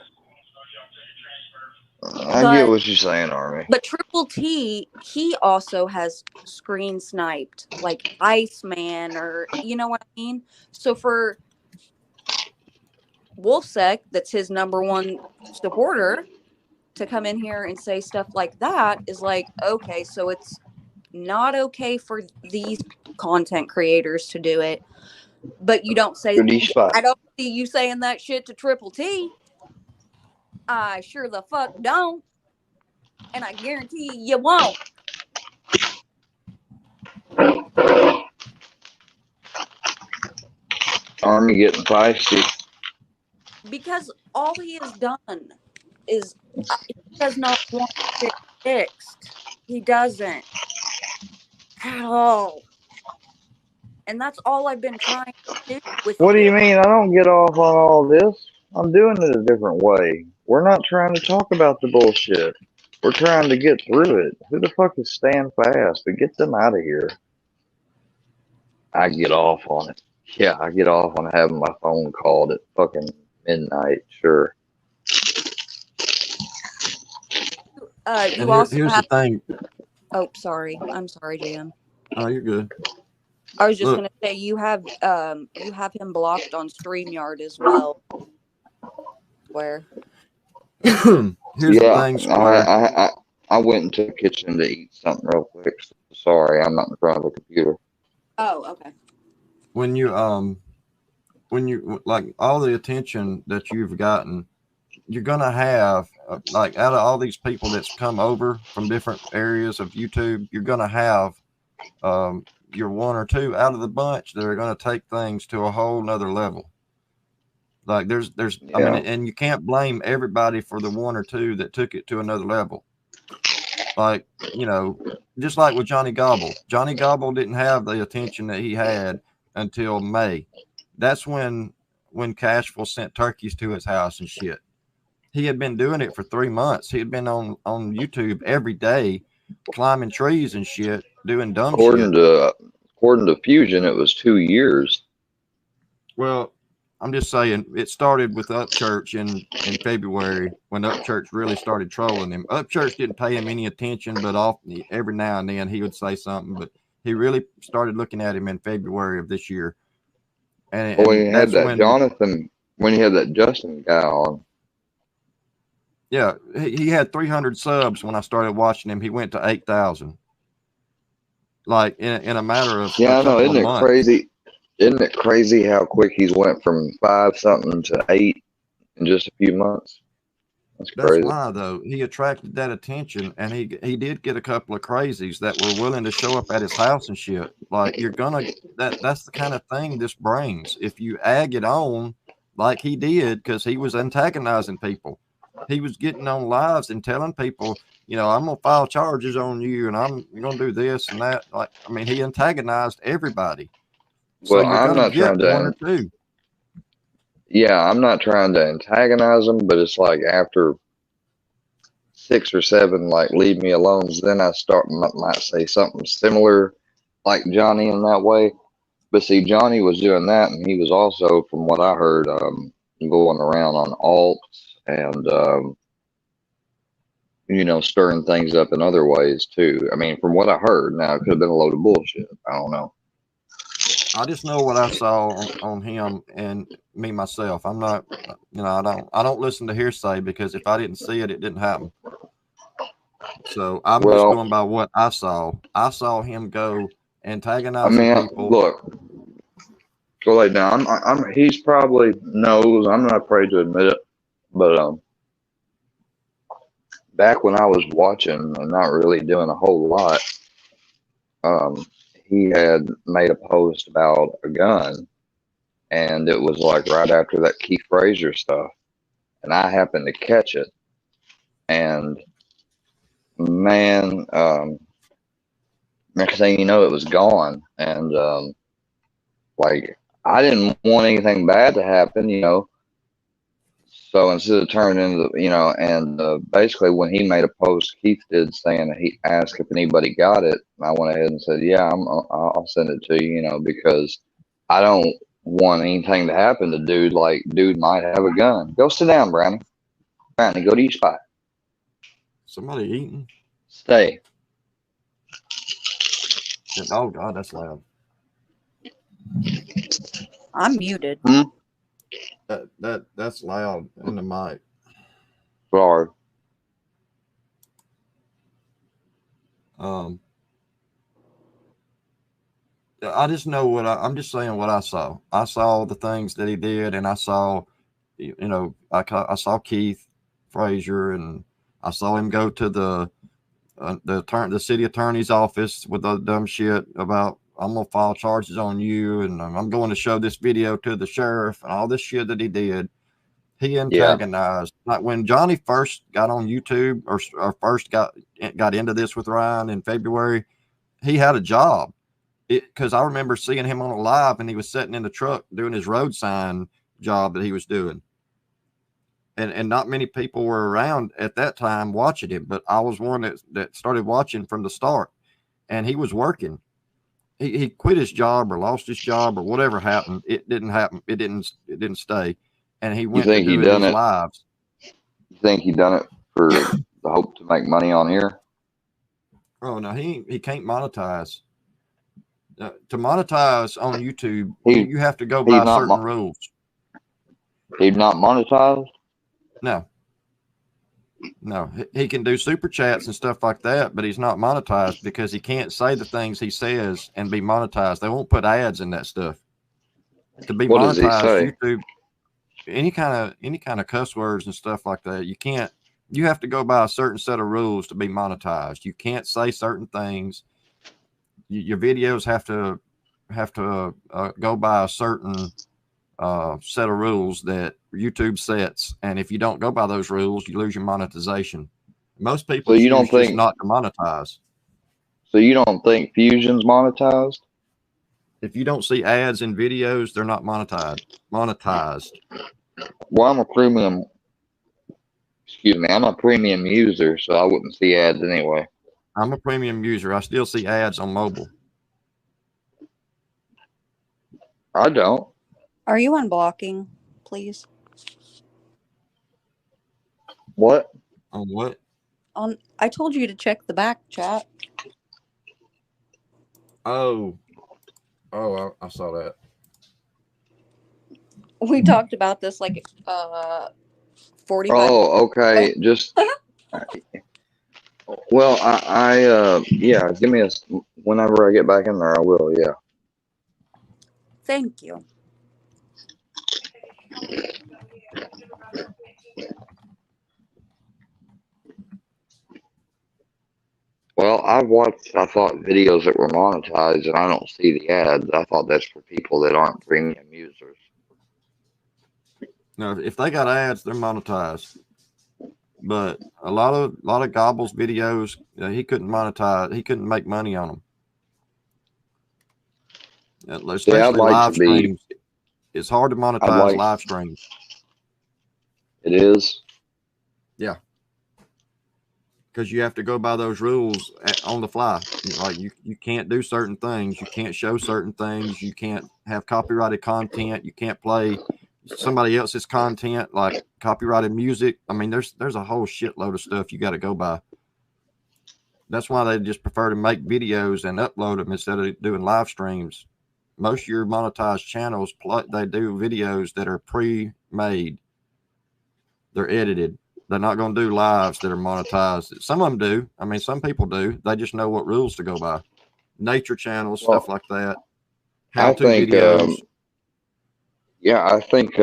I get what you're saying, Army. But Triple T, he also has screen sniped like Iceman, or you know what I mean? So for Wolfsec, that's his number one supporter, to come in here and say stuff like that is like, okay, so it's not okay for these content creators to do it. But you don't say, I don't see you saying that shit to Triple T. I sure the fuck don't. And I guarantee you won't. Army getting feisty. Because all he has done is he does not want it fixed. He doesn't. At all. And that's all I've been trying to do with What do you him. mean? I don't get off on all this. I'm doing it a different way. We're not trying to talk about the bullshit. We're trying to get through it. Who the fuck is staying fast? But get them out of here. I get off on it. Yeah, I get off on having my phone called at fucking midnight. Sure. You also here's have... the thing. Oh, sorry. I'm sorry, Jan. Oh, you're good. I was just going to say you have him blocked on StreamYard as well. Where? Here's the thing, Square. I went into the kitchen to eat something real quick. So sorry, I'm not in front of the computer. Oh, okay. When you like all the attention that you've gotten, you're gonna have like out of all these people that's come over from different areas of YouTube, you're gonna have your one or two out of the bunch that are gonna take things to a whole nother level. Like there's I mean, and you can't blame everybody for the one or two that took it to another level. Like, you know, just like with Johnny Gobble. Johnny Gobble didn't have the attention that he had until May. That's when Cashville sent turkeys to his house and shit. He had been doing it for 3 months. He had been on YouTube every day, climbing trees and shit, doing dumb shit. According to Fusion, it was 2 years. Well, I'm just saying, it started with Upchurch in February when Upchurch really started trolling him. Upchurch didn't pay him any attention, but every now and then he would say something. But he really started looking at him in February of this year. And he had that Jonathan, when he had that Justin guy on. Yeah, he had 300 subs when I started watching him. He went to 8,000. Like in a matter of I know, isn't it months. crazy? Isn't it crazy how quick he's went from 5 something to 8 in just a few months? That's crazy. That's why, though, he attracted that attention, and he did get a couple of crazies that were willing to show up at his house and shit. Like that's the kind of thing this brings. If you egg it on, like he did, because he was antagonizing people. He was getting on lives and telling people, you know, I'm gonna file charges on you, and I'm gonna do this and that. Like, I mean, he antagonized everybody. So well, I'm not trying to. One or two. Yeah, I'm not trying to antagonize him, but it's like after 6 or 7 like leave me alone. Then I might say something similar like Johnny in that way. But see, Johnny was doing that, and he was also, from what I heard, going around on alts and stirring things up in other ways too. I mean, from what I heard, now it could have been a load of bullshit. I don't know. I just know what I saw on him and me myself. I'm not, I don't listen to hearsay, because if I didn't see it, it didn't happen. So I'm just going by what I saw. I saw him go antagonizing people. Look, go lay down. He's probably knows. I'm not afraid to admit it, but back when I was watching and not really doing a whole lot, he had made a post about a gun, and it was like right after that Keith Frazier stuff, and I happened to catch it, and man, next thing you know, it was gone, and like I didn't want anything bad to happen, So instead of turning into, and basically when he made a post, Keith did, saying that he asked if anybody got it. And I went ahead and said, yeah, I'll send it to you, because I don't want anything to happen to dude. Like, dude might have a gun. Go sit down, Brownie. Brownie, go to your spot. Somebody eating? Stay. Oh, God, that's loud. I'm muted. That's loud in the mic. Sorry. I just know I'm just saying what I saw. I saw the things that he did, and I saw, I saw Keith Frazier, and I saw him go to the city attorney's office with the dumb shit about, I'm gonna file charges on you, and I'm going to show this video to the sheriff, and all this shit that he did. He antagonized. Like when Johnny first got on YouTube, or first got into this with Ryan in February, he had a job. Because I remember seeing him on a live, and he was sitting in the truck doing his road sign job that he was doing. And not many people were around at that time watching him, but I was one that started watching from the start, and he was working. He quit his job or lost his job or whatever happened. It didn't happen. It didn't stay. And he went to doing his lives. You think he done it for the hope to make money on here? Oh no, he can't monetize. To monetize on YouTube, you have to go by certain rules. He's not monetized? No, he can do super chats and stuff like that, but he's not monetized because he can't say the things he says and be monetized. They won't put ads in that stuff. To be monetized, YouTube, any kind of cuss words and stuff like that, you can't. You have to go by a certain set of rules to be monetized. You can't say certain things. Your videos have to go by a certain set of rules that YouTube sets, and if you don't go by those rules, you lose your monetization. Most people just not to monetize. So you don't think Fusion's monetized? If you don't see ads in videos, they're not monetized. Well, I'm a premium user, so I wouldn't see ads anyway. I'm a premium user. I still see ads on mobile. I don't. Are you unblocking, please? What? On what? I told you to check the back chat. Oh, I saw that. We talked about this like 45. Oh, okay. Just well, yeah. Give me whenever I get back in there, I will. Yeah. Thank you. Well, I thought videos that were monetized, and I don't see the ads. I thought that's for people that aren't premium users. No, if they got ads, they're monetized. But a lot of Gobble's videos, he couldn't monetize. He couldn't make money on them. Especially live streams. It's hard to monetize live streams. It is? Yeah. because you have to go by those rules on the fly. Like you can't do certain things. You can't show certain things. You can't have copyrighted content. You can't play somebody else's content, like copyrighted music. I mean, there's a whole shitload of stuff you got to go by. That's why they just prefer to make videos and upload them instead of doing live streams. Most of your monetized channels, they do videos that are pre-made. They're edited. They're not going to do lives that are monetized. Some of them do. I mean, some people do. They just know what rules to go by. Nature channels, stuff like that. How-to videos. Yeah, I think.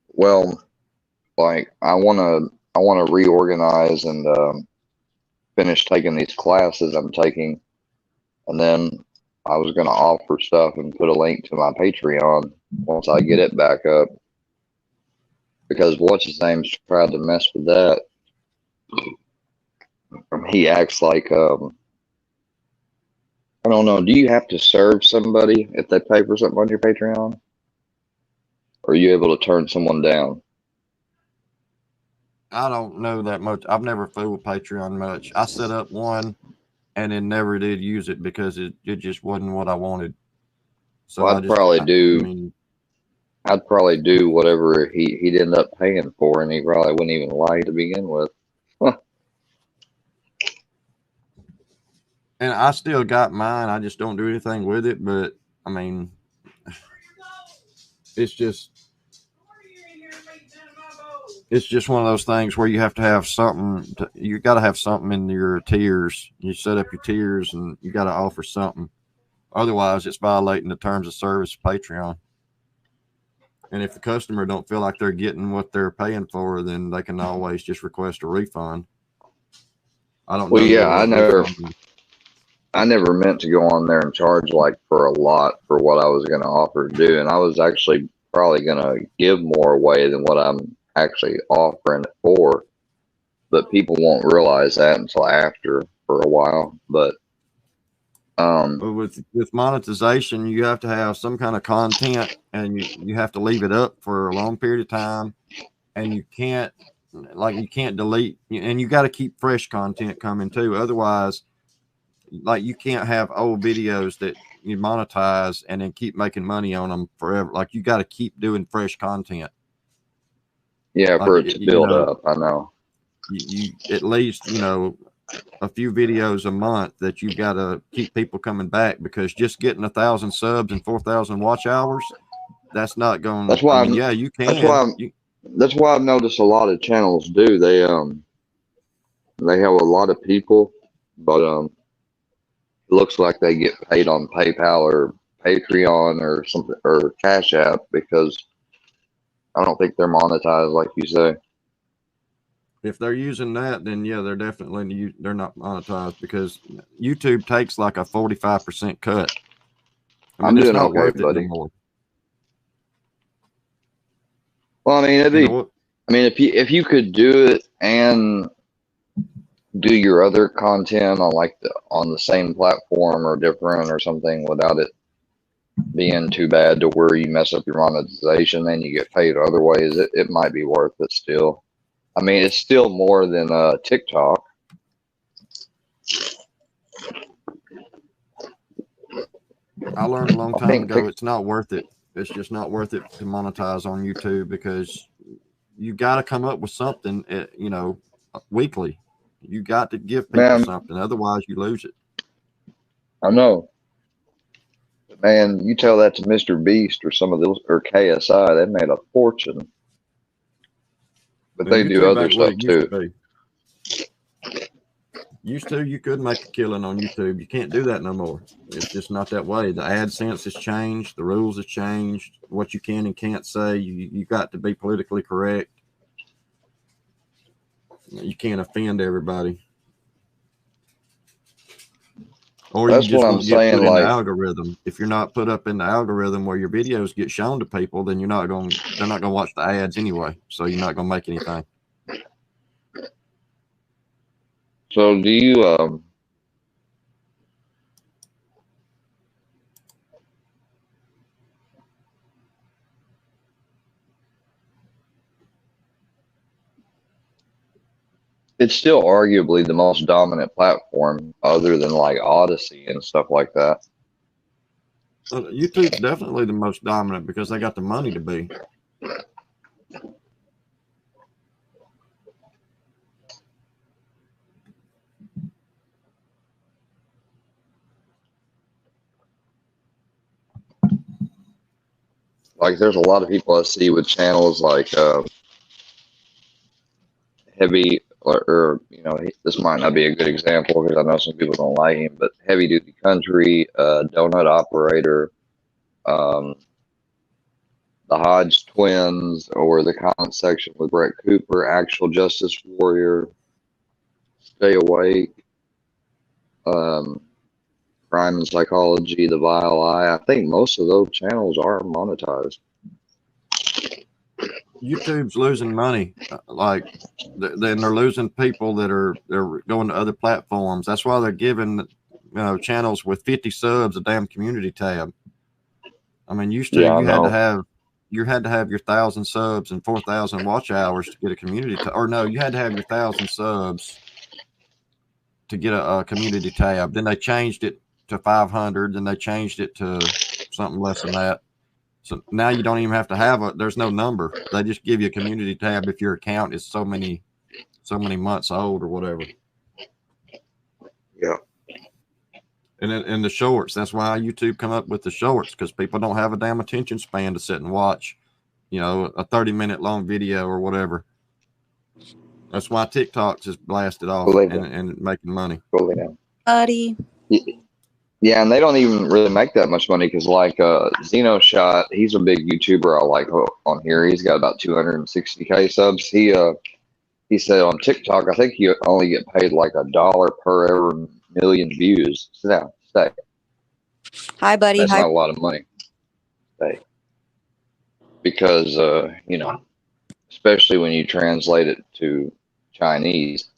Well, like I wanna reorganize and finish taking these classes I'm taking, and then I was gonna offer stuff and put a link to my Patreon once I get it back up, because what's his name's tried to mess with that. He acts like I don't know. Do you have to serve somebody if they pay for something on your Patreon? Or are you able to turn someone down? I don't know that much. I've never fooled Patreon much. I set up one and then never did use it because it just wasn't what I wanted. So well, I'd probably do whatever he'd end up paying for, and he probably wouldn't even lie to begin with. And I still got mine. I just don't do anything with it. But I mean, it's just one of those things where you have to have something. You got to have something in your tiers. You set up your tiers, and you got to offer something. Otherwise, it's violating the terms of service of Patreon. And if the customer don't feel like they're getting what they're paying for, then they can always just request a refund. I don't know. Well, yeah, I never meant to go on there and charge like for a lot for what I was going to offer to do, and I was actually probably going to give more away than what I'm actually offering it for. But people won't realize that until after for a while. But with monetization, you have to have some kind of content, and you have to leave it up for a long period of time, and you can't delete, and you got to keep fresh content coming too. Otherwise, like, you can't have old videos that you monetize and then keep making money on them forever. Like, you got to keep doing fresh content. Yeah, for it to build up. I know. You at least, a few videos a month that you got to keep people coming back, because just getting 1,000 subs and 4,000 watch hours, that's not going. That's why you can. That's why I've noticed a lot of channels do. They have a lot of people, but it looks like they get paid on PayPal or Patreon or something, or Cash App, because I don't think they're monetized like you say. If they're using that, then yeah, they're not monetized, because YouTube takes like a 45% cut. I'm doing okay, buddy. Anymore. Well, I mean, if you could do it and do your other content on the same platform or different or something without it being too bad to where you mess up your monetization, then you get paid other ways, it might be worth it still. I mean, it's still more than TikTok. I learned a long time ago it's not worth it. It's just not worth it to monetize on YouTube, because you got to come up with something, weekly. You got to give people something, otherwise you lose it. I know. Man, you tell that to Mr. Beast or some of those, or KSI, they made a fortune. But they do other stuff too. Used to, you could make a killing on YouTube. You can't do that no more. It's just not that way. The AdSense has changed. The rules have changed. What you can and can't say. You got to be politically correct. You can't offend everybody. Or that's you just what I'm won't saying. Get put in the algorithm. If you're not put up in the algorithm where your videos get shown to people, then they're not going to watch the ads anyway. So you're not going to make anything. So do you It's still arguably the most dominant platform, other than like Odyssey and stuff like that. YouTube's definitely the most dominant because they got the money to be. Like, there's a lot of people I see with channels like Heavy, or this might not be a good example because I know some people don't like him, but Heavy Duty Country, Donut Operator, um, the Hodge Twins, or the comment section with Brett Cooper, Actual Justice Warrior, Stay Awake, Crime and Psychology, The Vile Eye. I think most of those channels are monetized. YouTube's losing money. Like, then they're losing people they're going to other platforms. That's why they're giving channels with 50 subs a damn community tab. I mean, used to you had to have your 1,000 subs and 4,000 watch hours to get a community tab. Or no, you had to have your 1,000 subs to get a community tab. Then they changed it to 500. Then they changed it to something less than that. So now you don't even have to have there's no number. They just give you a community tab if your account is so many months old or whatever. Yeah. And the shorts, that's why YouTube come up with the shorts, because people don't have a damn attention span to sit and watch, a 30-minute long video or whatever. That's why TikTok just blasted off and making money. Buddy. Yeah, and they don't even really make that much money because, like, Xenoshot, he's a big YouTuber I like on here. He's got about 260K subs. He said on TikTok, I think you only get paid like $1 per every million views. Sit down, stay. Hi, buddy. That's not a lot of money. Stay. Because, especially when you translate it to Chinese.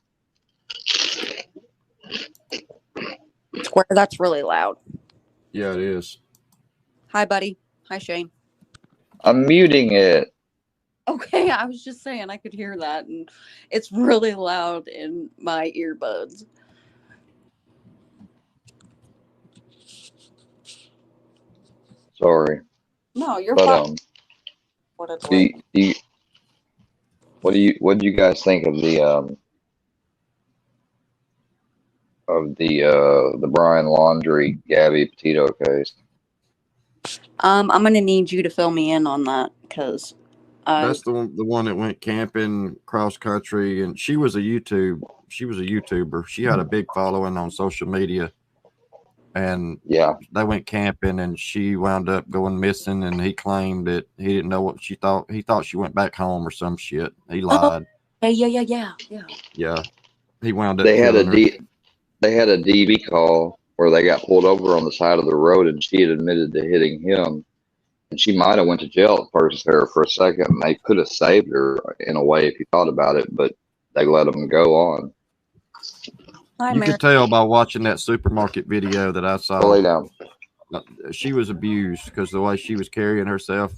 Square, that's really loud. Yeah, it is. Hi, buddy. Hi, Shane. I'm muting it. Okay, I was just saying I could hear that, and it's really loud in my earbuds. Sorry. No, you're but, fine. What do you guys think of the Brian Laundrie Gabby Petito case? I'm gonna need you to fill me in on that, because that's the one that went camping cross country, and she was a YouTuber. She had a big following on social media, and they went camping, and she wound up going missing, and he claimed that he didn't know what she thought. He thought she went back home or some shit. He lied. Yeah. He wound up. They had a DV call where they got pulled over on the side of the road, and she had admitted to hitting him. And she might have went to jail at first there for a second, and they could have saved her in a way if you thought about it, but they let them go on. You could tell by watching that supermarket video that I saw. Lay down. She was abused because the way she was carrying herself.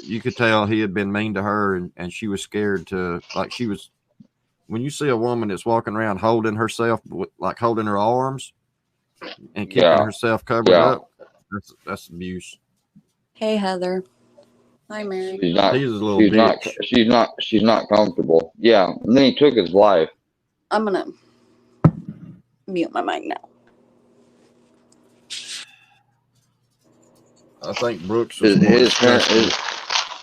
You could tell he had been mean to her, and she was scared to, like, she was. When you see a woman that's walking around holding herself, like holding her arms and keeping herself covered up, that's abuse. Hey, Heather. Hi, Mary. She's not comfortable. Yeah, and then he took his life. I'm gonna mute my mic now. I think Brooks was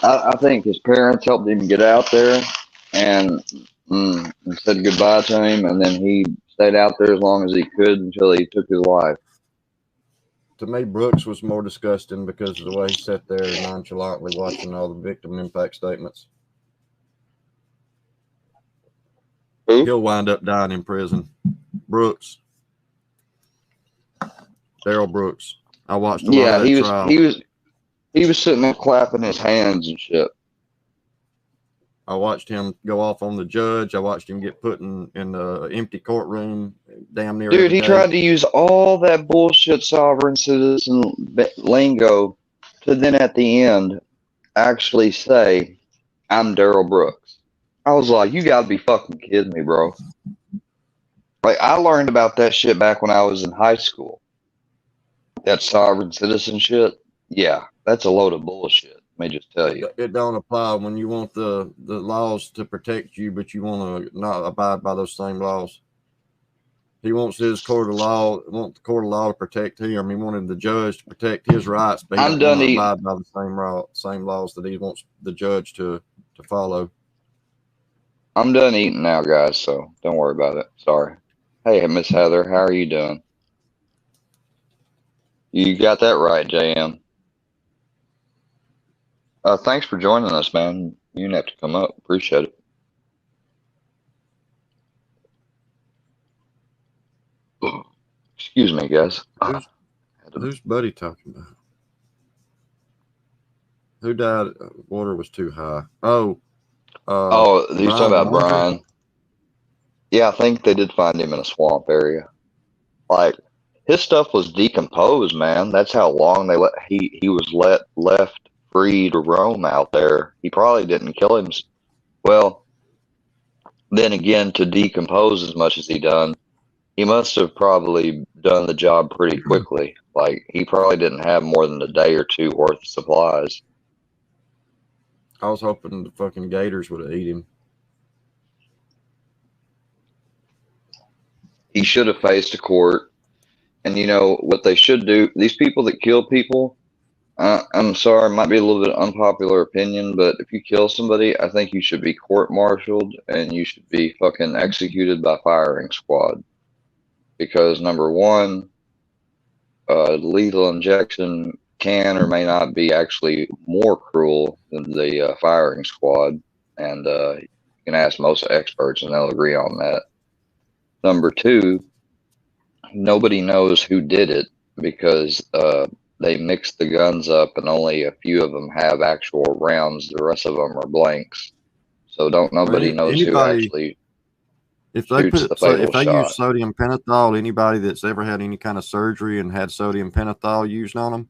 I think his parents helped him get out there and said goodbye to him, and then he stayed out there as long as he could until he took his life. To me, Brooks was more disgusting because of the way he sat there nonchalantly watching all the victim impact statements. Who? He'll wind up dying in prison. Brooks. Daryl Brooks. I watched a lot of that trial. He was sitting there clapping his hands and shit. I watched him go off on the judge. I watched him get put in the empty courtroom damn near. Dude, he tried to use all that bullshit sovereign citizen lingo to then at the end actually say, "I'm Daryl Brooks." I was like, you gotta be fucking kidding me, bro. Like, I learned about that shit back when I was in high school. That sovereign citizen shit. Yeah, that's a load of bullshit. Let me just tell you. It don't apply when you want the laws to protect you, but you want to not abide by those same laws. He wants his court of law, want the court of law to protect him. He wanted the judge to protect his rights, but he I'm don't want done to eating. abide by the same laws that he wants the judge to follow. I'm done eating now, guys, so don't worry about it. Sorry. Hey, Miss Heather, how are you doing? You got that right, JM. Thanks for joining us, man. You didn't have to come up. Appreciate it. Excuse me, guys. Who's Buddy talking about? Who died? Water was too high. Oh, You're talking about Laundrie? Brian. Yeah, I think they did find him in a swamp area. Like, his stuff was decomposed, man. That's how long he was left free to roam out there. He probably didn't kill him. Well, then again, to decompose as much as he done, he must have probably done the job pretty quickly. Like, he probably didn't have more than a day or two worth of supplies. I was hoping the fucking gators would have eaten him. He should have faced a court. And you know what they should do? These people that kill people, I'm sorry, it might be a little bit unpopular opinion, but if you kill somebody, I think you should be court-martialed and you should be fucking executed by firing squad. Because number one, lethal injection can or may not be actually more cruel than the firing squad, and you can ask most experts and they'll agree on that. Number two, nobody knows who did it because they mixed the guns up and only a few of them have actual rounds. The rest of them are blanks. So nobody knows who actually if they shoots the fatal if they shot. use sodium pentothal, anybody that's ever had any kind of surgery and had sodium pentothal used on them,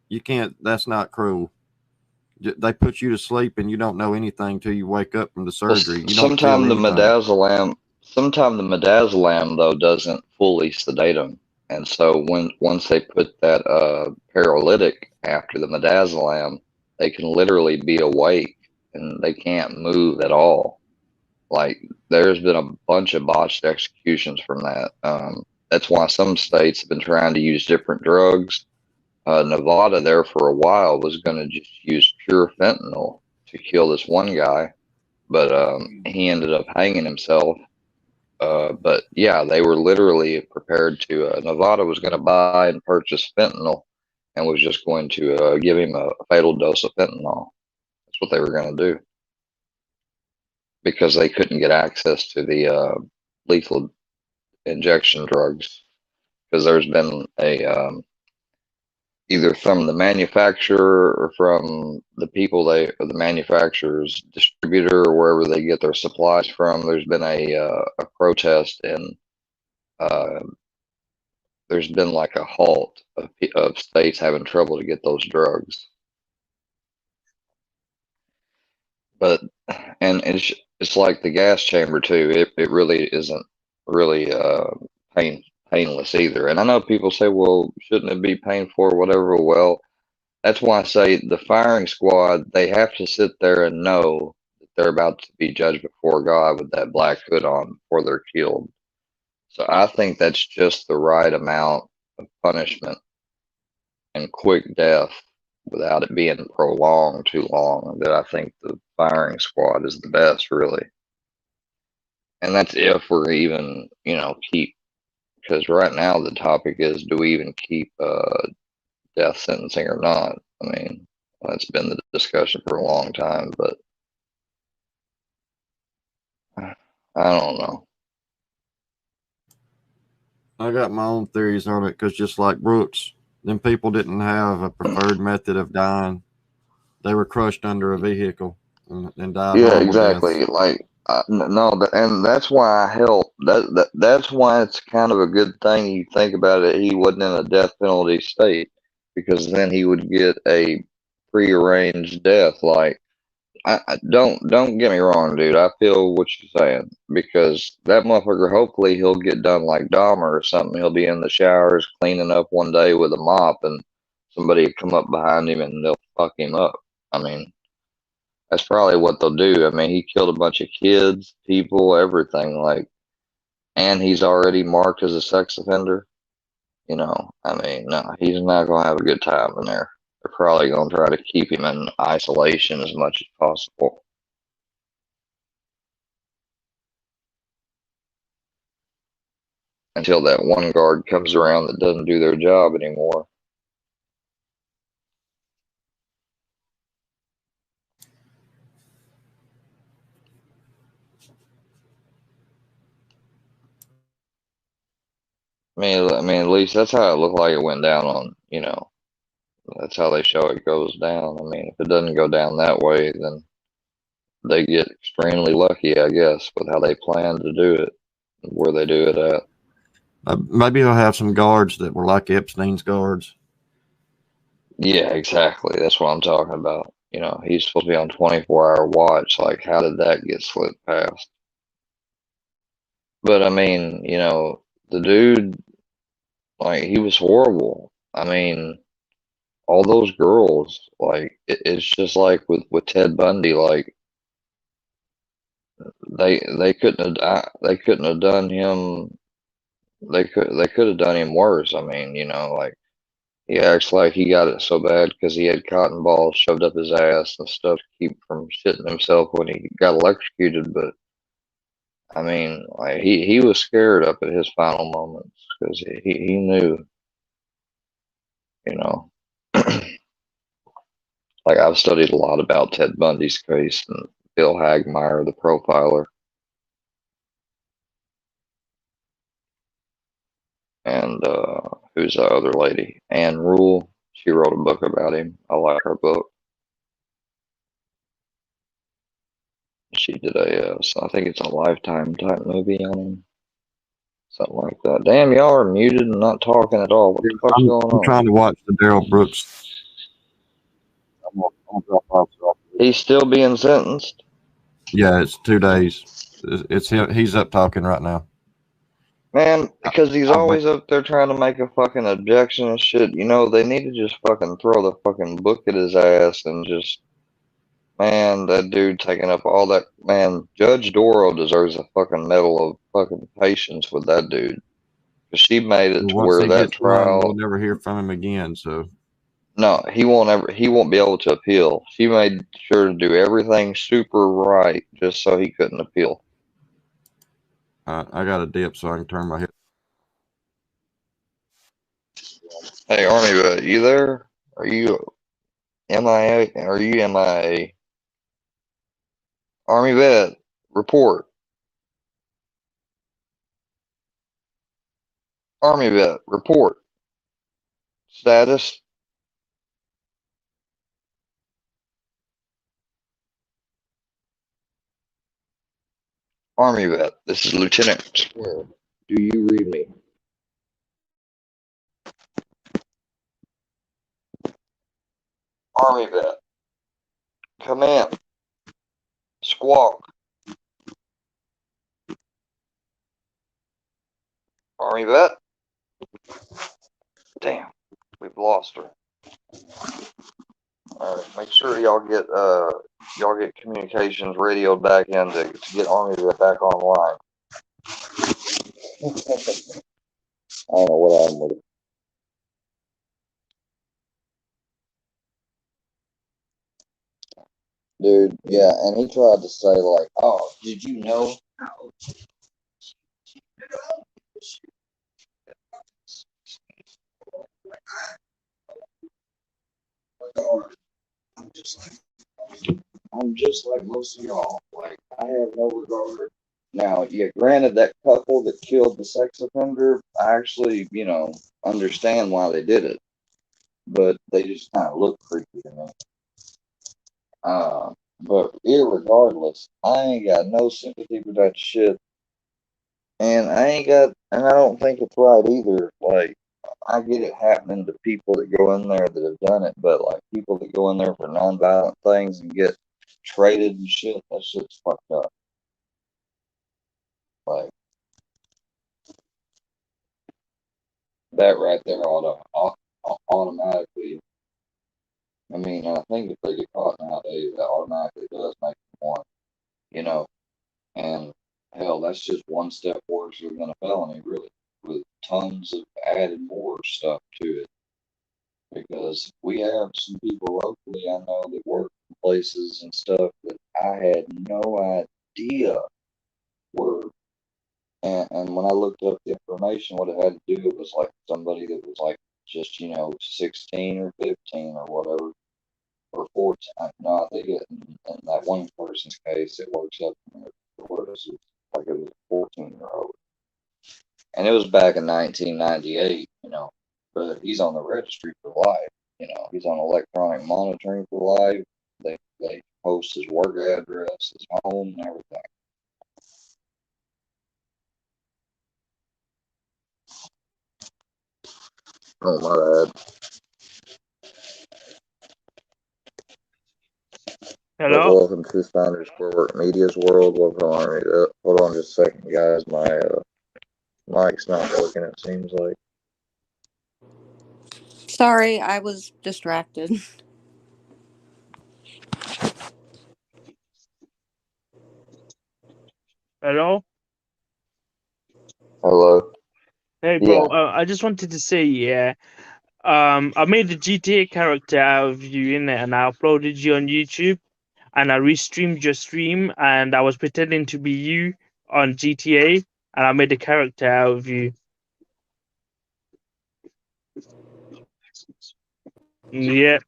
you can't. That's not cruel. They put you to sleep and you don't know anything till you wake up from the surgery. You don't feel anything. Sometimes the midazolam though doesn't fully sedate them, and so once they put that paralytic after the midazolam, they can literally be awake and they can't move at all. Like, there's been a bunch of botched executions from that. That's why some states have been trying to use different drugs. Nevada there for a while was going to just use pure fentanyl to kill this one guy, but he ended up hanging himself. But yeah, they were literally prepared to. Nevada was going to buy and purchase fentanyl and was just going to give him a fatal dose of fentanyl. That's what they were going to do because they couldn't get access to the lethal injection drugs because there's been a either from the manufacturer or from the people the manufacturer's distributor or wherever they get their supplies from. There's been a protest and there's been like a halt of states having trouble to get those drugs. But and it's like the gas chamber too. It really isn't really painless either. And I know people say, well, shouldn't it be painful or whatever? Well, that's why I say the firing squad, they have to sit there and know that they're about to be judged before God with that black hood on before they're killed. So I think that's just the right amount of punishment and quick death without it being prolonged too long. That I think the firing squad is the best, really. And that's if we're even, keep, because right now the topic is, do we even keep death sentencing or not? I mean, that's been the discussion for a long time, but I don't know. I got my own theories on it because just like Brooks, them people didn't have a preferred method of dying. They were crushed under a vehicle and died. Yeah, exactly. Deaths. Like no, and that's why I help. That's why it's kind of a good thing. You think about it. He wasn't in a death penalty state because then he would get a prearranged death. Like don't get me wrong, dude. I feel what you're saying because that motherfucker. Hopefully, he'll get done like Dahmer or something. He'll be in the showers cleaning up one day with a mop, and somebody will come up behind him and they'll fuck him up. I mean, that's probably what they'll do. I mean, he killed a bunch of kids, people, everything. Like, and he's already marked as a sex offender. You know, I mean, no, he's not gonna have a good time in there. They're probably gonna try to keep him in isolation as much as possible. Until that one guard comes around that doesn't do their job anymore. I mean, at least that's how it looked like it went down on, you know, that's how they show it goes down. I mean, if it doesn't go down that way, then they get extremely lucky, I guess, with how they plan to do it, where they do it at. Maybe he'll have some guards that were like Epstein's guards. Yeah, exactly. That's what I'm talking about. You know, he's supposed to be on 24-hour watch. Like, how did that get slipped past? But I mean, you know, the dude, like, he was horrible. I mean, all those girls, like, it's just like with Ted Bundy, like, they couldn't have done him. They could have done him worse. I mean, you know, like, he acts like he got it so bad because he had cotton balls shoved up his ass and stuff to keep from shitting himself when he got electrocuted. But I mean, like, he was scared up at his final moments because he knew, you know. Like, I've studied a lot about Ted Bundy's case and Bill Hagmaier, the profiler, and who's the other lady, Anne Rule. She wrote a book about him. I like her book. She did I think it's a Lifetime type movie on him. Something like that. Damn, y'all are muted and not talking at all. What the fuck's going on? I'm trying to watch the Daryl Brooks. I'm gonna drop off. He's still being sentenced? Yeah, it's 2 days. It's him. He's up talking right now. Man, because he's always up there trying to make a fucking objection and shit. You know, they need to just fucking throw the fucking book at his ass and just, man, that dude taking up all that. Man, Judge Doro deserves a fucking medal of fucking patience with that dude. Because she made it to where that trial. We'll never hear from him again, so. No, he won't be able to appeal. She made sure to do everything super right just so he couldn't appeal. I got a dip so I can turn my head. Hey, Armyvette, you there? Are you MIA? Are you MIA? Armyvette, report. Armyvette, report. Status. Armyvette, this is Lieutenant Square. Do you read me? Armyvette, come in. Squawk. Armyvette? Damn, we've lost her. Alright, make sure y'all get communications radioed back in to get Armyvette back online. I don't know what happened with it. Dude, yeah, and he tried to say, like, oh, did you know? I'm just like most of y'all. Like, I have no regard. Now, yeah, granted, that couple that killed the sex offender, I actually, you know, understand why they did it. But they just kind of look creepy to me. But irregardless, I ain't got no sympathy for that shit. And I don't think it's right either. Like, I get it happening to people that go in there that have done it, but like people that go in there for nonviolent things and get traded and shit. That shit's fucked up. Like that right there automatically. I mean, I think if they get caught nowadays, that automatically does make them one. You know, and hell, that's just one step worse than a felony, really, with tons of added more stuff to it. Because we have some people locally I know that work in places and stuff that I had no idea were. And when I looked up the information, what it had to do, it was like somebody that was like just, 16 or 15 or whatever, or 14. No, I think in that one person's case, it works up where it was like it was a 14-year-old. And it was back in 1998, but he's on the registry for life. He's on electronic monitoring for life. They post his work address, his home, and everything. Oh, my bad. But Hello? welcome to Founders Forward Media's world. Welcome on Armyvette. Hold on just a second, guys. My mic's not working, it seems like. Sorry, I was distracted. Hello? Hello? Hey, bro. Yeah. I just wanted to say, yeah. I made the GTA character out of you in it, and I uploaded you on YouTube, and I restreamed your stream, and I was pretending to be you on GTA, and I made a character out of you. Yeah.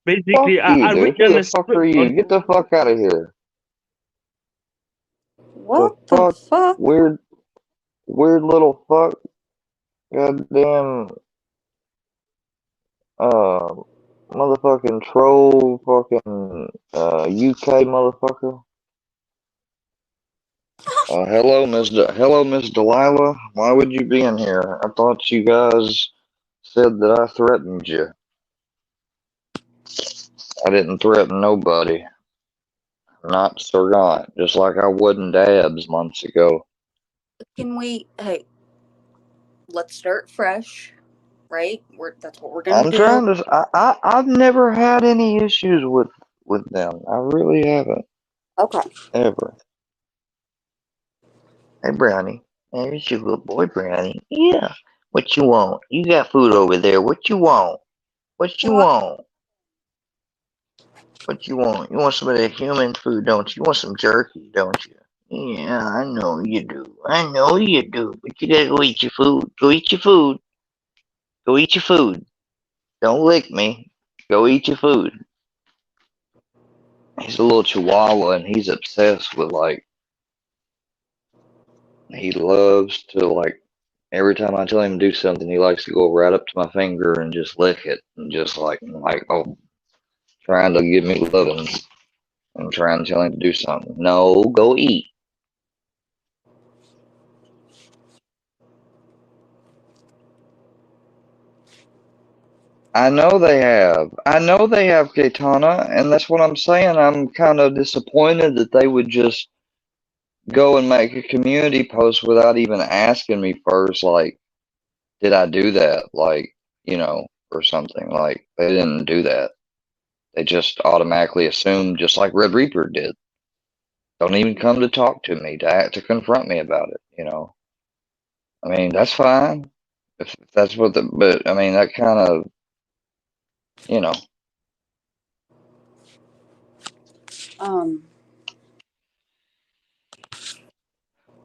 Basically, Fuck you, I dude. wrote Who down the a fuck are script you? on. Get the fuck out of here. What the fuck? fuck? Weird little fuck. Goddamn, motherfucking troll, fucking, UK motherfucker. Hello, Miss Delilah. Why would you be in here? I thought you guys said that I threatened you. I didn't threaten nobody. Not Sir God, just like I wouldn't Dabs months ago. Hey, let's start fresh, right? That's what we're gonna I'm do. trying to. I've never had any issues with them. I really haven't. Okay. Ever. Hey, Brownie. There's your good boy, Brownie. Yeah. What you want? You got food over there. What you want? What you want? What you want? You want some of that human food, don't you? You want some jerky, don't you? Yeah, I know you do. I know you do. But you gotta go eat your food. Go eat your food. Go eat your food. Don't lick me. Go eat your food. He's a little chihuahua and he's obsessed with he loves to every time I tell him to do something, he likes to go right up to my finger and just lick it and just oh, trying to give me loving and trying to tell him to do something. No, go eat. I know they have. I know they have, Katana, and that's what I'm saying. I'm kind of disappointed that they would just go and make a community post without even asking me first, did I do that? Or something. They didn't do that. They just automatically assumed, just like Red Reaper did. Don't even come to talk to me, to confront me about it. I mean, that's fine. If that's but I mean, that kind of, you know.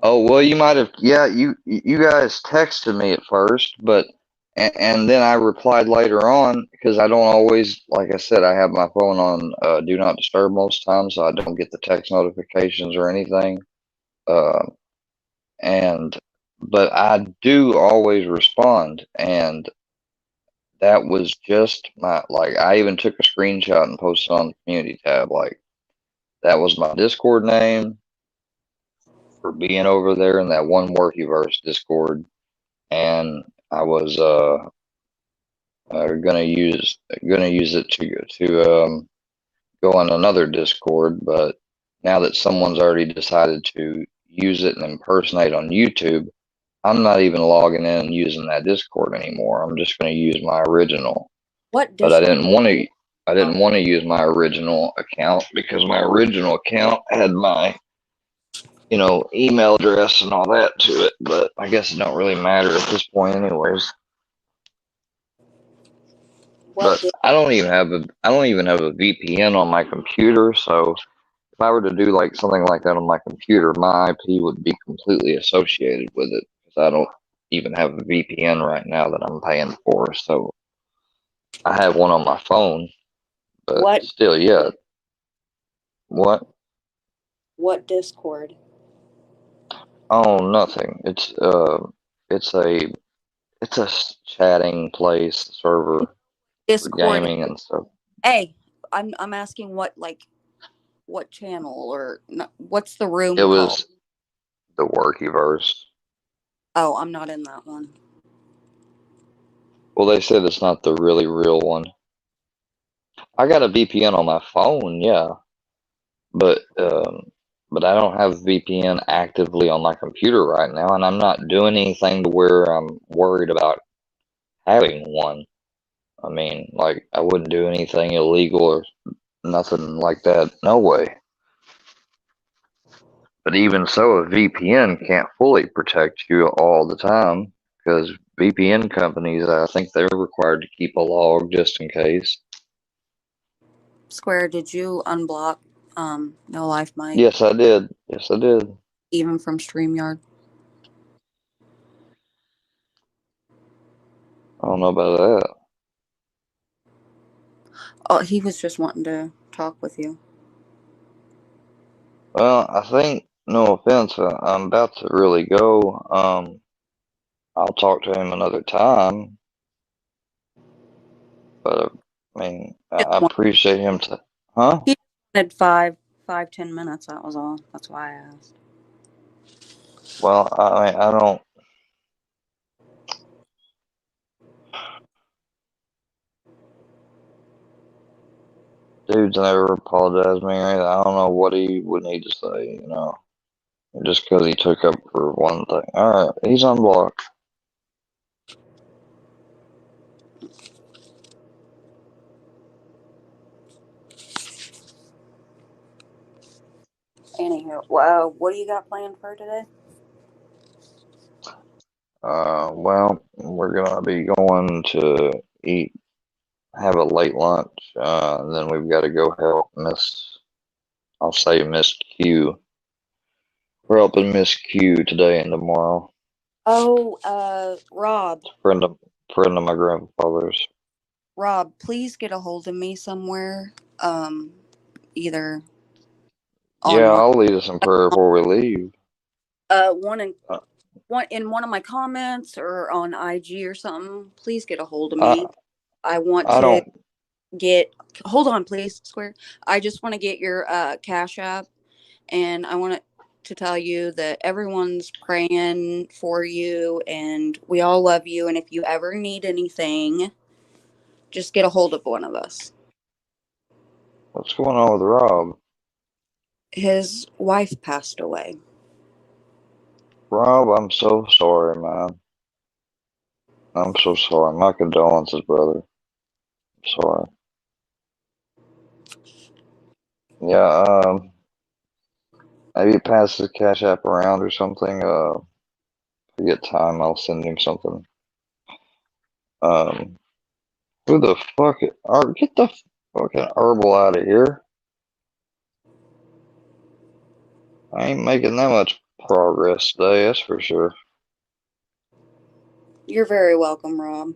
Oh, well, you might have, yeah, you guys texted me at first, but, and then I replied later on because I don't always, like I said, I have my phone on Do Not Disturb most times, so I don't get the text notifications or anything. Uh, but I do always respond, and that was just I even took a screenshot and posted on the community tab, that was my Discord name for being over there in that one Workyverse Discord, and I was gonna use it to go on another Discord, but now that someone's already decided to use it and impersonate on YouTube, I'm not even logging in and using that Discord anymore. I'm just going to use my original. What But I Discord? didn't want to. I didn't want to use my original account because my original account had my, email address and all that to it. But I guess it don't really matter at this point, anyways. What But I don't even have a VPN on my computer, so if I were to do like something like that on my computer, my IP would be completely associated with it because I don't even have a VPN right now that I'm paying for. So I have one on my phone, but What? still, yeah. What? What Discord? Oh, nothing. It's a chatting place server for Discord. gaming and stuff. Hey, I'm asking what channel or what's the room It called? was the Workyverse. Oh, I'm not in that one. Well, they said it's not the really real one. I got a VPN on my phone, yeah, but I don't have VPN actively on my computer right now, and I'm not doing anything to where I'm worried about having one. I mean, like, I wouldn't do anything illegal or nothing like that. No way. But even so, a VPN can't fully protect you all the time because VPN companies, I think they're required to keep a log just in case. Square, did you unblock No Life Mike? Yes, I did. Yes, I did. Even from StreamYard? I don't know about that. Oh, he was just wanting to talk with you. Well, I think, no offense, I'm about to really go. I'll talk to him another time. But, I mean, I appreciate him to, huh? He wanted 5-10 minutes, that was all. That's why I asked. Well, I mean, I don't. Dude's never apologized to me or anything. I don't know what he would need to say, just because he took up for one thing. Alright, he's unblocked. Anywho, wow, what do you got planned for today? Well, we're gonna be going to eat, have a late lunch, and then we've got to go help Miss Q. We're helping Miss Q today and tomorrow. Oh, Rob. Friend of my grandfather's. Rob, please get a hold of me somewhere. Either Yeah, on I'll lead us in prayer before we leave. one in one of my comments or on IG or something. Please get a hold of me. I want to get. Hold on, please, Square. I just want to get your Cash App, and I want to tell you that everyone's praying for you, and we all love you. And if you ever need anything, just get a hold of one of us. What's going on with Rob? His wife passed away. Rob, I'm so sorry, man. I'm so sorry. My condolences, brother. I'm sorry. Yeah, maybe pass the Cash App around or something. If I get time, I'll send him something. Who the fuck? Get the fucking herbal out of here. I ain't making that much progress today, that's for sure. You're very welcome, Rob.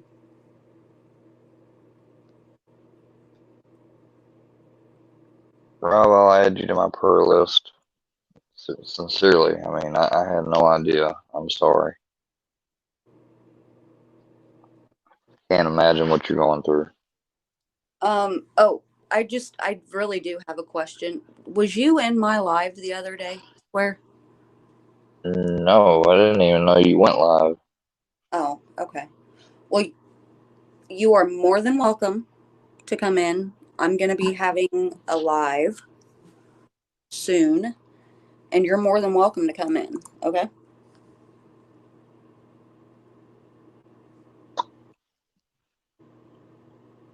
Rob, I'll add you to my prayer list. Sincerely, I mean, I had no idea. I'm sorry. Can't imagine what you're going through. Oh, I really do have a question. Was you in my live the other day? Where? No, I didn't even know you went live. Oh, okay. Well, you are more than welcome to come in. I'm going to be having a live soon, and you're more than welcome to come in, okay?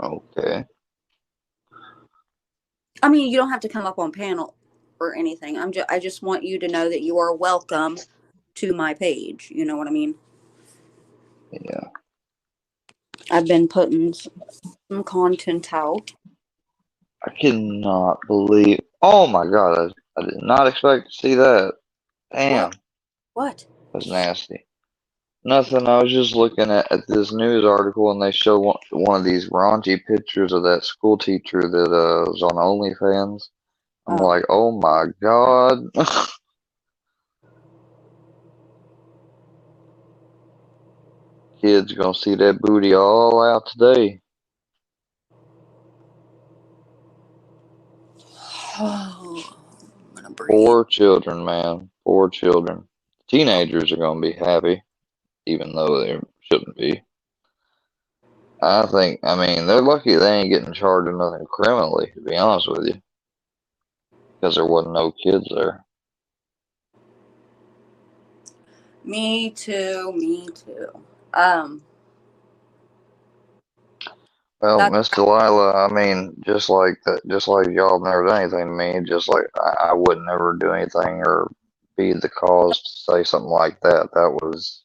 Okay. I mean, you don't have to come up on panel or anything. I just want you to know that you are welcome to my page. You know what I mean? Yeah. I've been putting some content out. I cannot believe. Oh my God! I did not expect to see that. Damn, What? that's nasty. Nothing. I was just looking at this news article, and they show one of these raunchy pictures of that school teacher that was on OnlyFans. I'm Oh. like, oh my God. Kids gonna see that booty all out today. Oh, I'm gonna breathe. Poor children, man. Poor children. Teenagers are gonna be happy, even though they shouldn't be. I mean, they're lucky they ain't getting charged with nothing criminally, to be honest with you, because there wasn't no kids there. Me too. Well, That, Miss Delilah, I mean, just like that, just like y'all never done anything to me, just like I would never do anything or be the cause to say something like that. That was,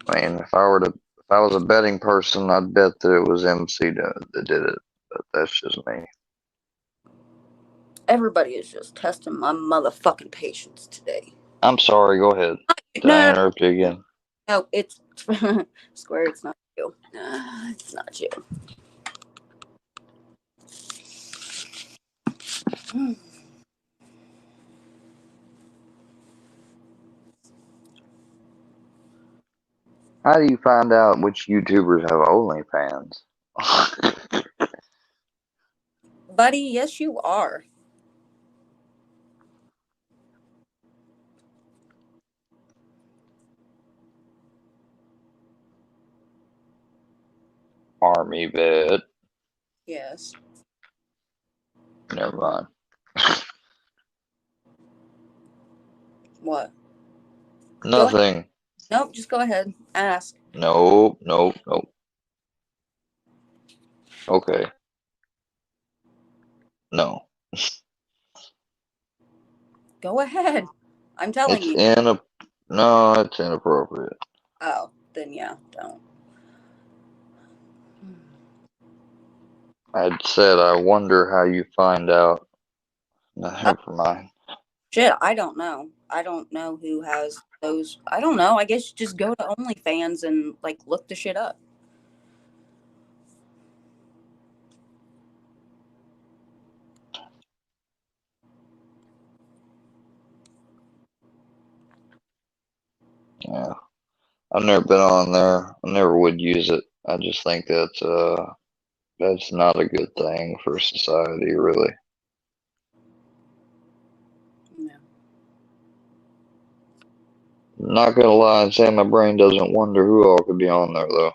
I mean, if I was a betting person, I'd bet that it was MC that did it. But that's just me. everybody is just testing my motherfucking patience today. I'm sorry. Go ahead. Did I No, interrupt you again? no, it's Square. It's not you. It's not you. How do you find out which YouTubers have OnlyFans? Buddy, yes, you are. Armyvette. Yes. Never mind. What? Go ahead. Nothing. Nope, just go ahead. Ask. Nope. Nope. Nope. Okay. No. Go ahead. I'm telling It's you. no, it's inappropriate. Oh, then yeah, don't. I said I wonder how you find out. No, never mind. Shit, I don't know. I don't know who has those. I don't know. I guess just go to OnlyFans and like look the shit up. Yeah. I've never been on there. I never would use it. I just think that's not a good thing for society, really. No. Not gonna lie and say my brain doesn't wonder who all could be on there though.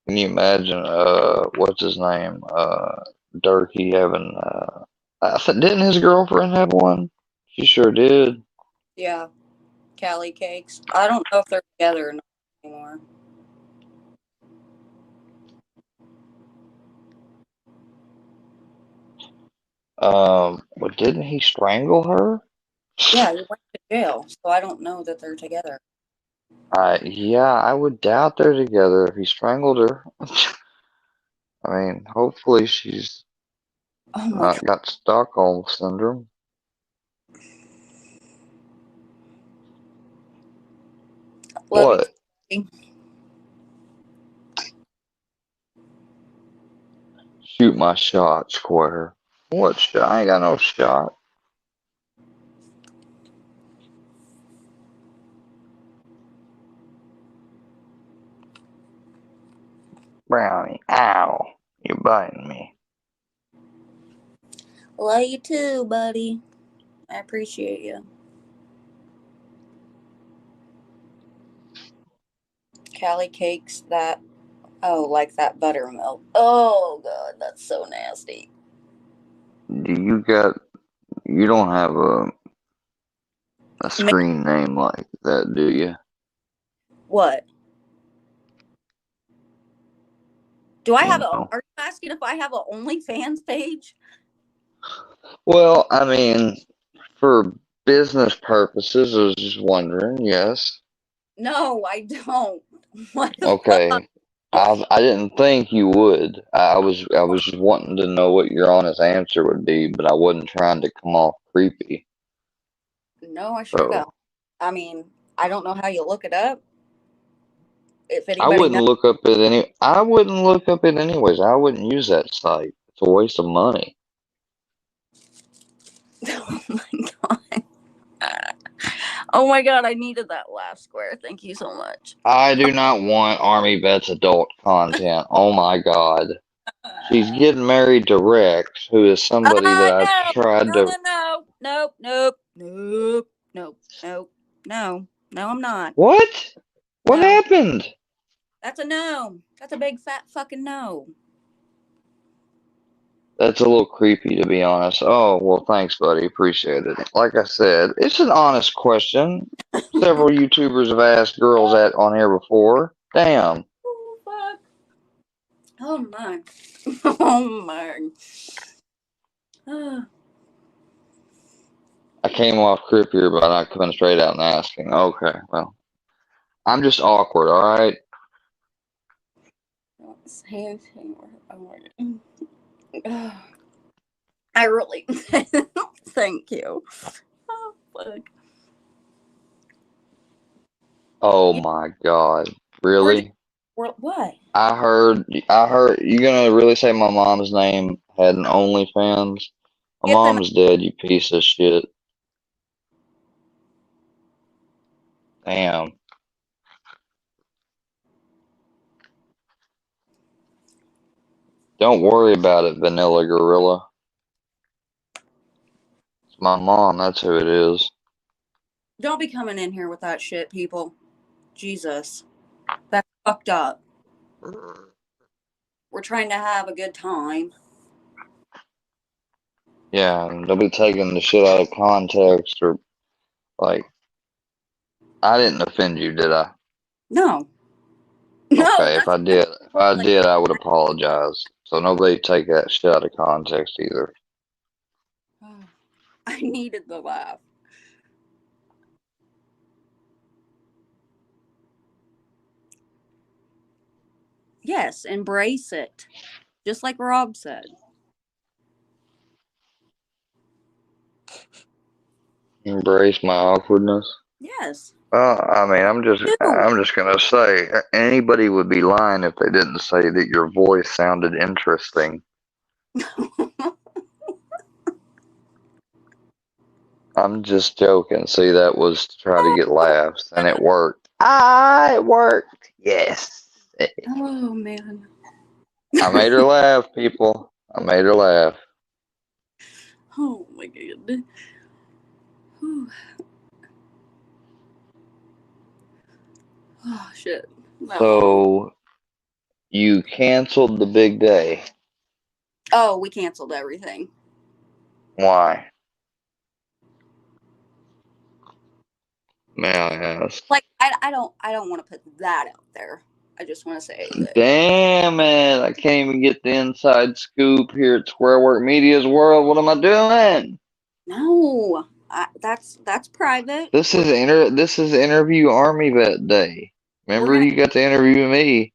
Can you imagine what's his name? Durkee having didn't his girlfriend have one? She sure did. Yeah, Cali Cakes. I don't know if they're together or not anymore. But didn't he strangle her? Yeah, he went to jail, so I don't know that they're together. Yeah, I would doubt they're together if he strangled her. I mean, hopefully she's Oh my not got Stockholm syndrome. God. Love What? you. Shoot my shot, Square. What shot? I ain't got no shot. Brownie, ow. You're biting me. Love you too, buddy. I appreciate you. Callie cakes that. Oh, like that buttermilk. Oh god, that's so nasty. You don't have a screen name like that, do you? What? Do I have a? No. Are you asking if I have a OnlyFans page? Well, I mean, for business purposes, I was just wondering. Yes. No, I don't. What the fuck? Okay. I didn't think you would. I was just wanting to know what your honest answer would be, but I wasn't trying to come off creepy. No, I sure don't. So I mean, I don't know how you look it up. If I anybody knows. wouldn't look up it any. I wouldn't look up it anyways. I wouldn't use that site. It's a waste of money. Oh my god. Oh my god, I needed that laugh square. Thank you so much. I do not want Armyvette's adult content. Oh my god. She's getting married to Rex, who is somebody that I've No, tried no, to. no, no, nope, nope, nope, nope, no, no, I'm not. What? What No. happened? That's a no. That's a big fat fucking no. That's a little creepy, to be honest. Oh, well, thanks, buddy. Appreciate it. Like I said, it's an honest question. Several YouTubers have asked girls that on here before. Damn. Oh fuck. Oh my. Oh my. I came off creepier by not coming straight out and asking. Okay, well, I'm just awkward, all right? I really thank you. Oh fuck. Oh my God, really? What? I heard. You gonna really say my mom's name had an OnlyFans? My Get the mom's dead, you piece of shit. Damn. Don't worry about it, Vanilla Gorilla. It's my mom, that's who it is. Don't be coming in here with that shit, people. Jesus. That's fucked up. We're trying to have a good time. Yeah, and don't be taking the shit out of context or, like, I didn't offend you, did I? No. No. Okay, if I did, I would apologize. So nobody take that shit out of context either. I needed the laugh. Yes, embrace it. Just like Rob said. Embrace my awkwardness. Yes. Well, I mean, I'm just gonna say anybody would be lying if they didn't say that your voice sounded interesting. I'm just joking. See, that was to try to get laughs, and it worked. It worked. Yes. Oh man. I made her laugh, people. I made her laugh. Oh my god. Whew. Oh shit. So you canceled the big day. Oh, we canceled everything. Why? May I ask? Like I don't want to put that out there. I just want to say that. Damn it! I can't even get the inside scoop here at Square Work Media's World. What am I doing? No, that's private. This is interview Armyvette day. Remember, you got to interview me.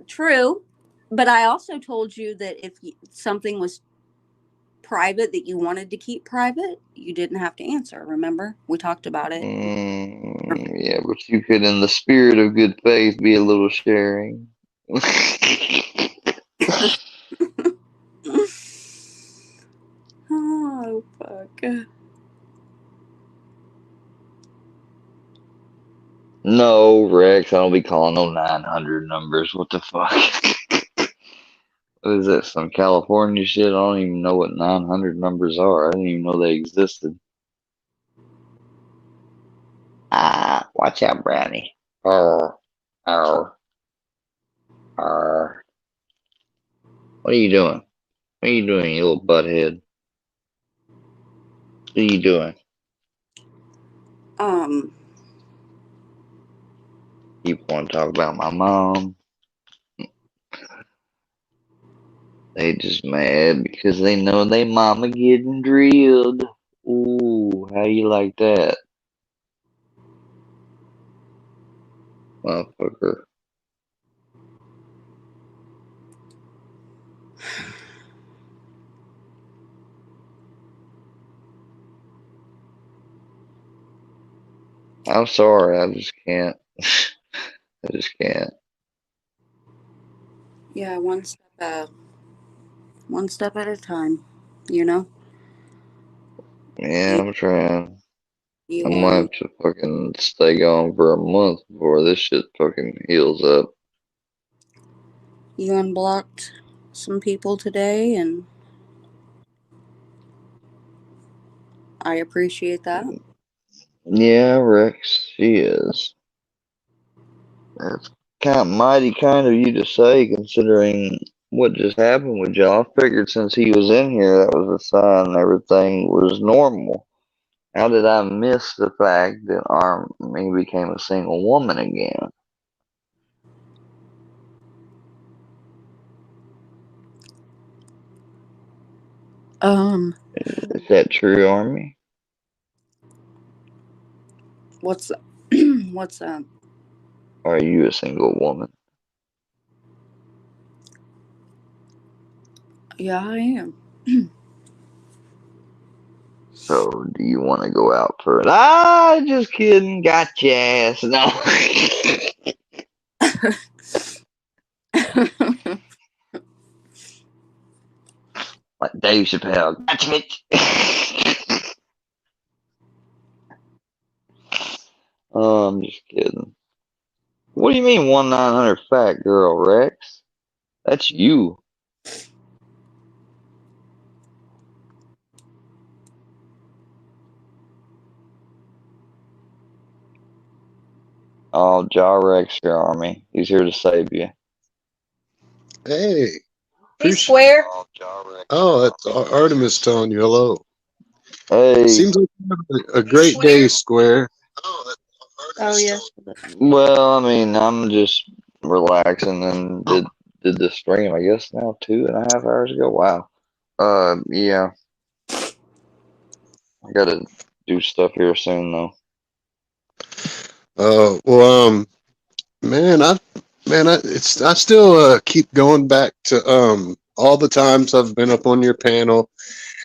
True, but I also told you that if something was private that you wanted to keep private, you didn't have to answer. Remember, we talked about it. Yeah, but you could, in the spirit of good faith, be a little sharing. Oh fuck. No, Rex, I don't be calling no 900 numbers. What the fuck? What is that, some California shit? I don't even know what 900 numbers are. I didn't even know they existed. Watch out, Brownie. Oh. Arr. Arr. What are you doing? What are you doing, you little butthead? What are you doing? You want to talk about my mom? They just mad because they know they mama getting drilled. Ooh, how you like that? Motherfucker. I'm sorry, I just can't. I just can't. Yeah, one step at a time, you know? Yeah, I'm trying. You I'm gonna have to fucking stay gone for a month before this shit fucking heals up. you unblocked some people today, and I appreciate that. Yeah, Rex, she is. That's mighty kind of you to say, considering what just happened with y'all. I figured since he was in here, that was a sign everything was normal. How did I miss the fact that Army became a single woman again? Is that true, Army? What's what's that? Are you a single woman? Yeah, I am. So, do you want to go out for it? Ah, just kidding. Got your ass. No. Like Dave Chappelle. Gotcha, bitch. Oh, I'm just kidding. What do you mean 1-900 fat girl, Rex? That's you. Oh, Jaw Rex, your Army. He's here to save you. Hey, Hey, appreciate. Square. Oh, Jaw Rex. Oh, that's Artemis telling you hello. Hey. Seems like you have a great day, Square. Oh, yes. Well, I mean, I'm just relaxing and did the stream, I guess now 2.5 hours ago. Wow. Yeah. I gotta do stuff here soon though. Well, man, I still keep going back to all the times I've been up on your panel,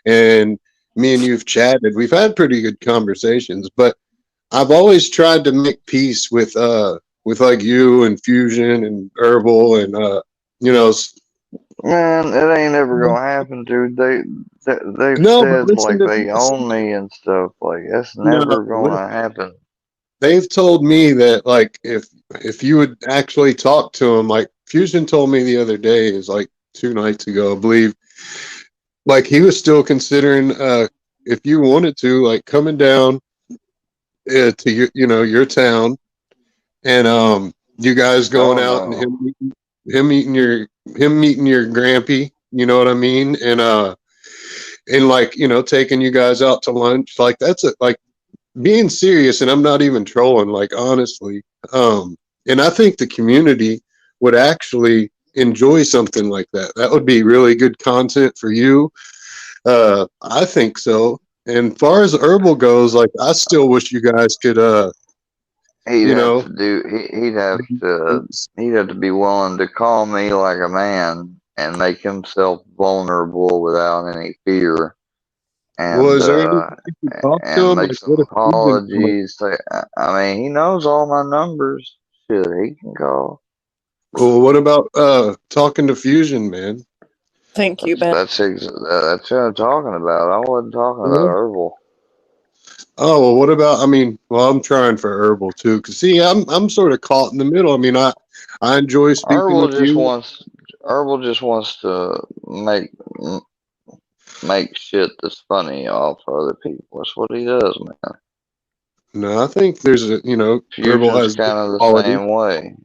and me and you've chatted. We've had pretty good conversations, but I've always tried to make peace with like you and Fusion and Herbal and you know. Man, it ain't ever gonna happen, dude. They've No, but said listen like to they this. own me and stuff. Like that's No, never gonna happen. they've told me that like if you would actually talk to him, like Fusion told me the other day, is like 2 nights ago, I believe, like he was still considering if you wanted to, like coming down to your town, and you guys going Oh out and no. him meeting your grampy, you know what I mean, and like taking you guys out to lunch, like that's it, like being serious, and I'm not even trolling, like honestly. And I think the community would actually enjoy something like that. That would be really good content for you. I think so. And far as herbal goes, like I still wish you guys could He'd you have know to do. He'd have to be willing to call me like a man and make himself vulnerable without any fear, and was there anything you could talk to and him, make like some what if Fusion, like, apologies. I mean, he knows all my numbers. Shit, he can call. well, what about talking to Fusion, man? Thank you, Ben. That's what I'm talking about. I wasn't talking about herbal. Oh, well, what about? I mean, well, I'm trying for herbal too. Cause see, I'm sort of caught in the middle. I mean, I enjoy speaking Herbal with just you. wants Herbal just wants to make shit that's funny off other people. That's what he does, man. No, I think there's a herbal Fusion's has good kind of the quality. same way.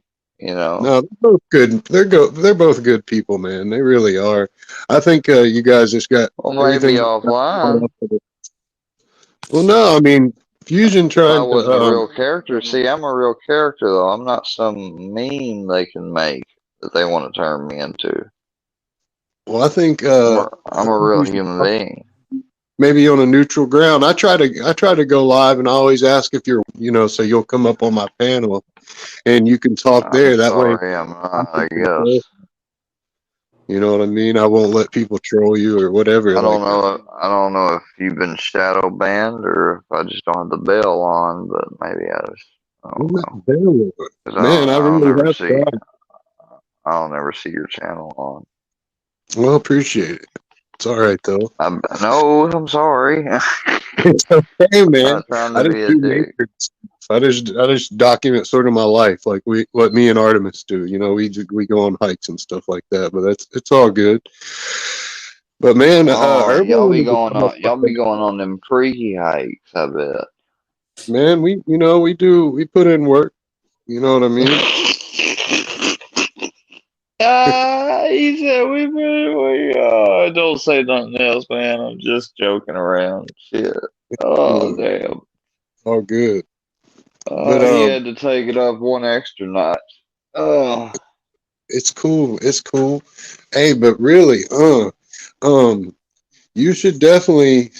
You know. No, they're both good. They're both good people, man. They really are. I think you guys just got Well, everything. maybe offline. Well, no, I mean Fusion If I trying to. wasn't a real character, see, I'm a real character though. I'm not some meme they can make that they want to turn me into. Well, I think I'm a real human being. maybe on a neutral ground. I try to go live and I always ask if you're, so you'll come up on my panel and you can talk I'm there. That way, sorry, I'm not. I guess. you know what I mean. I won't let people troll you or whatever. I don't know. I don't know if you've been shadow banned or if I just don't have the bell on, but maybe I just. I don't know. 'Cause Man, I really never have see. tried. I'll never see your channel on. Well, appreciate it. It's all right though. No, I'm sorry. It's okay, man. Not trying I to just be a do dick. nature stuff. I just document sort of my life, like what me and Artemis do. We go on hikes and stuff like that. But it's all good. But man, Oh, Herbal y'all be going on them pre hikes, I bet. Man, we put in work. You know what I mean? He said don't say nothing else, man. I'm just joking around. Shit. Oh, damn. All good. But He had to take it up one extra notch. Oh. It's cool. It's cool. Hey, but really, you should definitely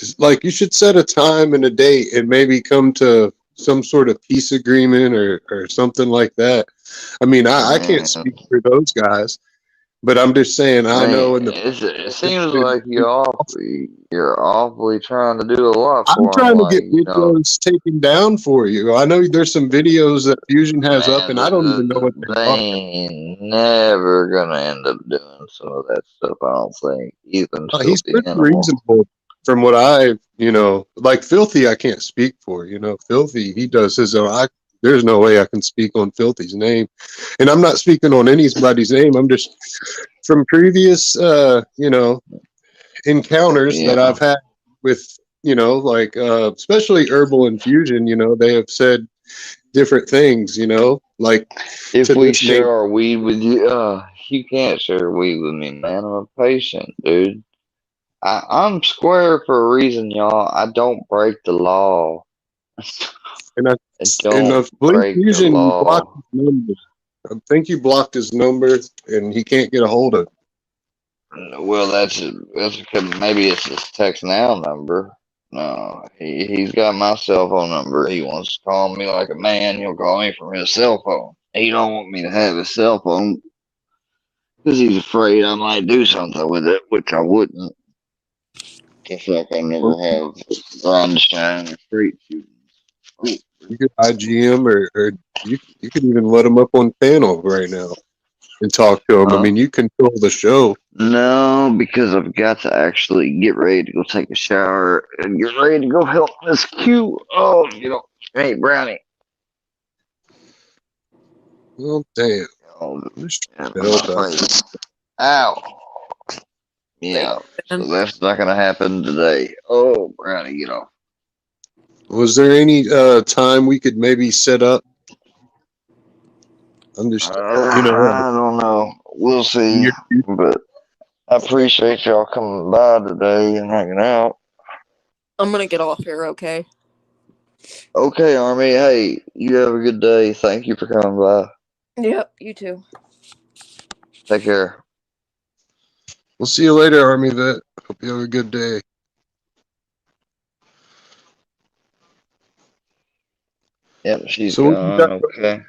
you should set a time and a date and maybe come to some sort of peace agreement or something like that. I mean, I can't speak for those guys, but I'm just saying I know in the it seems like you're awfully trying to do a lot I'm for trying him, to get videos taken down for you. I know there's some videos that Fusion has up, and I don't even know what they're they talking. ain't never gonna end up doing some of that stuff. I don't think. Ethan's He's filthy pretty animal. reasonable from what like Filthy. I can't speak for. Filthy. He does his own. There's no way I can speak on Filthy's name, and I'm not speaking on anybody's name. I'm just from previous, encounters that I've had with, especially Herbal Infusion. They have said different things. Like if we share our weed with you, you can't share weed with me, man. I'm a patient, dude. I'm square for a reason, y'all. I don't break the law. And I don't break the law. I think you blocked his number, and he can't get a hold of it. Well, that's because maybe it's his text now number. No, he's got my cell phone number. He wants to call me like a man. He'll call me from his cell phone. He don't want me to have his cell phone because he's afraid I might do something with it, which I wouldn't. Just like I never have grind shine or straight shooting. You could IGM or you could even let him up on panel right now and talk to him. I mean, you control the show. No, because I've got to actually get ready to go take a shower and get ready to go help Miss Q. Oh, hey, Brownie. Well, damn. Ow. Yeah, so that's not going to happen today. Oh, Brownie, get off. Was there any time we could maybe set up? I'm just, I don't know. We'll see. But I appreciate y'all coming by today and hanging out. I'm going to get off here, okay? Okay, Army. Hey, you have a good day. Thank you for coming by. Yep, you too. Take care. We'll see you later, Armyvette. Hope you have a good day. Yep, she's gone. Okay.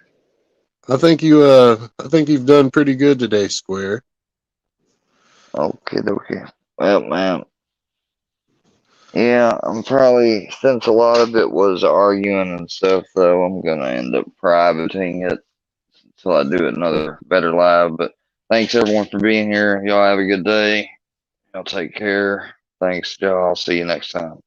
I think you've done pretty good today, Square. Okay. Well, man. Yeah, I'm probably, since a lot of it was arguing and stuff, though, I'm going to end up privating it until I do another better live. But thanks, everyone, for being here. Y'all have a good day. Y'all take care. Thanks, y'all. I'll see you next time.